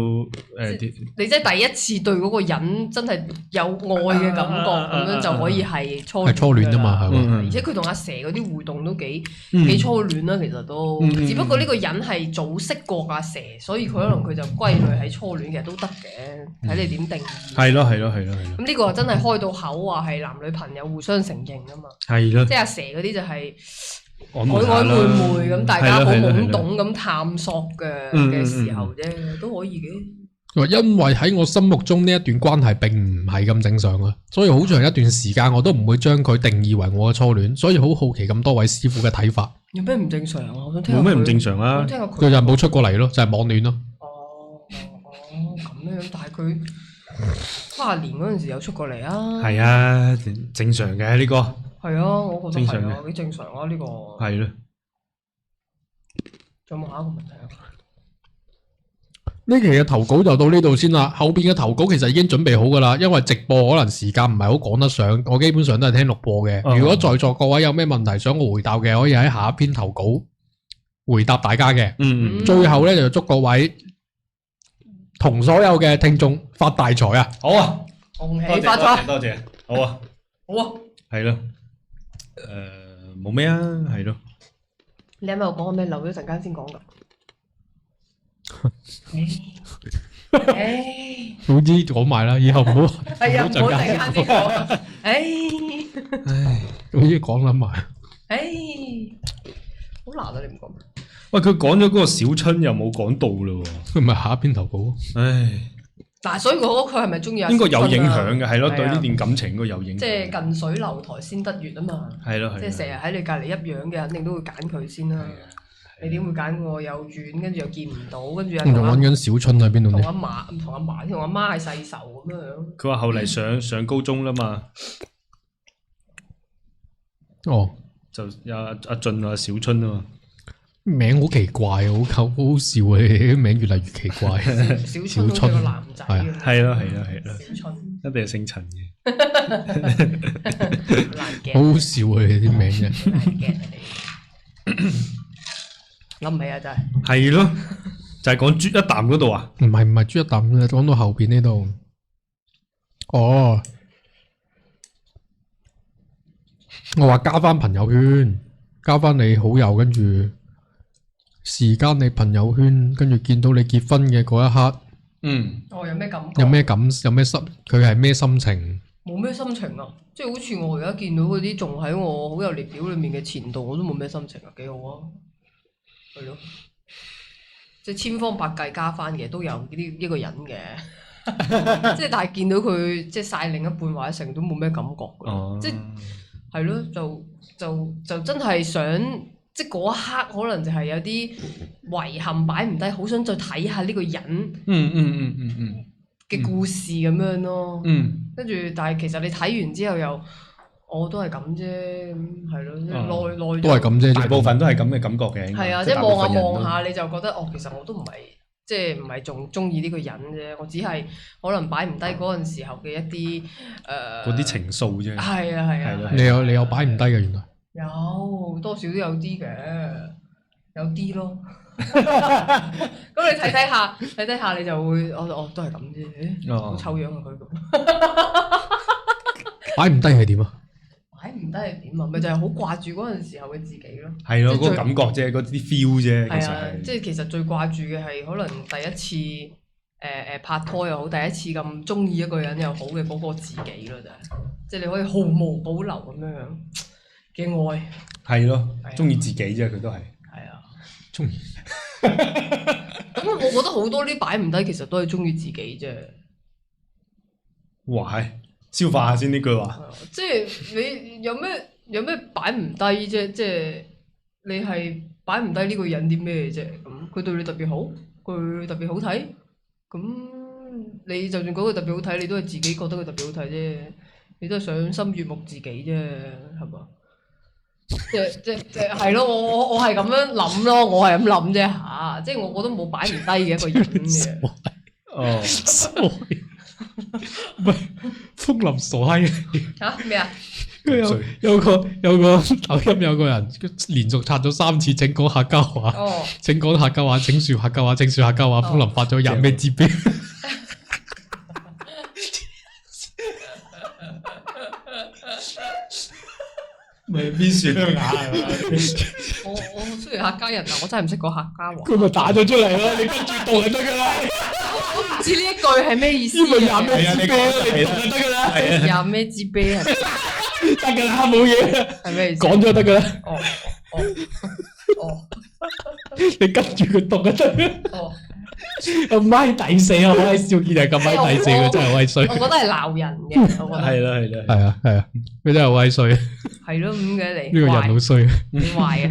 你即係第一次對嗰個人真係有愛嘅感覺，咁樣就可以係初戀。係初戀啫嘛，係嘛？而且佢同阿蛇嗰啲互動都幾初戀啦，其實都。只不過呢個人係早識過阿蛇，所以佢可能佢就歸類喺初戀，其實都得嘅，睇你點定義。係咯。咁呢個真係開到口話係男女朋友互相承認啊嘛。係咯。即係阿蛇嗰啲就係。曖曖昧昧咁，大家好懵懂咁探索嘅時候啫，都可以嘅。因為喺我心目中呢一段關係並唔係咁正常啊，所以好長一段時間我都唔會將佢定義為我嘅初戀，所以好好奇咁多位師傅嘅睇法。有咩唔正常啊？我想聽。冇咩唔正常啊？佢就冇出過嚟咯，就係網戀咯。咁樣，但係佢跨年嗰陣時有出過嚟啊。係啊，正常嘅呢個。係啊，我覺得係啊，幾正常啊呢個。係咯。仲有冇下一個問題啊？呢期嘅投稿就到呢度先啦，後邊嘅投稿其實已經準備好噶啦，因為直播可能時間唔係好趕得上，我基本上都係聽錄播嘅。如果在座各位有咩問題想我回答嘅，可以喺下一篇投稿回答大家嘅。最後咧就祝各位同所有嘅聽眾發大財啊！好啊，恭喜發財，多謝，好啊，好啊，係咯。冇咩啊，係咯。你係咪又講咩漏咗陣間先講㗎？總之講埋啦，以後唔好係啊，唔好陣間先講。總之講撚埋。好難啊！你唔講。喂，佢講咗嗰個小春又冇講到咯喎。佢咪下一篇投稿？嗱，所以我覺得佢係咪中意？應該有影響嘅，係咯，對呢段感情應該有影響。即係近水樓台先得月啊嘛。係咯，即係成日喺你隔離一樣嘅，肯定都會揀佢先啦。你點會揀個又遠，跟住又見唔到，跟住又仲揾緊小春喺邊度呢？同阿嫲，同阿媽係世仇咁樣。佢話後嚟上高中啦嘛。哦，就有阿俊啊，小春啊嘛。名好奇怪，好好笑啊！啲名越嚟越奇怪。小春個男仔嘅。係咯。小春一定係姓陳嘅。好好笑啊！你啲名啫。諗唔起啊，真係。係咯，就係講啜一啖嗰度啊。唔係啜一啖嘅，講到後邊呢度。哦，我話加翻朋友圈。加翻你好友，跟住時間你朋友圈，跟住見到你結婚嘅嗰一刻，有咩感覺？有咩心？佢係咩心情？冇咩心情啊！即係好似我而家見到嗰啲仲喺我好友列表裏面嘅前度，我都冇咩心情啊，幾好啊，係咯，即係千方百計加翻嘅都有呢個人嘅，即係但係見到佢即係晒另一半或者成都冇咩感覺嘅，即係係咯，就真係想即係嗰一刻可能就係有啲遺憾擺唔低，好想再睇下呢個人嘅故事咁樣咯，跟住但係其實你睇完之後又，我都係咁啫，係咯，內都係咁啫，大部分都係咁嘅感覺嘅。係啊，即係望下望下你就覺得其實我都唔係即係唔係仲中意呢個人啫，我只係可能擺唔低嗰陣時候嘅一啲嗰啲情愫啫。係啊，你有擺唔低嘅原來。有多少都有啲嘅，有啲咯。咁你睇下，你就會我都係咁啫，好醜樣啊佢咁。擺唔低係點啊？擺唔低係點啊？咪就係好掛住嗰陣時候嘅自己咯。係咯，嗰個感覺啫，嗰啲 feel 啫。係啊，即係其實最掛住嘅係可能第一次拍拖又好，第一次咁中意一個人又好嘅嗰個自己咯，就係即係你可以毫無保留咁樣嘅愛。係咯，中意自己啫，佢都係。係啊，中意。咁我覺得好多啲擺唔低，其實都係中意自己啫。哇，係消化下先呢句話。即係你有咩擺唔低啫？即係你係擺唔低呢個人啲咩啫？咁佢對你特別好，佢特別好睇，咁你就算嗰個特別好睇，你都係自己覺得佢特別好睇啫。你都係賞心悅目自己啫，係嘛？即係咯，我係咁樣諗咯，我係咁諗啫嚇，即係我覺得冇擺唔低嘅一個人嘅。哦，唔係風林傻閪嚇咩啊？佢有個抖音有個人連續刷咗3次，請講客家話，請講客家話，請説客家話，請説客家話。風林發咗廿咩字俾？咪邊算啊牙我雖然客家人，但我真係唔識講客家話。佢咪打咗出嚟咯，你跟住讀就得噶啦。我唔知呢一句係咩意思。呢個廿咩字啤，你讀就得噶啦。廿咩字啤係得噶啦，冇嘢。係咩意思？講咗得噶啦。哦，你跟住佢讀就得。哦。咁咪第四啊！我喺少見人咁咪第四嘅，真係好閪衰。我覺得係鬧人嘅，我覺得。係啦，係啊，佢真係好閪衰。係咯，咁嘅你。呢個人好衰。你壞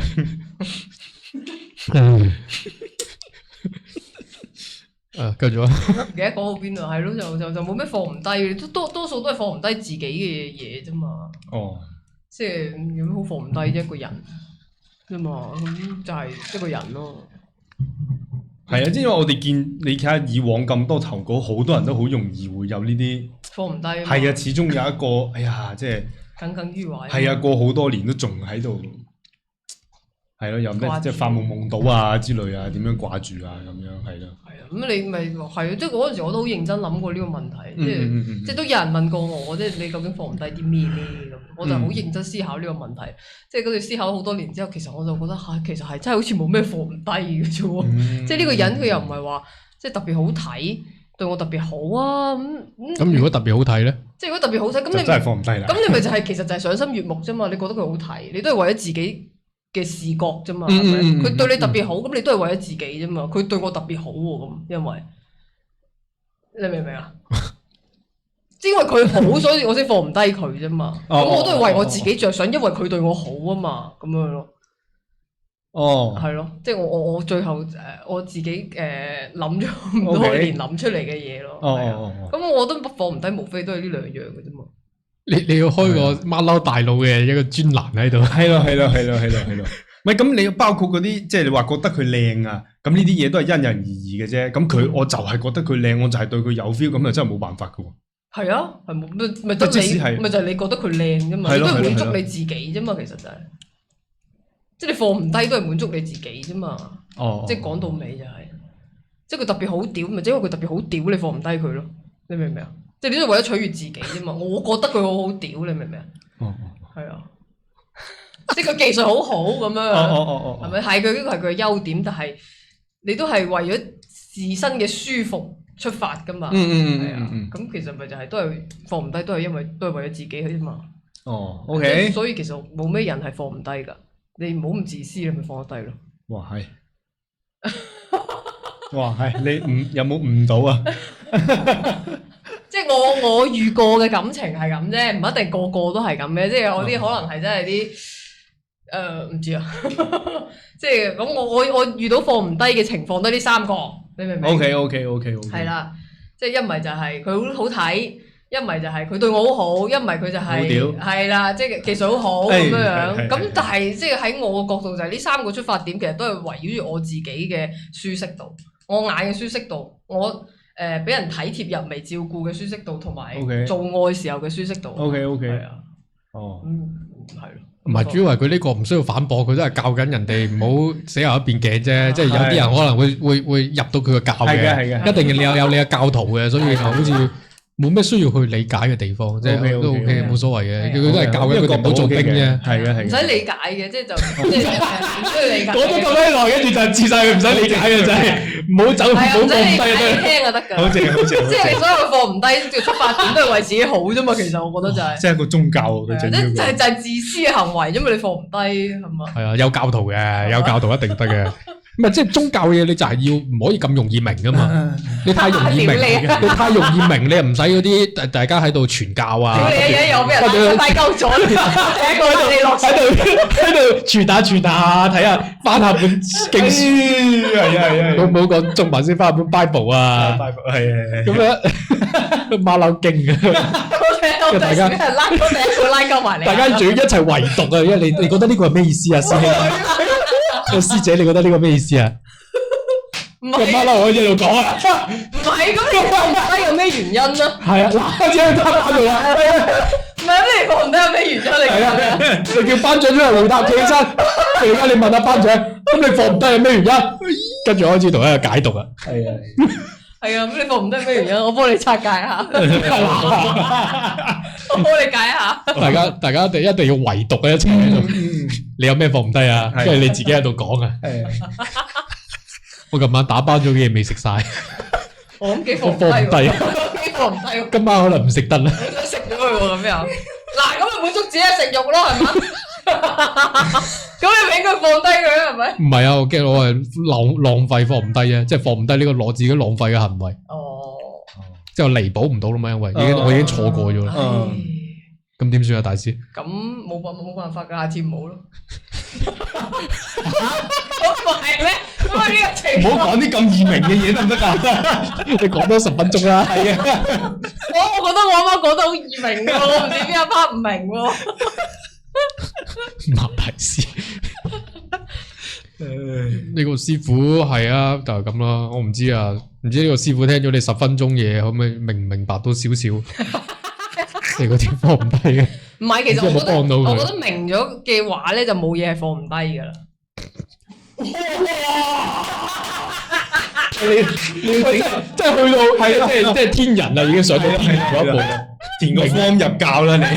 啊！繼續啊！唔記得講到邊度，係咯，就冇咩放唔低，多數都係放唔低自己嘅嘢啫嘛。哦。即係有咩好放唔低啫？一個人啫嘛，咁就係一個人咯。係啊，因為我哋見你睇下以往咁多投稿，好多人都好容易會有呢啲放唔低。係啊，始終有一個，哎呀，即係耿耿於懷。係啊，過好多年都仲喺度，係咯，有咩即係發夢夢到啊之類啊，點樣掛住啊咁樣，係咯。係啊，咁你咪係啊，即係嗰陣時我都好認真諗過呢個問題，即係都有人問過我，即係你究竟放唔低啲咩咧咁，我就好認真思考呢個問題，即係嗰陣思考好多年之後，其實我就覺得其實係真係好似冇咩放唔低嘅啫喎，即係呢個人佢又唔係話即係特別好睇，對我特別好啊咁如果特別好睇咧？即係如果特別好睇，咁你真係放唔低啦。咁你咪就係其實就係賞心悅目啫嘛，你覺得佢好睇，你都係為咗自己嘅視覺啫嘛，係咪？佢對你特別好，咁你都係為咗自己啫嘛。佢對我特別好喎，咁因為你明唔明啊？因為佢好，所以我先放唔低佢啫嘛。咁我都係為我自己着想，因為佢對我好啊嘛，咁樣咯。哦，係咯，即係我最後我自己諗咗咁多年諗出嚟嘅嘢咯。咁我都放唔低，無非都係呢兩樣嘅啫嘛。你要開個馬騮大佬嘅一個專欄喺度。係咯。唔係咁，你包括嗰啲即係你話覺得佢靚啊，咁呢啲嘢都係因人而異嘅啫。咁我就係覺得佢靚，我就係對佢有 feel，咁就真係冇辦法噶喎。係啊，係冇咪就係你覺得佢靚啫嘛，你都係滿足你自己啫嘛，其實就係，即係你放唔低都係滿足你自己啫嘛。即係講到尾就係，即係佢特別好屌，咪即係因為佢特別好屌，你放唔低佢咯。你明唔明啊？即係你都係為咗取悅自己啫嘛。我覺得佢好好屌，你明唔明啊？係啊。即係佢技術好好咁樣，哦，係咪？係佢呢個係佢嘅優點，但係你都係為咗自身嘅舒服出發噶嘛。係啊，咁其實咪就係都係放唔低，都係因為都係為咗自己啫嘛。哦，OK，所以其實冇咩人係放唔低㗎，你唔好咁自私，你咪放得低咯。哇係，哇係，你有冇誤到啊？即係我遇過嘅感情係咁啫，唔一定個個都係咁嘅，即係有啲可能係真係啲唔知啊，即係咁我遇到放唔低嘅情況都係呢3個，你明唔明 ？OK，係啦，即係一唔係就係佢好睇，一唔係就係佢對我好好，一唔係佢就係係啦，即係技術好好咁樣。咁但係即係喺我嘅角度就係呢3個出發點，其實都係圍繞住我自己嘅舒適度，我眼嘅舒適度，我俾人體貼入微照顧嘅舒適度，同埋做愛時候嘅舒適度。OK，係啊，哦，係咯。唔係主要係佢呢個唔需要反駁，佢都係教緊人哋唔好死牛一邊頸啫。即係有啲人可能會入到佢個教嘅，一定你有你嘅教徒嘅，所以就好似冇咩需要去理解嘅地方，即係都 OK，冇所謂嘅。佢都係教緊佢哋唔好做兵啫，係嘅，唔使理解嘅，即係就唔需要理解。講咗咁耐，跟住就自晒佢唔使理解嘅，真係唔好走，唔好放低聽就得㗎。好正，即係你所有放唔低嘅出發點都係為自己好啫嘛。其實我覺得就係，即係一個宗教佢整呢個，就係自私嘅行為啫嘛。你放唔低係嘛？係啊，有教徒嘅，有教徒一定得嘅。唔係即係宗教嘅嘢，你就係要唔可以咁容易明噶嘛？你太容易明，你太容易明，你又唔使嗰啲大家喺度傳教啊。你又俾人拉鳩咗，第一個喺度傳下睇下翻下本經書，係，冇講中文先翻下本 Bible 啊，係咁樣馬騮經啊。大家俾人拉咗第一個拉鳩埋你，大家仲要一齊圍讀啊！因為你覺得呢個係咩意思啊，師兄？師姐，你覺得呢個咩意思啊？唔係馬騮我一路講啊，唔係咁你放唔低有咩原因啊？係啊，嗱，只係打住啦。唔係咁你放唔低有咩原因嚟？係啊，你叫班長出嚟回答，企起身。而家你問下班長，咁你放唔低有咩原因？跟住開始同佢解讀啊。係啊。係啊，咁你放唔低咩原因？我幫你拆解下，我幫你解下。大家一定要圍讀啊！一齊喺度。你有咩放唔低啊？因為你自己喺度講啊。我琴晚打包咗嘅嘢未食晒。我諗幾放唔低，幾放唔低。今晚可能唔食得啦。我想食咗佢喎，咁樣。嗱，咁咪滿足自己嘅食慾咯，係嘛？咁你咪應該放低佢，係咪？唔係啊，我驚我係浪費放唔低啫，即係放唔低呢個攞自己浪費嘅行為。即係我彌補唔到啦嘛，因為我已經錯過咗啦。咁點算啊，大師？咁冇辦法㗎，下次唔好咯。咁係咩？咁啊呢個情況，唔好講啲咁易明嘅嘢得唔得㗎？你講多10分鐘啦。係啊。我覺得我啱啱講得好易明喎，我唔知邊一 part 唔明喎。馬大師。呢個師傅係啊，就係咁啦。我唔知啊，唔知呢個師傅聽咗你10分鐘嘢，可唔可以明唔明白到少少？你嗰啲放唔低嘅？唔係，其實我覺得明咗嘅話咧，就冇嘢係放唔低噶啦。你真係去到係即係天人啦，已經上到天人嗰一步，填個方入教啦你。係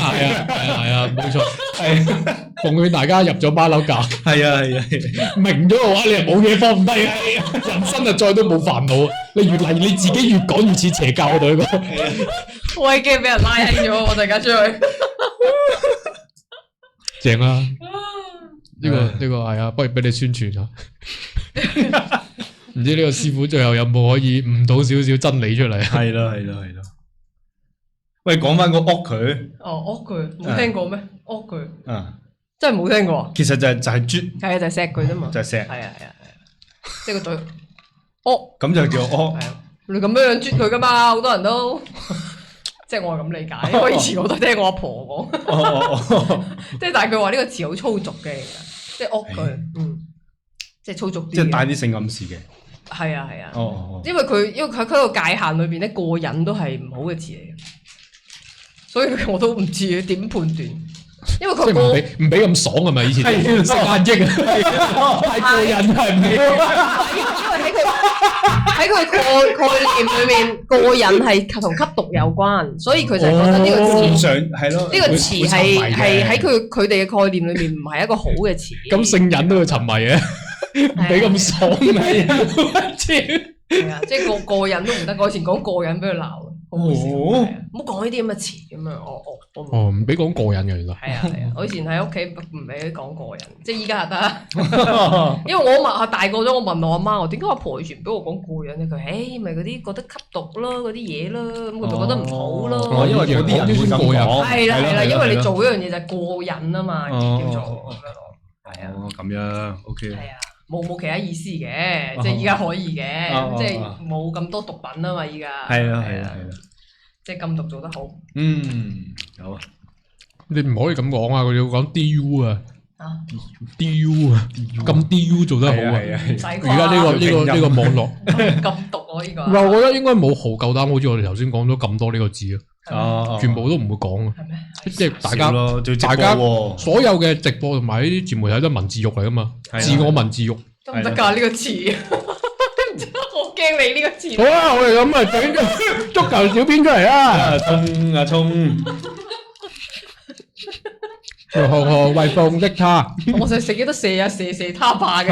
啊，冇錯。係奉勸大家入咗馬騮教。係啊，明咗嘅話，你係冇嘢放唔低啊！人生啊，再都冇煩惱。你越嚟你自己越講越似邪教啊！對呢個。我係驚俾人拉起咗，我陣間出去。正啦，呢個係啊，不如俾你宣傳下。唔知呢個師傅最後有冇可以悟到少少真理出嚟？係咯。喂，講翻個屋佢。屋佢冇聽過咩？屋佢啊，真係冇聽過。其實就係啜。係啊，就係錫佢啫嘛。就係錫。係啊，即係個嘴。屋。咁就叫屋。你咁樣啜佢噶嘛？好多人都。即係我係咁理解，我以前我都聽我阿婆講，即係但係佢話呢個詞好粗俗嘅，即係屋佢，即係粗俗啲，即係帶啲性暗示嘅。係啊，因為佢喺個界限裏邊咧，過癮都係唔好嘅詞嚟嘅，所以我都唔知點判斷，因為佢唔俾咁爽係咪？以前食壓抑啊，太過癮係唔俾，因為喺佢。喺佢概念裏面，過癮係同吸毒有關，所以佢就係覺得呢個詞係咯，呢個詞係喺佢哋嘅概念裏面唔係一個好嘅詞。咁性癮都會沉迷嘅，唔俾咁爽嘅。係啊，即係過癮都唔得。我以前講過癮俾佢鬧，好好笑。唔好講呢啲咁嘅詞咁樣。哦，唔俾講過癮嘅原來。係啊，我以前喺屋企唔俾佢講過癮，即係依家就得。因為我問大個咗，我問我阿媽，我點解阿婆以前俾我講過癮咧？佢誒咪嗰啲覺得吸毒咯，嗰啲嘢咯，咁佢就覺得唔好咯。因為嗰啲人會咁講。係啦，因為你做嗰樣嘢就係過癮啊嘛，叫做咁樣咯。係啊。哦，咁樣 OK。係啊。冇其他意思嘅，即係依家可以嘅，即係冇咁多毒品啊嘛，依家係啊，即係禁毒做得好。好啊，你唔可以咁講啊！佢要講 DU 啊，DU 啊，咁 DU 做得好啊！唔使而家呢個網絡禁毒啊！呢個唔係，我覺得應該冇好夠膽，好似我哋頭先講咗咁多呢個字啊，全部都唔會講啊！係咩？即係大家所有嘅直播同埋呢啲自媒體都係文字獄嚟噶嘛，自我文字獄得唔得㗎？呢個詞唔知，我驚你呢個詞。好啊，我哋咁啊，整個足球小編出嚟啦！衝！學為奉的他，我成日食幾多射他霸嘅，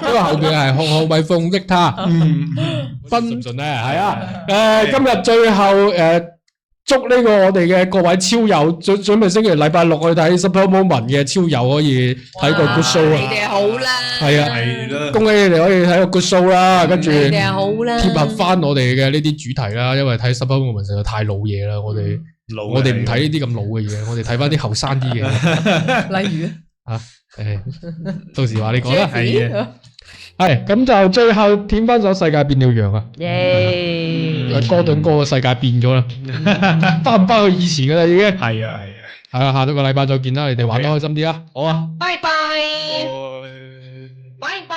因為後邊係學為奉的他，信唔信咧？係啊，今日最後祝呢個我哋嘅各位超友準備星期禮拜六去睇 Super Moment 嘅超友可以睇個 good show 啊！你哋好啦，係啊，恭喜你哋可以睇個 good show 啦，跟住你哋好啦，貼合翻我哋嘅呢啲主題啦，因為睇 Super Moment 實在太老嘢啦，我哋唔睇呢啲咁老嘅嘢，我哋睇翻啲後生啲嘅，例如啊，到時話你講啦，係啊。係咁就最後舔翻首世界變了樣啊！耶！哥頓哥嘅世界變咗啦，翻唔翻去以前噶啦已經。係啊，係啦，下個禮拜再見啦，你哋玩得開心啲啦。好啊，拜拜，拜拜。